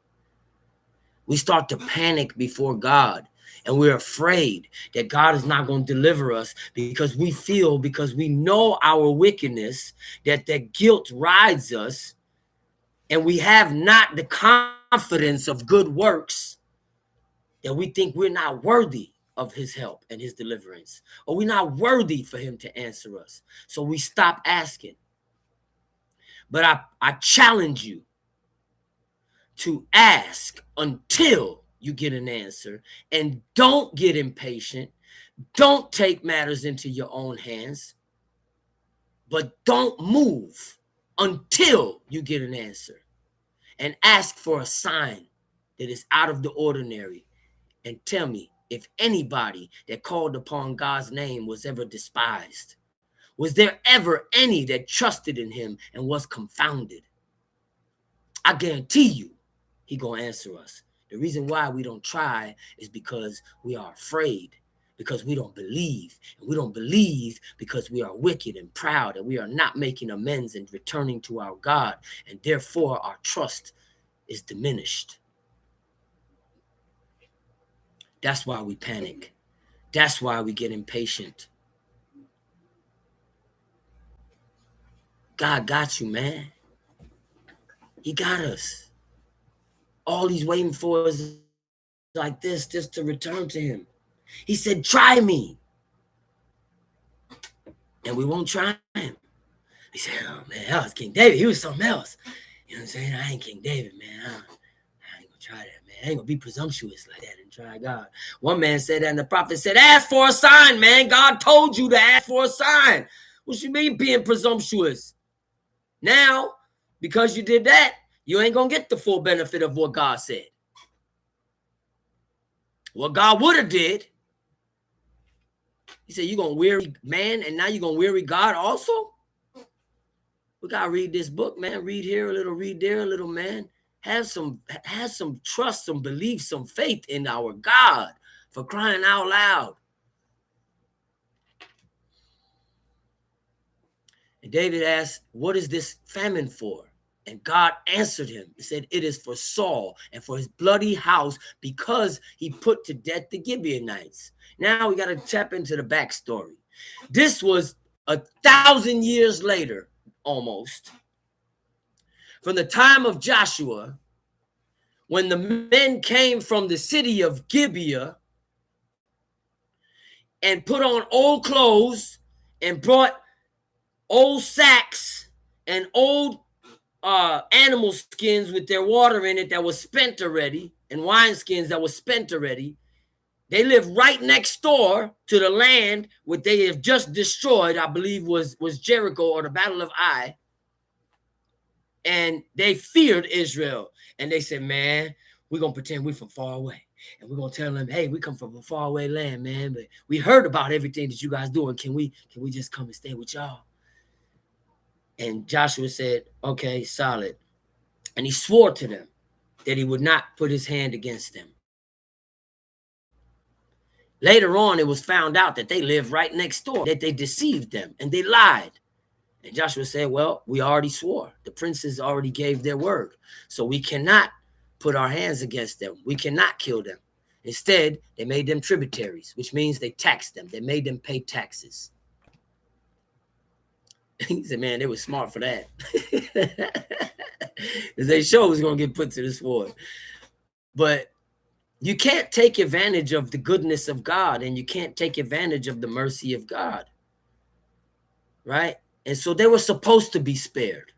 We start to panic before God. And we're afraid that God is not going to deliver us because we know our wickedness, that the guilt rides us, and we have not the confidence of good works, that we think we're not worthy of his help and his deliverance, or we're not worthy for him to answer us. So we stop asking. But I challenge you to ask until you get an answer, and don't get impatient. Don't take matters into your own hands, but don't move until you get an answer, and ask for a sign that is out of the ordinary. And tell me if anybody that called upon God's name was ever despised. Was there ever any that trusted in him and was confounded? I guarantee you, he gonna answer us. The reason why we don't try is because we are afraid, because we don't believe. And we don't believe because we are wicked and proud, and we are not making amends and returning to our God. And therefore, our trust is diminished. That's why we panic. That's why we get impatient. God got you, man. He got us. All he's waiting for is like this, just to return to him. He said, try me. And we won't try him. He said, oh, man, that was King David. He was something else. You know what I'm saying? I ain't King David, man. I ain't going to try that, man. I ain't going to be presumptuous like that and try God. One man said that, and the prophet said, ask for a sign, man. God told you to ask for a sign. What you mean being presumptuous? Now, because you did that, you ain't going to get the full benefit of what God said. What God would have did, he said, you're going to weary man, and now you're going to weary God also? We got to read this book, man. Read here a little, read there a little, man. Have some trust, some belief, some faith in our God, for crying out loud. And David asked, what is this famine for? And God answered him. He said, it is for Saul and for his bloody house, because he put to death the Gibeonites. Now we got to tap into the backstory. This was 1,000 years later, almost, from the time of Joshua, when the men came from the city of Gibeah and put on old clothes and brought old sacks and old animal skins with their water in it that was spent already, and wine skins that was spent already. They lived right next door to the land what they have just destroyed, I believe was Jericho, or the Battle of Ai. And they feared Israel. And they said, man, we're going to pretend we're from far away. And we're going to tell them, hey, we come from a far away land, man. But we heard about everything that you guys doing. Can we just come and stay with y'all? And Joshua said, okay, solid. And he swore to them that he would not put his hand against them. Later on, it was found out that they lived right next door, that they deceived them and they lied. And Joshua said, well, we already swore. The princes already gave their word. So we cannot put our hands against them. We cannot kill them. Instead, they made them tributaries, which means they taxed them. They made them pay taxes. He said, man, they were smart for that. They sure was going to get put to the sword. But You can't take advantage of the goodness of God, and you can't take advantage of the mercy of God, right? And so they were supposed to be spared.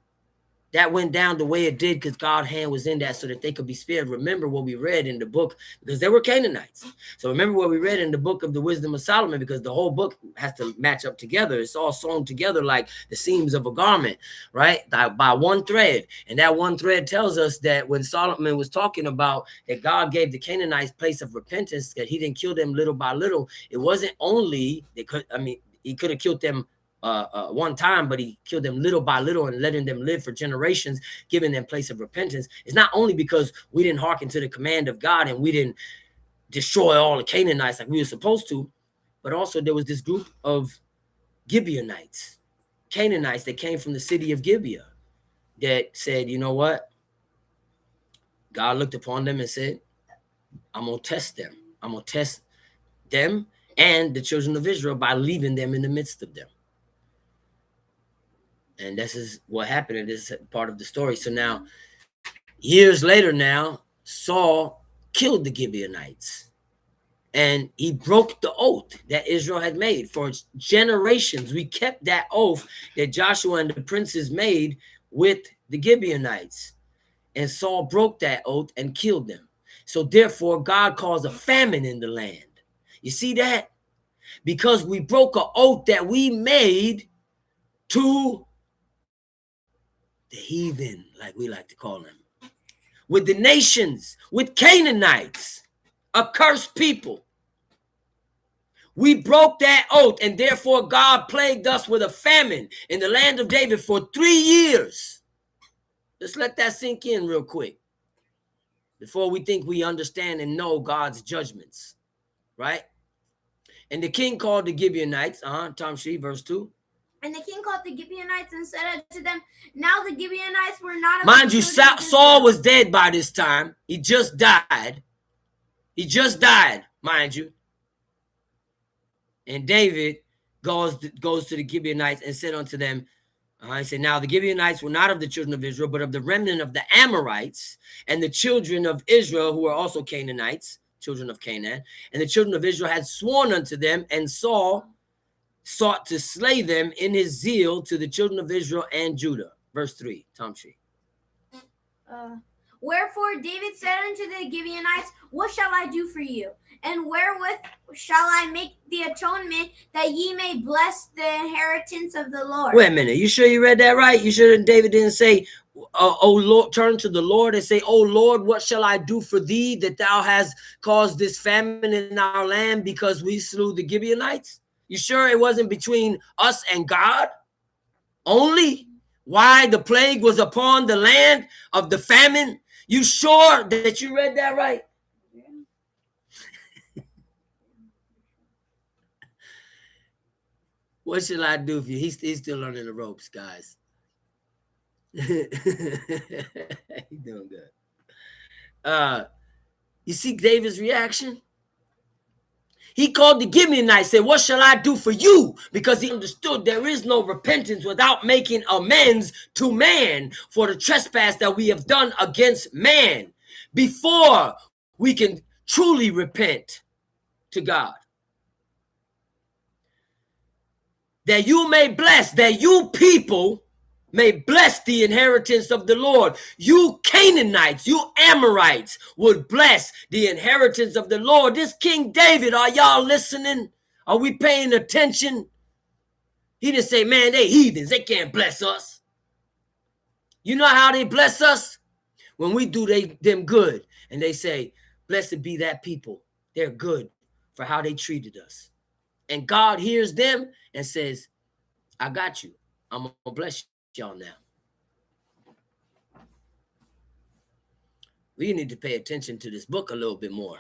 That went down the way it did because God's hand was in that so that they could be spared. Remember what we read in the book, because they were Canaanites. So remember what we read in the book of the Wisdom of Solomon, because the whole book has to match up together. It's all sewn together like the seams of a garment, right? By one thread. And that one thread tells us that when Solomon was talking about that God gave the Canaanites place of repentance, that he didn't kill them little by little. It wasn't only, he could have killed them one time, but he killed them little by little and letting them live for generations, giving them place of repentance. It's not only because we didn't hearken to the command of God and we didn't destroy all the Canaanites like we were supposed to, but also there was this group of Gibeonites, Canaanites that came from the city of Gibeah that said, you know what? God looked upon them and said, I'm going to test them. I'm going to test them and the children of Israel by leaving them in the midst of them. And this is what happened in this part of the story. So now, years later now, Saul killed the Gibeonites. And he broke the oath that Israel had made. For generations, we kept that oath that Joshua and the princes made with the Gibeonites. And Saul broke that oath and killed them. So therefore, God caused a famine in the land. You see that? Because we broke an oath that we made to the heathen, like we like to call them, with the nations, with Canaanites, a cursed people. We broke that oath, and therefore God plagued us with a famine in the land of David for 3 years. Just let that sink in real quick before we think we understand and know God's judgments, right? And the king called the Gibeonites, Tom Shee, verse 2. And the king called the Gibeonites and said unto them, now the Gibeonites were not of Mind you, Saul was dead by this time. He just died. He just died, mind you. And David goes to the Gibeonites and said unto them, he said, now the Gibeonites were not of the children of Israel, but of the remnant of the Amorites, and the children of Israel, who were also Canaanites, children of Canaan. And the children of Israel had sworn unto them, and Saul sought to slay them in his zeal to the children of Israel and Judah. Verse 3, Tom Shee. Wherefore David said unto the Gibeonites, what shall I do for you? And wherewith shall I make the atonement that ye may bless the inheritance of the Lord? Wait a minute. You sure you read that right? You sure David didn't say, oh Lord, turn to the Lord and say, oh Lord, what shall I do for thee that thou hast caused this famine in our land because we slew the Gibeonites? You sure it wasn't between us and God only? Why the plague was upon the land of the famine? You sure that you read that right? What shall I do for you? He's still learning the ropes, guys. He's doing good. You see David's reaction? He called the Gibeonites, said, what shall I do for you? Because he understood there is no repentance without making amends to man for the trespass that we have done against man before we can truly repent to God. That you may bless, that you people may bless the inheritance of the Lord. You Canaanites, you Amorites would bless the inheritance of the Lord. This King David, are y'all listening? Are we paying attention? He didn't say, man, they heathens. They can't bless us. You know how they bless us? When we do them good. And they say, blessed be that people. They're good for how they treated us. And God hears them and says, I got you. I'm going to bless y'all now. We need to pay attention to this book a little bit more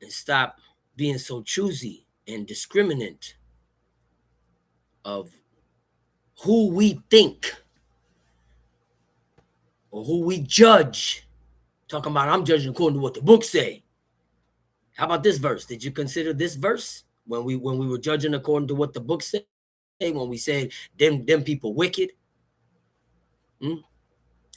and stop being so choosy and discriminant of who we think or who we judge. Talking about I'm judging according to what the book say. How about this verse? Did you consider this verse when we were judging according to what the book said? When we said them people wicked?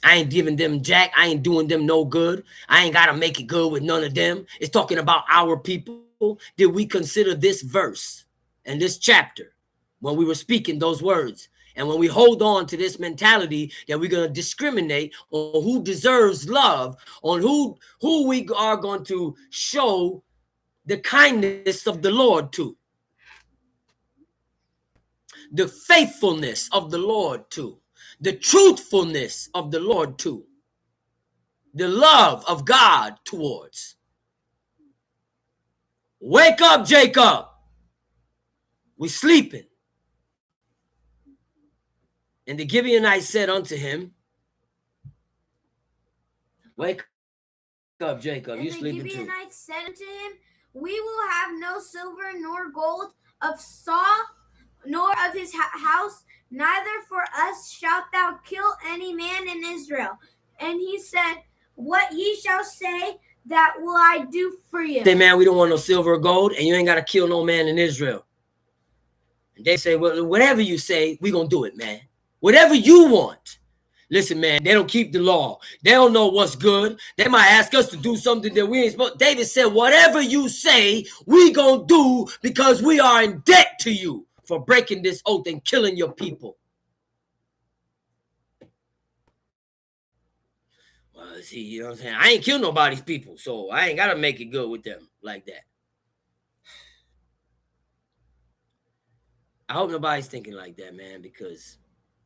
I ain't giving them jack. I ain't doing them no good. I ain't got to make it good with none of them. It's talking about our people. Did we consider this verse and this chapter when we were speaking those words? And when we hold on to this mentality that we're going to discriminate on who deserves love, on who we are going to show the kindness of the Lord to, the faithfulness of the Lord to, the truthfulness of the Lord to, the love of God towards. Wake up, Jacob. We sleeping. And the Gibeonites said unto him, wake up, Jacob. You sleeping too. And the Gibeonites said unto him, we will have no silver nor gold of Saul, nor of his house, neither for us shalt thou kill any man in Israel. And he said, what ye shall say, that will I do for you. Say, man, we don't want no silver or gold, and you ain't got to kill no man in Israel. And they say, well, whatever you say, we going to do it, man. Whatever you want. Listen, man, they don't keep the law. They don't know what's good. They might ask us to do something that we ain't supposed. David said, whatever you say, we going to do because we are in debt to you for breaking this oath and killing your people. Well, see, you know what I'm saying? I ain't killed nobody's people, so I ain't got to make it good with them like that. I hope nobody's thinking like that, man, because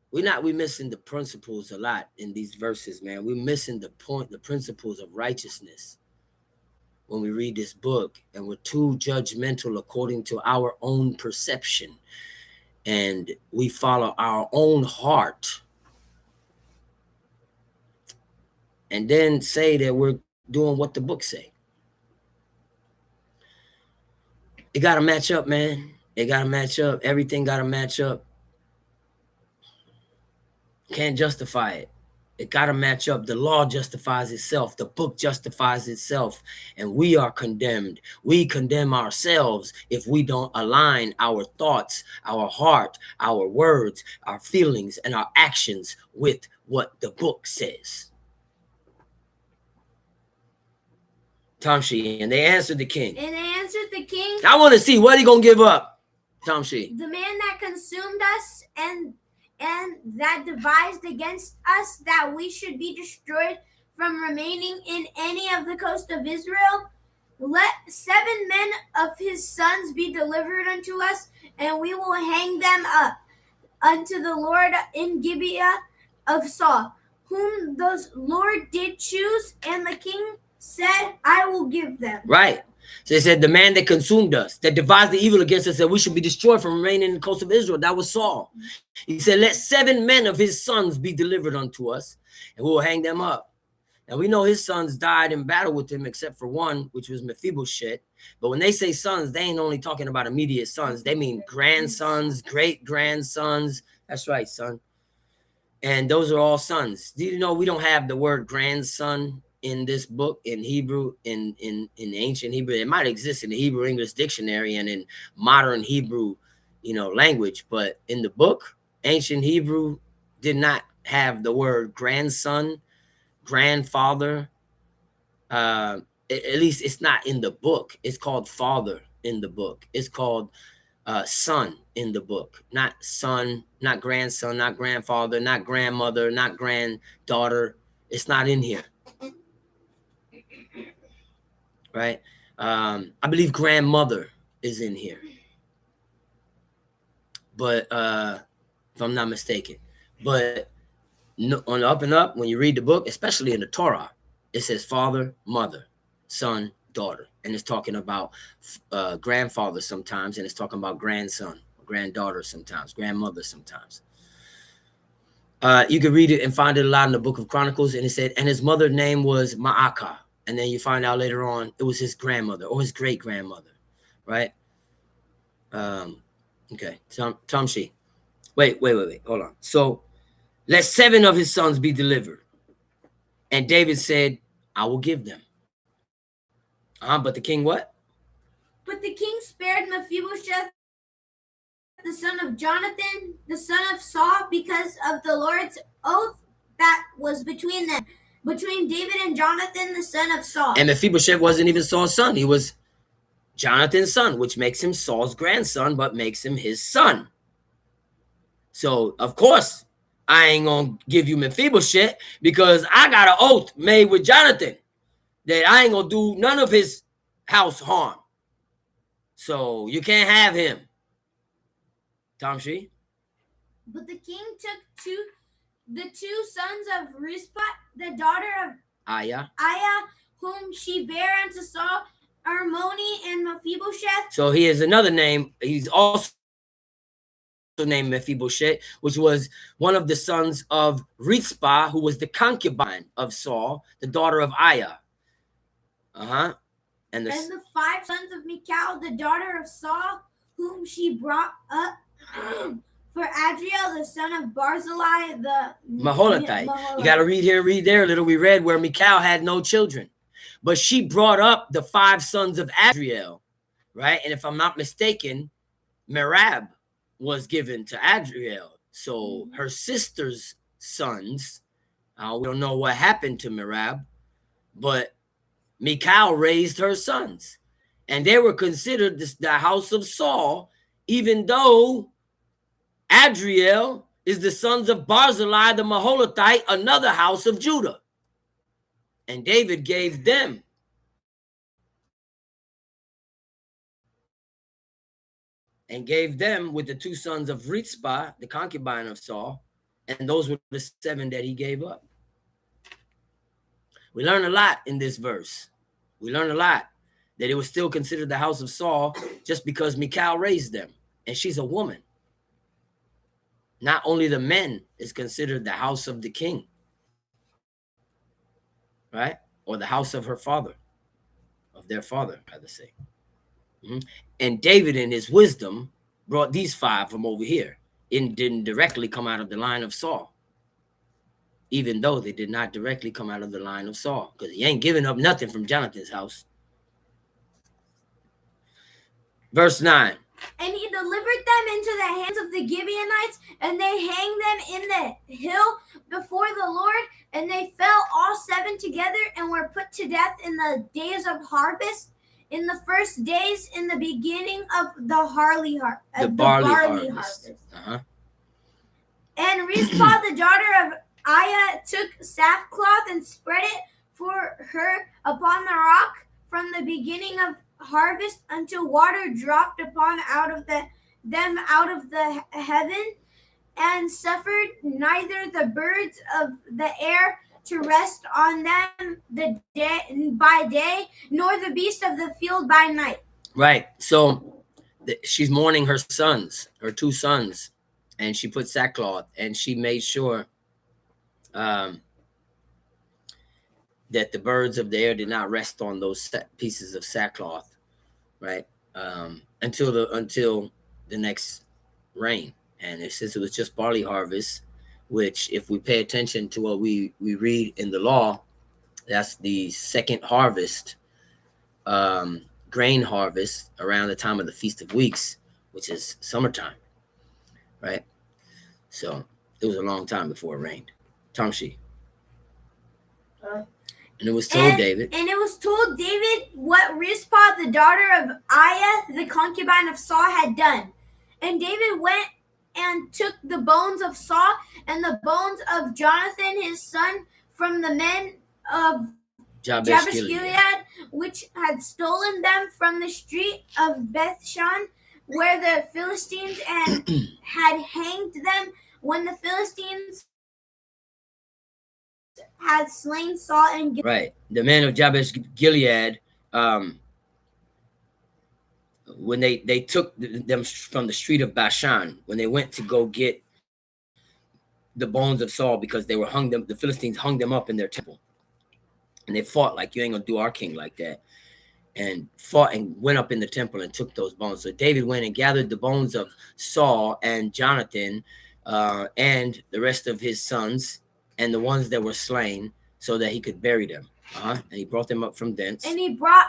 we missing the principles a lot in these verses, man. We're missing the point, the principles of righteousness when we read this book, and we're too judgmental according to our own perception, and we follow our own heart and then say that we're doing what the book say. It got to match up, man. It got to match up. Everything got to match up. Can't justify it. It got to match up. The law justifies itself. The book justifies itself. And we are condemned. We condemn ourselves if we don't align our thoughts, our heart, our words, our feelings, and our actions with what the book says. Tamshi, and they answered the king. And they answered the king, I want to see what he going to give up, Tamshi. the man that consumed us and that devised against us that we should be destroyed from remaining in any of the coast of Israel. Let 7 men of his sons be delivered unto us, and we will hang them up unto the Lord in Gibeah of Saul, whom the Lord did choose. And the king said, I will give them. Right. So they said, the man that consumed us, that devised the evil against us, that we should be destroyed from remaining in the coast of Israel. That was Saul. He said, let 7 men of his sons be delivered unto us, and we will hang them up. Now, we know his sons died in battle with him, except for one, which was Mephibosheth. But when they say sons, they ain't only talking about immediate sons. They mean grandsons, great-grandsons. That's right, son. And those are all sons. Do you know we don't have the word grandson in this book in Hebrew, in ancient Hebrew? It might exist in the Hebrew English dictionary and in modern Hebrew, language, but in the book, ancient Hebrew did not have the word grandson, grandfather. At least it's not in the book. It's called father in the book. It's called son in the book, not son, not grandson, not grandfather, not grandmother, not granddaughter. It's not in here. Right? I believe grandmother is in here, but if I'm not mistaken. But on the up and up, when you read the book, especially in the Torah, it says father, mother, son, daughter, and it's talking about grandfather sometimes, and it's talking about grandson, granddaughter sometimes, grandmother sometimes. You can read it and find it a lot in the book of Chronicles, and it said, and his mother's name was Ma'akah. And then you find out later on it was his grandmother or his great grandmother, right? Okay, Tamshi. Wait, hold on. So let 7 of his sons be delivered. And David said, I will give them. But the king what? But the king spared Mephibosheth, the son of Jonathan, the son of Saul, because of the Lord's oath that was between them, between David and Jonathan, the son of Saul. And Mephibosheth wasn't even Saul's son. He was Jonathan's son, which makes him Saul's grandson, but makes him his son. So, of course, I ain't going to give you Mephibosheth because I got an oath made with Jonathan that I ain't going to do none of his house harm. So, you can't have him. Tom Shee? But the king took the two sons of Rizpah, the daughter of Aya, whom she bare unto Saul, Armoni and Mephibosheth. So he has another name. He's also named Mephibosheth, which was one of the sons of Rizpah, who was the concubine of Saul, the daughter of Aya. And the 5 sons of Michal, the daughter of Saul, whom she brought up for Adriel, the son of Barzillai, the Maholathite. You got to read here, read there a little. We read where Michal had no children, but she brought up the 5 sons of Adriel, right? And if I'm not mistaken, Merab was given to Adriel. So her sister's sons, we don't know what happened to Merab, but Michal raised her sons. And they were considered the house of Saul, even though Adriel is the sons of Barzillai the Maholathite, another house of Judah. And David gave them with the 2 sons of Rizpah, the concubine of Saul, and those were the 7 that he gave up. We learn a lot in this verse. We learn a lot that it was still considered the house of Saul just because Michal raised them, and she's a woman. Not only the men is considered the house of the king, right? Or the house of her father, of their father, rather say. And David, in his wisdom, brought these 5 from over here. It didn't directly come out of the line of Saul, even though they did not directly come out of the line of Saul, because he ain't giving up nothing from Jonathan's house. Verse 9. And he delivered them into the hands of the Gibeonites, and they hanged them in the hill before the Lord, and they fell all 7 together and were put to death in the days of harvest, in the first days in the beginning of the barley harvest. And Rizpah, the daughter of Aya, took sackcloth and spread it for her upon the rock from the beginning of harvest until water dropped upon out of the heaven, and suffered neither the birds of the air to rest on them by day, nor the beast of the field by night. Right. So she's mourning her sons, her 2 sons, and she put sackcloth, and she made sure that the birds of the air did not rest on those pieces of sackcloth, right? Until the next rain. And it says it was just barley harvest, which, if we pay attention to what we read in the law, that's the second harvest, grain harvest, around the time of the Feast of Weeks, which is summertime, right? So it was a long time before it rained. Tom Shee. And it was told David. And it was told David what Rizpah, the daughter of Aya, the concubine of Saul, had done. And David went and took the bones of Saul and the bones of Jonathan his son from the men of Jabesh Gilead, which had stolen them from the street of Bethshan, where the Philistines had hanged them when the Philistines had slain Saul and Gilead. Right. The men of Jabesh Gilead, when they took them from the street of Bashan, when they went to go get the bones of Saul, because they were the Philistines hung them up in their temple. And they fought like, you ain't gonna do our king like that. And fought and went up in the temple and took those bones. So David went and gathered the bones of Saul and Jonathan and the rest of his sons and the ones that were slain, so that he could bury them. And he brought them up from thence. And he brought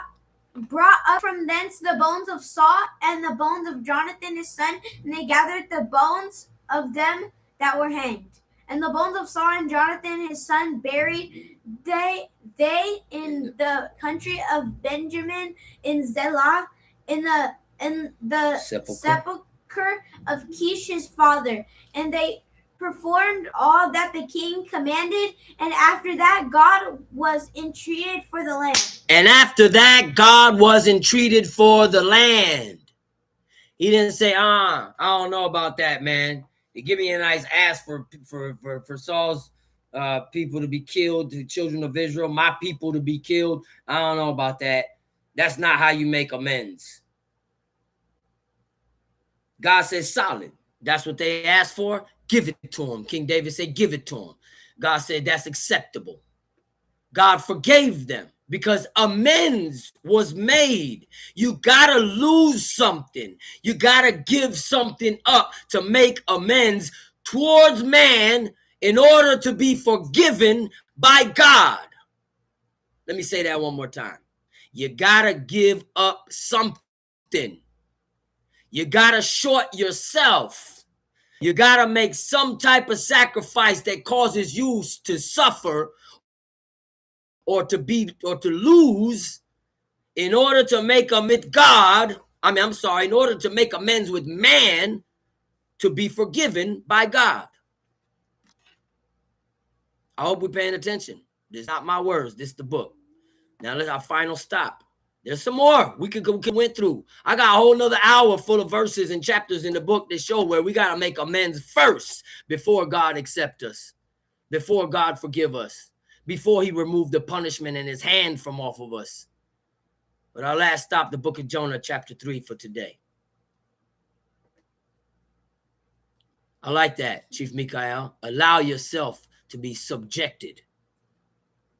up from thence the bones of Saul and the bones of Jonathan his son, and they gathered the bones of them that were hanged. And the bones of Saul and Jonathan his son buried they in the country of Benjamin in Zelah, in the sepulchre of Kish his father. And they performed all that the king commanded, and after that God was entreated for the land. And after that, God was entreated for the land. He didn't say, I don't know about that, man. They give me a nice ask for Saul's people to be killed, the children of Israel, my people to be killed. I don't know about that. That's not how you make amends. God says solid. That's what they asked for. Give it to him. King David said, give it to him. God said, that's acceptable. God forgave them because amends was made. You got to lose something. You got to give something up to make amends towards man in order to be forgiven by God. Let me say that one more time. You got to give up something. You got to short yourself. You got to make some type of sacrifice that causes you to suffer or to lose in order to make amends with God. In order to make amends with man to be forgiven by God. I hope we're paying attention. This is not my words. This is the book. Now let's our final stop. There's some more we went through. I got a whole nother hour full of verses and chapters in the book that show where we got to make amends first before God accept us, before God forgive us, before he removed the punishment and his hand from off of us. But our last stop, the book of Jonah, chapter 3 for today. I like that, Chief Mikael. Allow yourself to be subjected.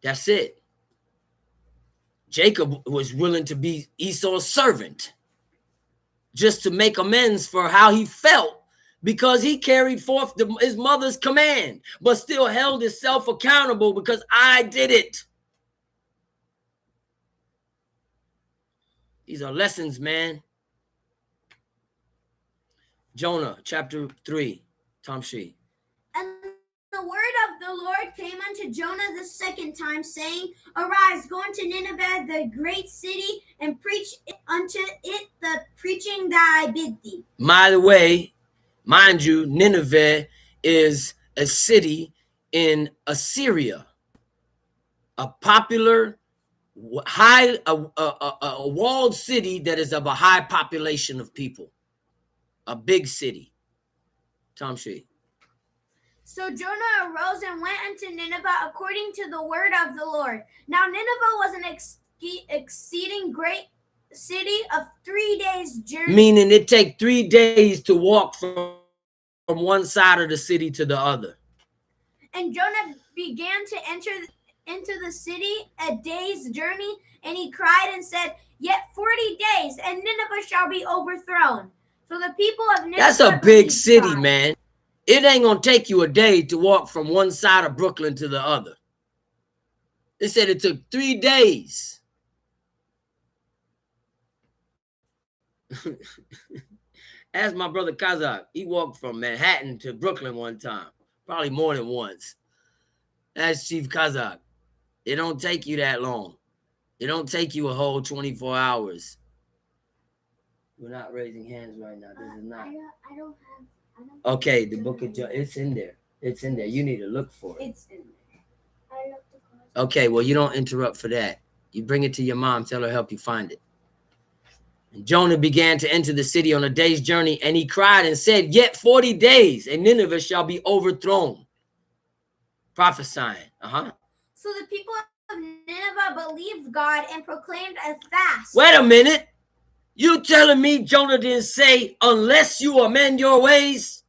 That's it. Jacob was willing to be Esau's servant just to make amends for how he felt because he carried forth his mother's command, but still held himself accountable because I did it. These are lessons, man. Jonah, chapter 3, Tamshi. And the word of the Lord came unto Jonah the second time, saying, Arise, go unto Nineveh, the great city, and preach unto it the preaching that I bid thee. By the way, mind you, Nineveh is a city in Assyria, a popular, a walled city that is of a high population of people, a big city. Tamshi. So Jonah arose and went unto Nineveh according to the word of the Lord. Now Nineveh was an exceeding great city of 3 days' journey. Meaning it take 3 days to walk from one side of the city to the other. And Jonah began to enter into the city a day's journey, and he cried and said, Yet 40 days, and Nineveh shall be overthrown. So the people of Nineveh... That's a big city, man. It ain't going to take you a day to walk from one side of Brooklyn to the other. They said it took 3 days. Ask my brother Kazakh. He walked from Manhattan to Brooklyn one time. Probably more than once. That's Chief Kazakh. It don't take you that long. It don't take you a whole 24 hours. We're not raising hands right now. This is not. I don't have... Okay, the book of Jonah, it's in there. It's in there. You need to look for it. It's in there. Okay, well, you don't interrupt for that. You bring it to your mom. Tell her help you find it. And Jonah began to enter the city on a day's journey, and he cried and said, Yet 40 days, and Nineveh shall be overthrown. Prophesying. So the people of Nineveh believed God and proclaimed a fast. Wait a minute. You telling me Jonah didn't say, unless you amend your ways?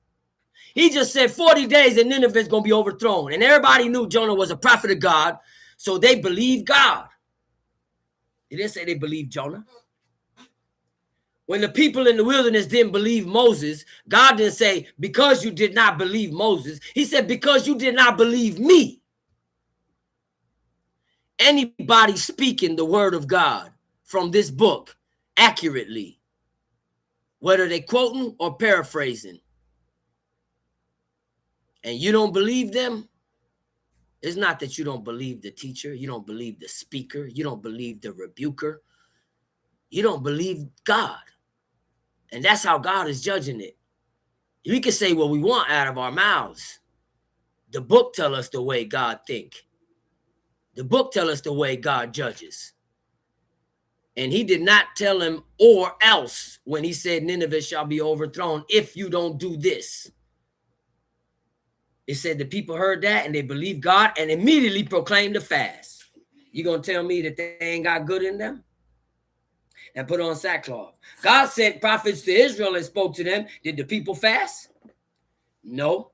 He just said 40 days and Nineveh is going to be overthrown. And everybody knew Jonah was a prophet of God, so they believed God. He didn't say they believed Jonah. When the people in the wilderness didn't believe Moses, God didn't say, because you did not believe Moses. He said, because you did not believe me. Anybody speaking the word of God from this book accurately, whether they quoting or paraphrasing, and you don't believe them, it's not that you don't believe the teacher, you don't believe the speaker, you don't believe the rebuker, you don't believe God. And that's how God is judging it. We can say what we want out of our mouths. The book tells us the way God think. The book tells us the way God judges. And he did not tell him or else when he said Nineveh shall be overthrown if you don't do this. It said the people heard that and they believed God and immediately proclaimed a fast. You gonna tell me that they ain't got good in them? And put on sackcloth. God sent prophets to Israel and spoke to them. Did the people fast? No.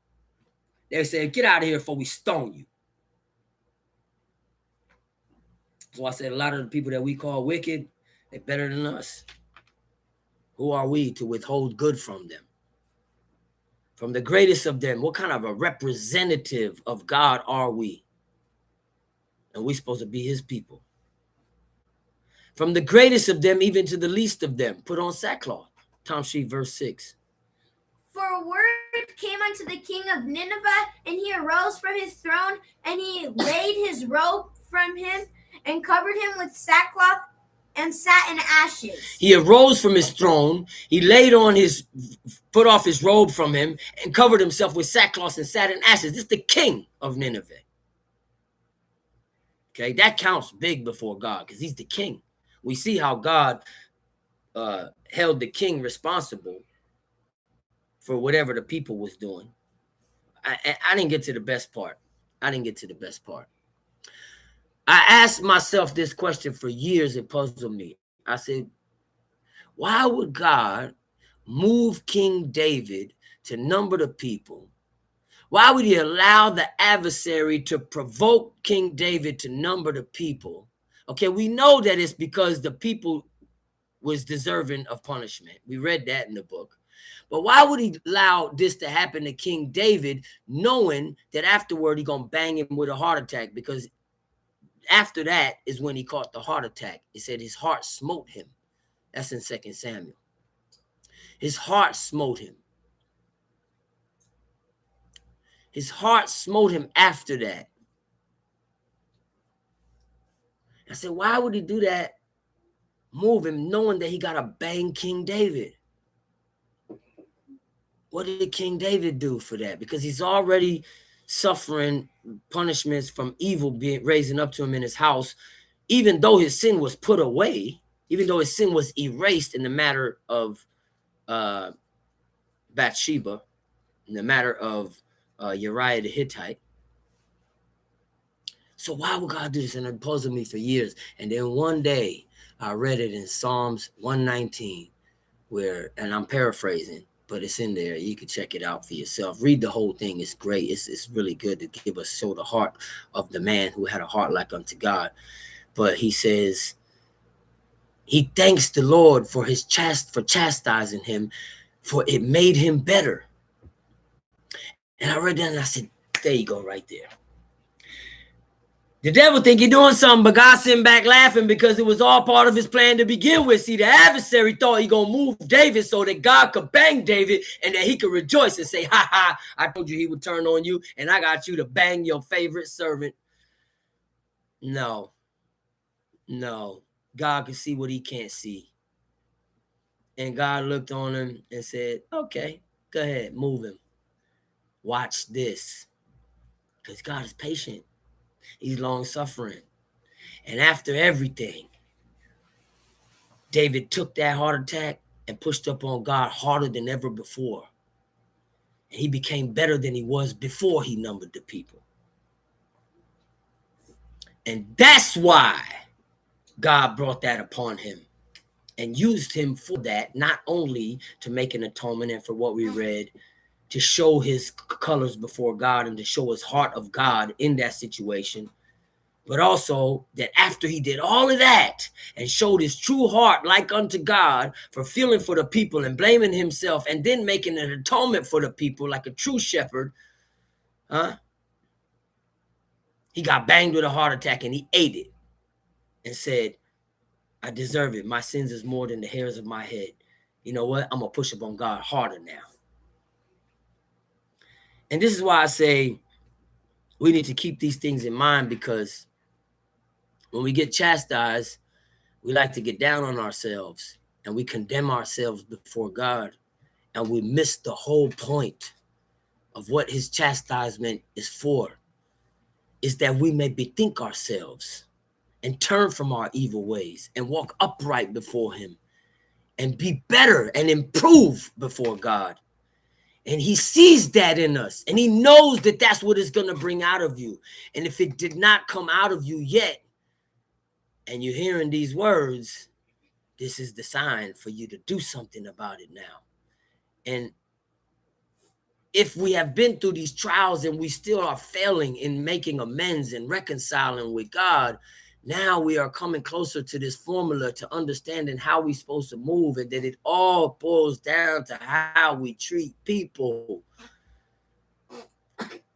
They said, get out of here before we stone you. So I said a lot of the people that we call wicked, they're better than us. Who are we to withhold good from them? From the greatest of them, what kind of a representative of God are we? And we're supposed to be his people. From the greatest of them, even to the least of them, put on sackcloth. Tom Sheet, verse 6. For a word came unto the king of Nineveh, and he arose from his throne, and he laid his robe from him, and covered him with sackcloth, and sat in ashes. He arose from his throne, he put off his robe from him, and covered himself with sackcloth and sat in ashes. This is the king of Nineveh. Okay, that counts big before God, because he's the king. We see how God held the king responsible for whatever the people was doing. I didn't get to the best part. I asked myself this question for years. It puzzled me. I said, why would God move King David to number the people? Why would he allow the adversary to provoke King David to number the people? Okay, we know that it's because the people was deserving of punishment. We read that in the book. But why would he allow this to happen to King David, knowing that afterward he's going to bang him with a heart attack? Because after that is when he caught the heart attack. It said his heart smote him. That's in 2 Samuel. His heart smote him. His heart smote him after that. I said, why would he do that? Move him, knowing that he got to bang King David. What did King David do for that? Because he's already suffering punishments from evil being raising up to him in his house, even though his sin was put away, even though his sin was erased in the matter of Bathsheba, in the matter of Uriah the Hittite. So why would God do this? And it puzzled me for years. And then one day I read it in Psalms 119, where, and I'm paraphrasing, but it's in there. You can check it out for yourself. Read the whole thing. It's great. It's really good to give us, show the heart of the man who had a heart like unto God. But he says, he thanks the Lord for for chastising him, for it made him better. And I read that and I said, there you go right there. The devil think you're doing something, but God sitting back laughing because it was all part of his plan to begin with. See, the adversary thought he gonna move David so that God could bang David and that he could rejoice and say, ha ha, I told you he would turn on you and I got you to bang your favorite servant. No. God could see what he can't see. And God looked on him and said, okay, go ahead, move him. Watch this. Because God is patient. He's long-suffering. And after everything, David took that heart attack and pushed up on God harder than ever before. And he became better than he was before he numbered the people. And that's why God brought that upon him and used him for that, not only to make an atonement and for what we read, to show his colors before God and to show his heart of God in that situation, but also that after he did all of that and showed his true heart like unto God for feeling for the people and blaming himself and then making an atonement for the people like a true shepherd, he got banged with a heart attack and he ate it and said, I deserve it. My sins is more than the hairs of my head. You know what? I'm going to push up on God harder now. And this is why I say we need to keep these things in mind, because when we get chastised, we like to get down on ourselves and we condemn ourselves before God, and we miss the whole point of what his chastisement is for, is that we may bethink ourselves and turn from our evil ways and walk upright before him and be better and improve before God. And he sees that in us, and he knows that that's what it's going to bring out of you. And if it did not come out of you yet, and you're hearing these words, this is the sign for you to do something about it now. And if we have been through these trials and we still are failing in making amends and reconciling with God, now we are coming closer to this formula to understanding how we're supposed to move, and that it all boils down to how we treat people.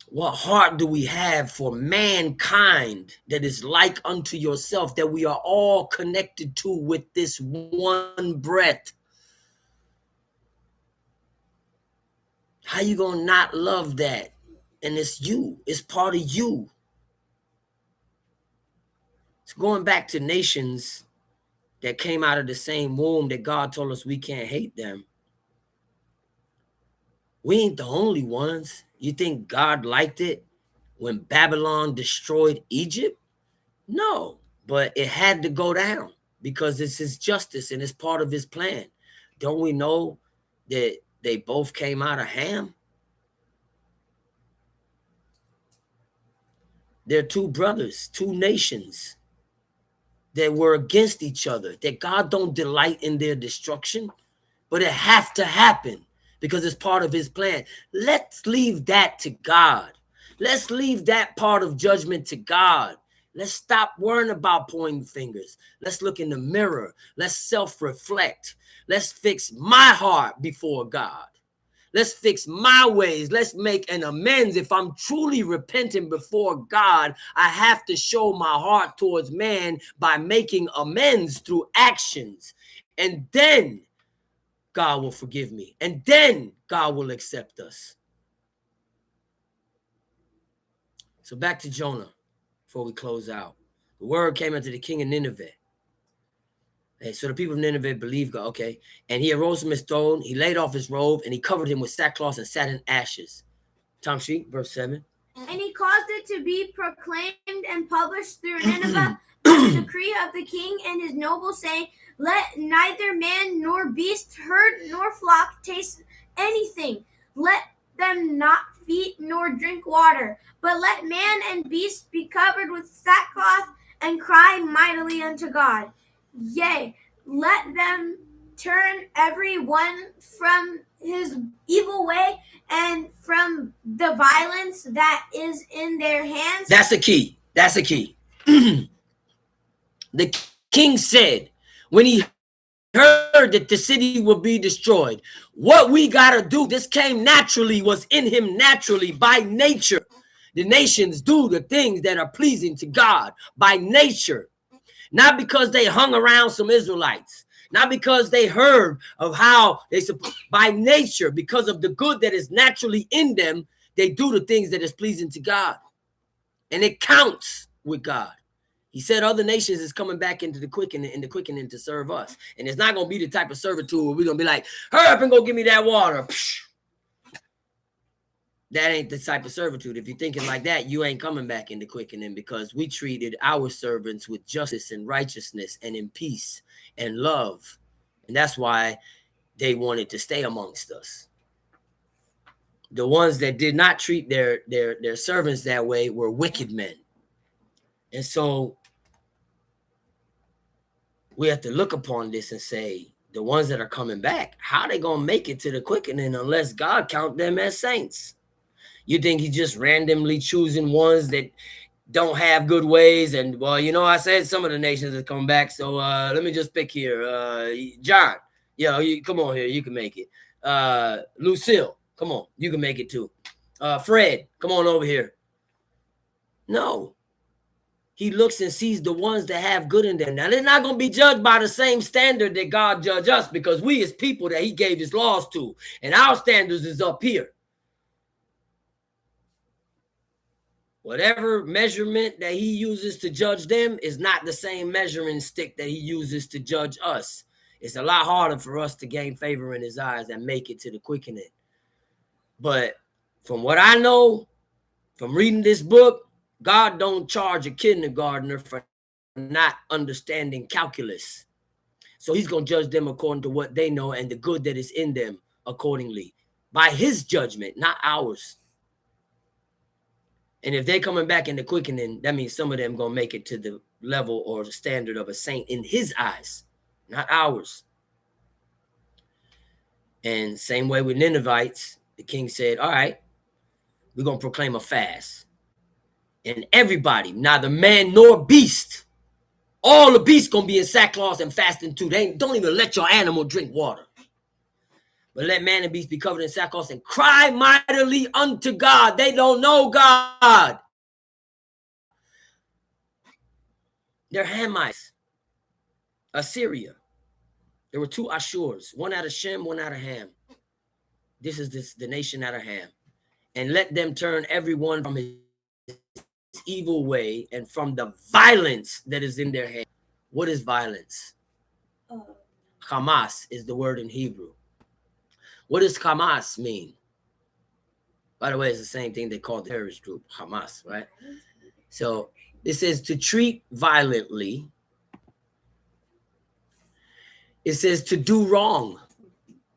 What heart do we have for mankind that is like unto yourself, that we are all connected to with this one breath? How you gonna not love that? And it's you. It's part of you. It's going back to nations that came out of the same womb that God told us we can't hate them. We ain't the only ones. You think God liked it when Babylon destroyed Egypt? No, but it had to go down because it's his justice and it's part of his plan. Don't we know that they both came out of Ham? They're two brothers, two nations that were against each other, that God don't delight in their destruction, but it have to happen because it's part of his plan. Let's leave that to God. Let's leave that part of judgment to God. Let's stop worrying about pointing fingers. Let's look in the mirror. Let's self-reflect. Let's fix my heart before God. Let's fix my ways. Let's make an amends. If I'm truly repenting before God, I have to show my heart towards man by making amends through actions. And then God will forgive me. And then God will accept us. So back to Jonah before we close out. The word came unto the king of Nineveh. Okay, so the people of Nineveh believed God, okay. And he arose from his throne, he laid off his robe, and he covered him with sackcloth and sat in ashes. Tom Sheet, verse 7. And he caused it to be proclaimed and published through Nineveh by the decree of the king and his nobles, saying, let neither man nor beast, herd nor flock taste anything. Let them not feed nor drink water, but let man and beast be covered with sackcloth and cry mightily unto God. Yea, let them turn every one from his evil way and from the violence that is in their hands. That's a key. That's a key. The king said, when he heard that the city will be destroyed, what we got to do, this came naturally, was in him naturally by nature. The nations do the things that are pleasing to God by nature, not because they hung around some Israelites, not because they heard of how they, by nature, because of the good that is naturally in them, they do the things that is pleasing to God. And it counts with God. He said other nations is coming back into the quickening to serve us. And it's not going to be the type of servitude where we're going to be like, hurry up and go give me that water. That ain't the type of servitude. If you're thinking like that, you ain't coming back into quickening, because we treated our servants with justice and righteousness and in peace and love. And that's why they wanted to stay amongst us. The ones that did not treat their servants that way were wicked men. And so we have to look upon this and say, the ones that are coming back, how are they going to make it to the quickening unless God count them as saints? You think he's just randomly choosing ones that don't have good ways? And, well, you know, I said some of the nations have come back, so let me just pick here. John, come on here. You can make it. Lucille, come on. You can make it too. Fred, come on over here. No. He looks and sees the ones that have good in them. Now, they're not going to be judged by the same standard that God judged us, because we is people that he gave his laws to. And our standards is up here. Whatever measurement that he uses to judge them is not the same measuring stick that he uses to judge us. It's a lot harder for us to gain favor in his eyes and make it to the quickening. But from what I know, from reading this book, God don't charge a kindergartner for not understanding calculus. So he's going to judge them according to what they know and the good that is in them accordingly. By his judgment, not ours. And if they're coming back in the quickening, that means some of them going to make it to the level or the standard of a saint in his eyes, not ours. And same way with Ninevites, the king said, all right, we're going to proclaim a fast. And everybody, neither man nor beast, all the beasts going to be in sackcloth and fasting too. They don't even let your animal drink water. But let man and beast be covered in sackcloth and cry mightily unto God. They don't know God. They're Hamites, Assyria. There were two Ashurs, one out of Shem, one out of Ham. This is the nation out of Ham. And let them turn everyone from his evil way and from the violence that is in their hand. What is violence? Hamas is the word in Hebrew. What does Hamas mean? By the way, it's the same thing they call the terrorist group, Hamas, right? So it says to treat violently. It says to do wrong,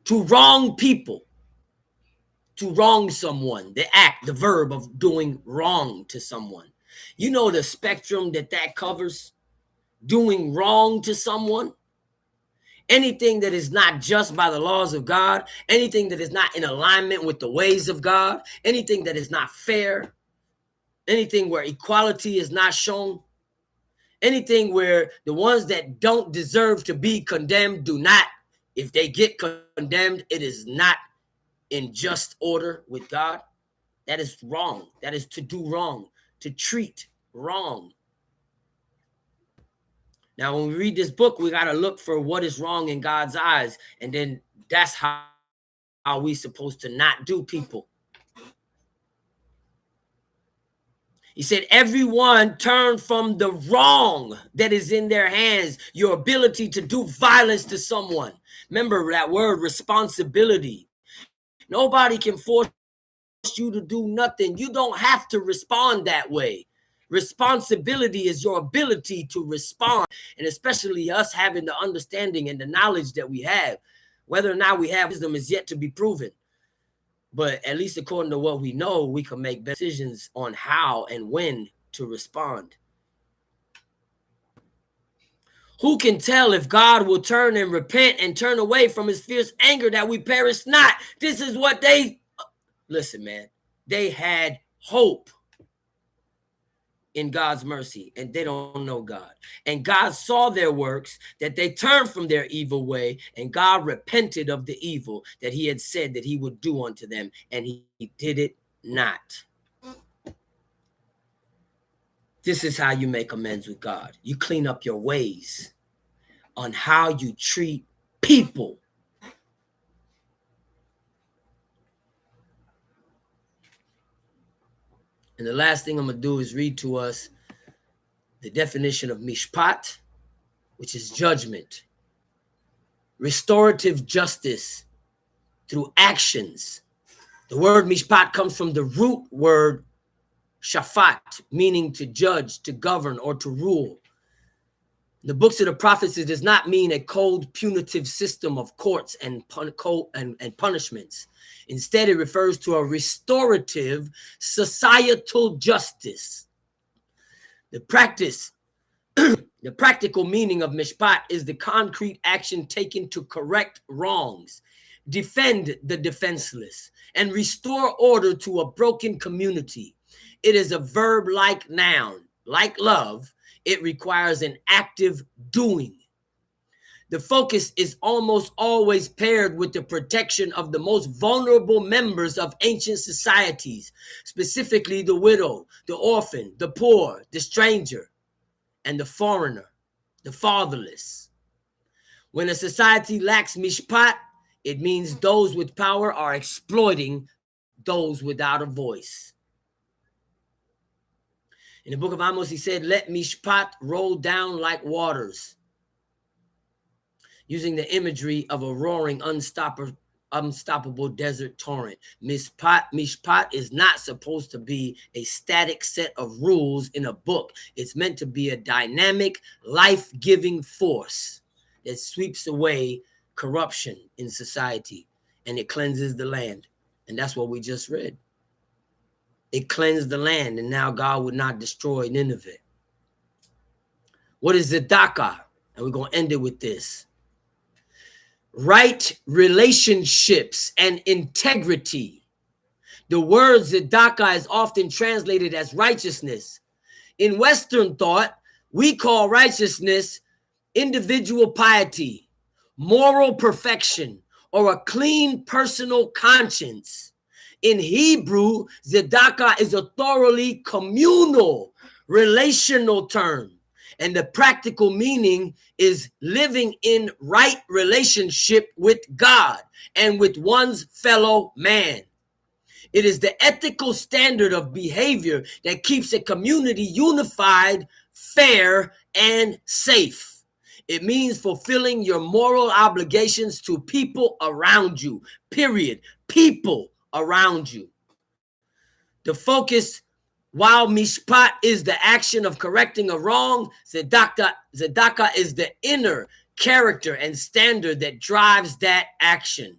to wrong people, to wrong someone, the act, the verb of doing wrong to someone. You know the spectrum that covers? Doing wrong to someone. Anything that is not just by the laws of God, anything that is not in alignment with the ways of God, anything that is not fair, anything where equality is not shown, anything where the ones that don't deserve to be condemned do not. If they get condemned, it is not in just order with God. That is wrong. That is to do wrong, to treat wrong. Now, when we read this book, we got to look for what is wrong in God's eyes. And then that's how we supposed to not do people. He said, everyone turn from the wrong that is in their hands, your ability to do violence to someone. Remember that word, responsibility. Nobody can force you to do nothing. You don't have to respond that way. Responsibility is your ability to respond, and especially us having the understanding and the knowledge that we have. Whether or not we have wisdom is yet to be proven. But at least according to what we know, we can make decisions on how and when to respond. Who can tell if God will turn and repent and turn away from his fierce anger that we perish not? This is what listen, man, they had hope in God's mercy, and they don't know God. And God saw their works, that they turned from their evil way, and God repented of the evil that he had said that he would do unto them, and he did it not. This is how you make amends with God. You clean up your ways on how you treat people. And the last thing I'm going to do is read to us the definition of mishpat, which is judgment. Restorative justice through actions. The word mishpat comes from the root word shafat, meaning to judge, to govern, or to rule. The books of the prophets, it does not mean a cold, punitive system of courts and punishments. Instead, it refers to a restorative societal justice. The practical meaning of mishpat is the concrete action taken to correct wrongs, defend the defenseless, and restore order to a broken community. It is a verb-like noun. Like love, it requires an active doing. The focus is almost always paired with the protection of the most vulnerable members of ancient societies, specifically the widow, the orphan, the poor, the stranger, and the foreigner, the fatherless. When a society lacks mishpat, it means those with power are exploiting those without a voice. In the book of Amos, he said, let mishpat roll down like waters, using the imagery of a roaring, unstoppable desert torrent. Mishpat is not supposed to be a static set of rules in a book. It's meant to be a dynamic, life-giving force that sweeps away corruption in society, and it cleanses the land. And that's what we just read. It cleansed the land, and now God would not destroy Nineveh. What is tzedakah? And we're going to end it with this. Right relationships and integrity. The word tzedakah is often translated as righteousness. In Western thought, we call righteousness individual piety, moral perfection, or a clean personal conscience. In Hebrew, tzedakah is a thoroughly communal, relational term. And the practical meaning is living in right relationship with God and with one's fellow man. It is the ethical standard of behavior that keeps a community unified, fair, and safe. It means fulfilling your moral obligations to people around you, period. People around you. The focus, while mishpat is the action of correcting a wrong, tzedakah is the inner character and standard that drives that action.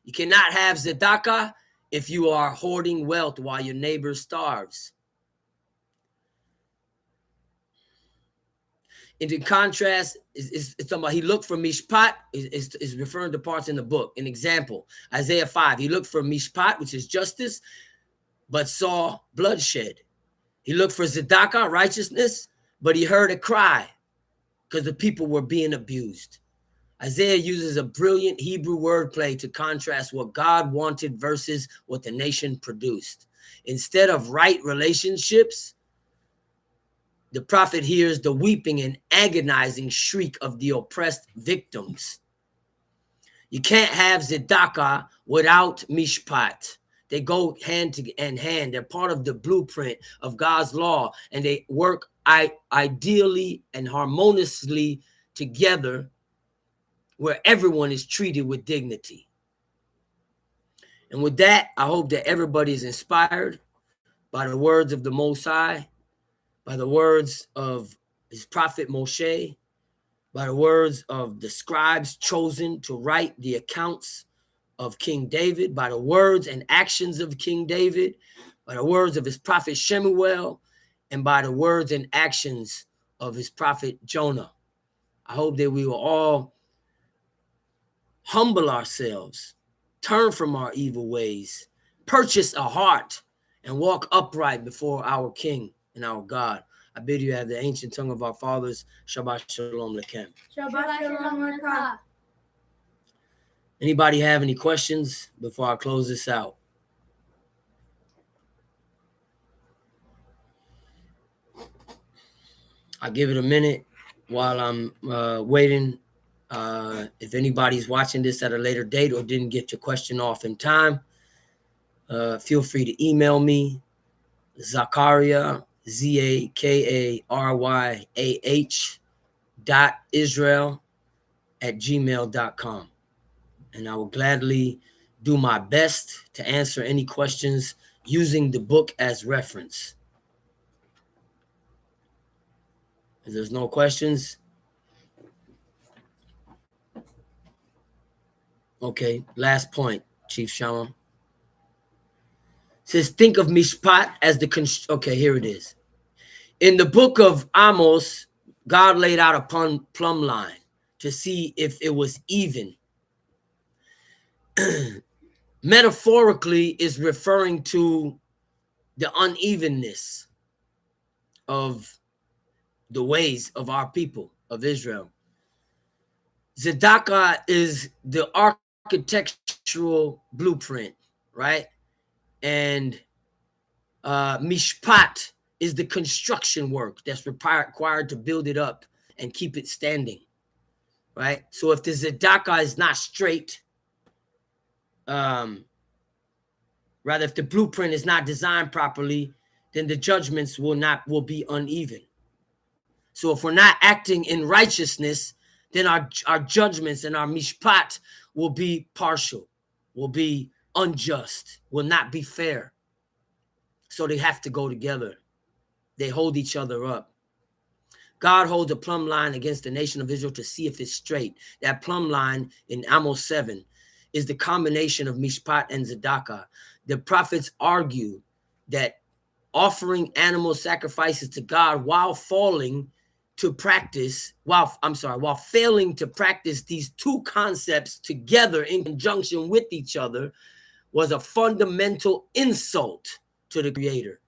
You cannot have tzedakah if you are hoarding wealth while your neighbor starves. In contrast, it's talking about he looked for mishpat, is referring to parts in the book. An example, Isaiah 5, he looked for mishpat, which is justice, but saw bloodshed. He looked for tzedakah, righteousness, but he heard a cry because the people were being abused. Isaiah uses a brilliant Hebrew wordplay to contrast what God wanted versus what the nation produced. Instead of right relationships, the prophet hears the weeping and agonizing shriek of the oppressed victims. You can't have tzedakah without mishpat. They go hand in hand. They're part of the blueprint of God's law, and they work ideally and harmoniously together where everyone is treated with dignity. And with that, I hope that everybody is inspired by the words of the Most High, by the words of his prophet Moshe, by the words of the scribes chosen to write the accounts of King David, by the words and actions of King David, by the words of his prophet Shemuel, and by the words and actions of his prophet Jonah. I hope that we will all humble ourselves, turn from our evil ways, purchase a heart, and walk upright before our King and our God. I bid you have the ancient tongue of our fathers. Shabbat Shalom Lechem. Shabbat Shalom Lechem. Anybody have any questions before I close this out? I'll give it a minute while I'm waiting. If anybody's watching this at a later date or didn't get your question off in time, feel free to email me, Zakaria, ZAKARYAH.Israel@gmail.com. And I will gladly do my best to answer any questions using the book as reference. If there's no questions, okay, last point, Chief Shalom. Says, think of mishpat as the, okay, here it is. In the book of Amos, God laid out a plumb line to see if it was even. Metaphorically is referring to the unevenness of the ways of our people of Israel. Tzedakah is the architectural blueprint, right? And mishpat is the construction work that's required to build it up and keep it standing, right? So if the tzedakah is not straight, rather if the blueprint is not designed properly, then the judgments will be uneven. So if we're not acting in righteousness, then our judgments and our mishpat will be partial, will be unjust, will not be fair. So they have to go together. They hold each other up. God holds a plumb line against the nation of Israel to see if it's straight. That plumb line in Amos 7 is the combination of mishpat and tzedakah. The prophets argue that offering animal sacrifices to God while failing to practice these two concepts together in conjunction with each other was a fundamental insult to the Creator.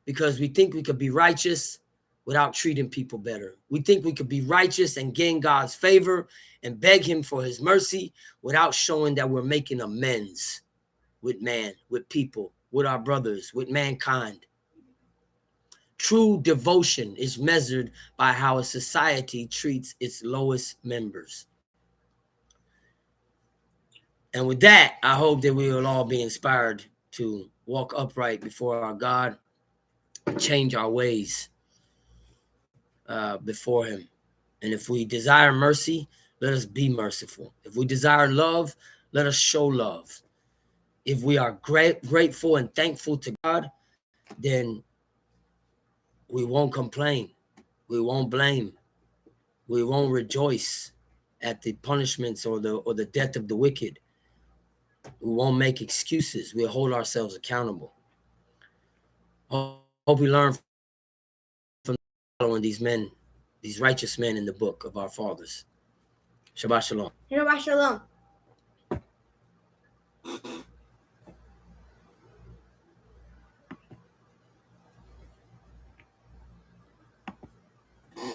Because we think we could be righteous without treating people better. We think we could be righteous and gain God's favor and beg him for his mercy without showing that we're making amends with man, with people, with our brothers, with mankind. True devotion is measured by how a society treats its lowest members. And with that, I hope that we will all be inspired to walk upright before our God and change our ways before him. And if we desire mercy, let us be merciful. If we desire love, let us show love. If we are grateful and thankful to God, then we won't complain. We won't blame. We won't rejoice at the punishments or the death of the wicked. We won't make excuses. We'll hold ourselves accountable. Hope we learn from following these men, these righteous men in the book of our fathers. Shabbat shalom. Shabbat shalom.